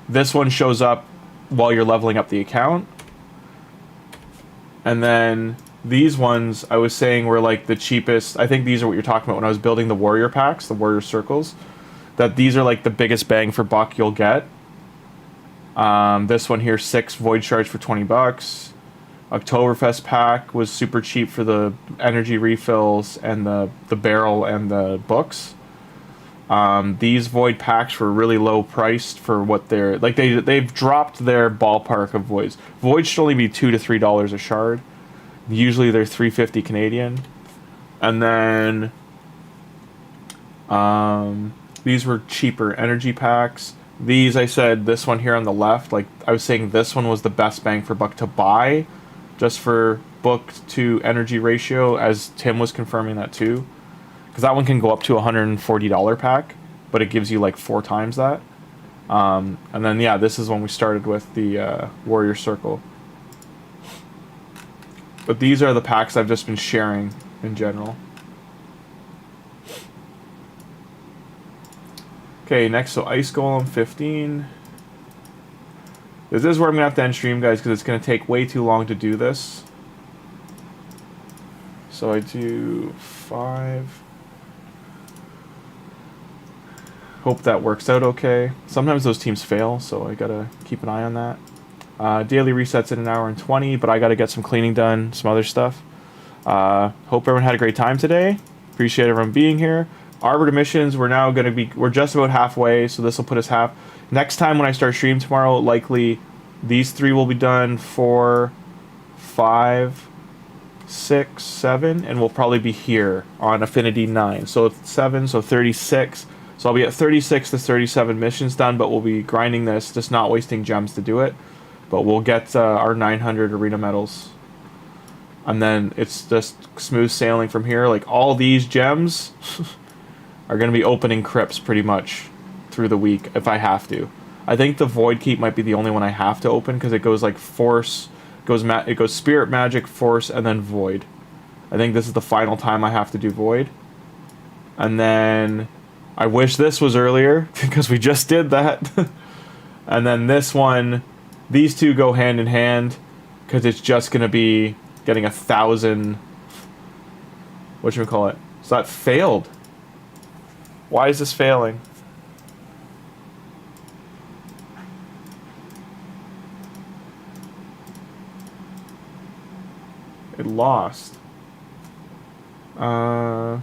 This one shows up while you're leveling up the account. And then these ones I was saying were like the cheapest. I think these are what you're talking about when I was building the warrior packs, the warrior circles. That these are like the biggest bang for buck you'll get. This one here, 6 void shards for $20. Oktoberfest pack was super cheap for the energy refills and the barrel and the books. These void packs were really low priced for what they're like. They've dropped their ballpark of voids. Voids should only be $2 to $3 a shard. Usually they're $3.50 Canadian. And then these were cheaper energy packs. These I said this one here on the left. Like I was saying, this one was the best bang for buck to buy, just for book to energy ratio. As Tim was confirming that too. Because that one can go up to $140 pack, but it gives you like 4 times that. And then, yeah, this is when we started with the Warrior Circle. But these are the packs I've just been sharing in general. Okay, next, so Ice Golem 15. This is where I'm going to have to end stream, guys, because it's going to take way too long to do this. So I do 5. Hope that works out okay. Sometimes those teams fail, so I got to keep an eye on that. Daily resets in 1 hour and 20, but I got to get some cleaning done, some other stuff. Hope everyone had a great time today. Appreciate everyone being here. Arbiter missions, we're just about halfway, so this will put us half. Next time when I start stream tomorrow, likely these 3 will be done, 4, 5, 6, 7, and we'll probably be here on Affinity 9. So it's 7, so 36. So I'll be at 36 to 37 missions done, but we'll be grinding this, just not wasting gems to do it. But we'll get our 900 arena medals. And then it's just smooth sailing from here. Like, all these gems are going to be opening crypts pretty much through the week if I have to. I think the Void Keep might be the only one I have to open because it goes like Force, it goes Spirit, Magic, Force, and then Void. I think this is the final time I have to do Void. And then I wish this was earlier because we just did that. And then this one, these two go hand in hand because it's just going to be getting 1,000. Whatchamacallit? So that failed. Why is this failing? It lost. I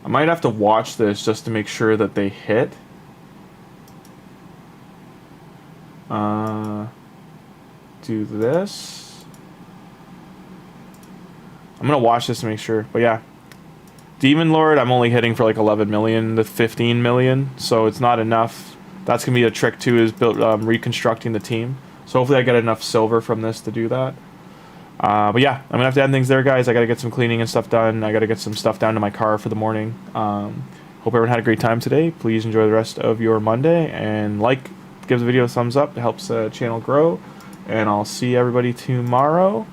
might have to watch this just to make sure that they hit. Do this. I'm gonna watch this to make sure, but yeah. Demon Lord, I'm only hitting for like 11 million to 15 million, so it's not enough. That's gonna be a trick too, is reconstructing the team. So hopefully I get enough silver from this to do that. But yeah, I'm gonna have to end things there, guys. I gotta get some cleaning and stuff done. I gotta get some stuff down to my car for the morning. Hope everyone had a great time today. Please enjoy the rest of your Monday, and give the video a thumbs up. It helps the channel grow. And I'll see everybody tomorrow.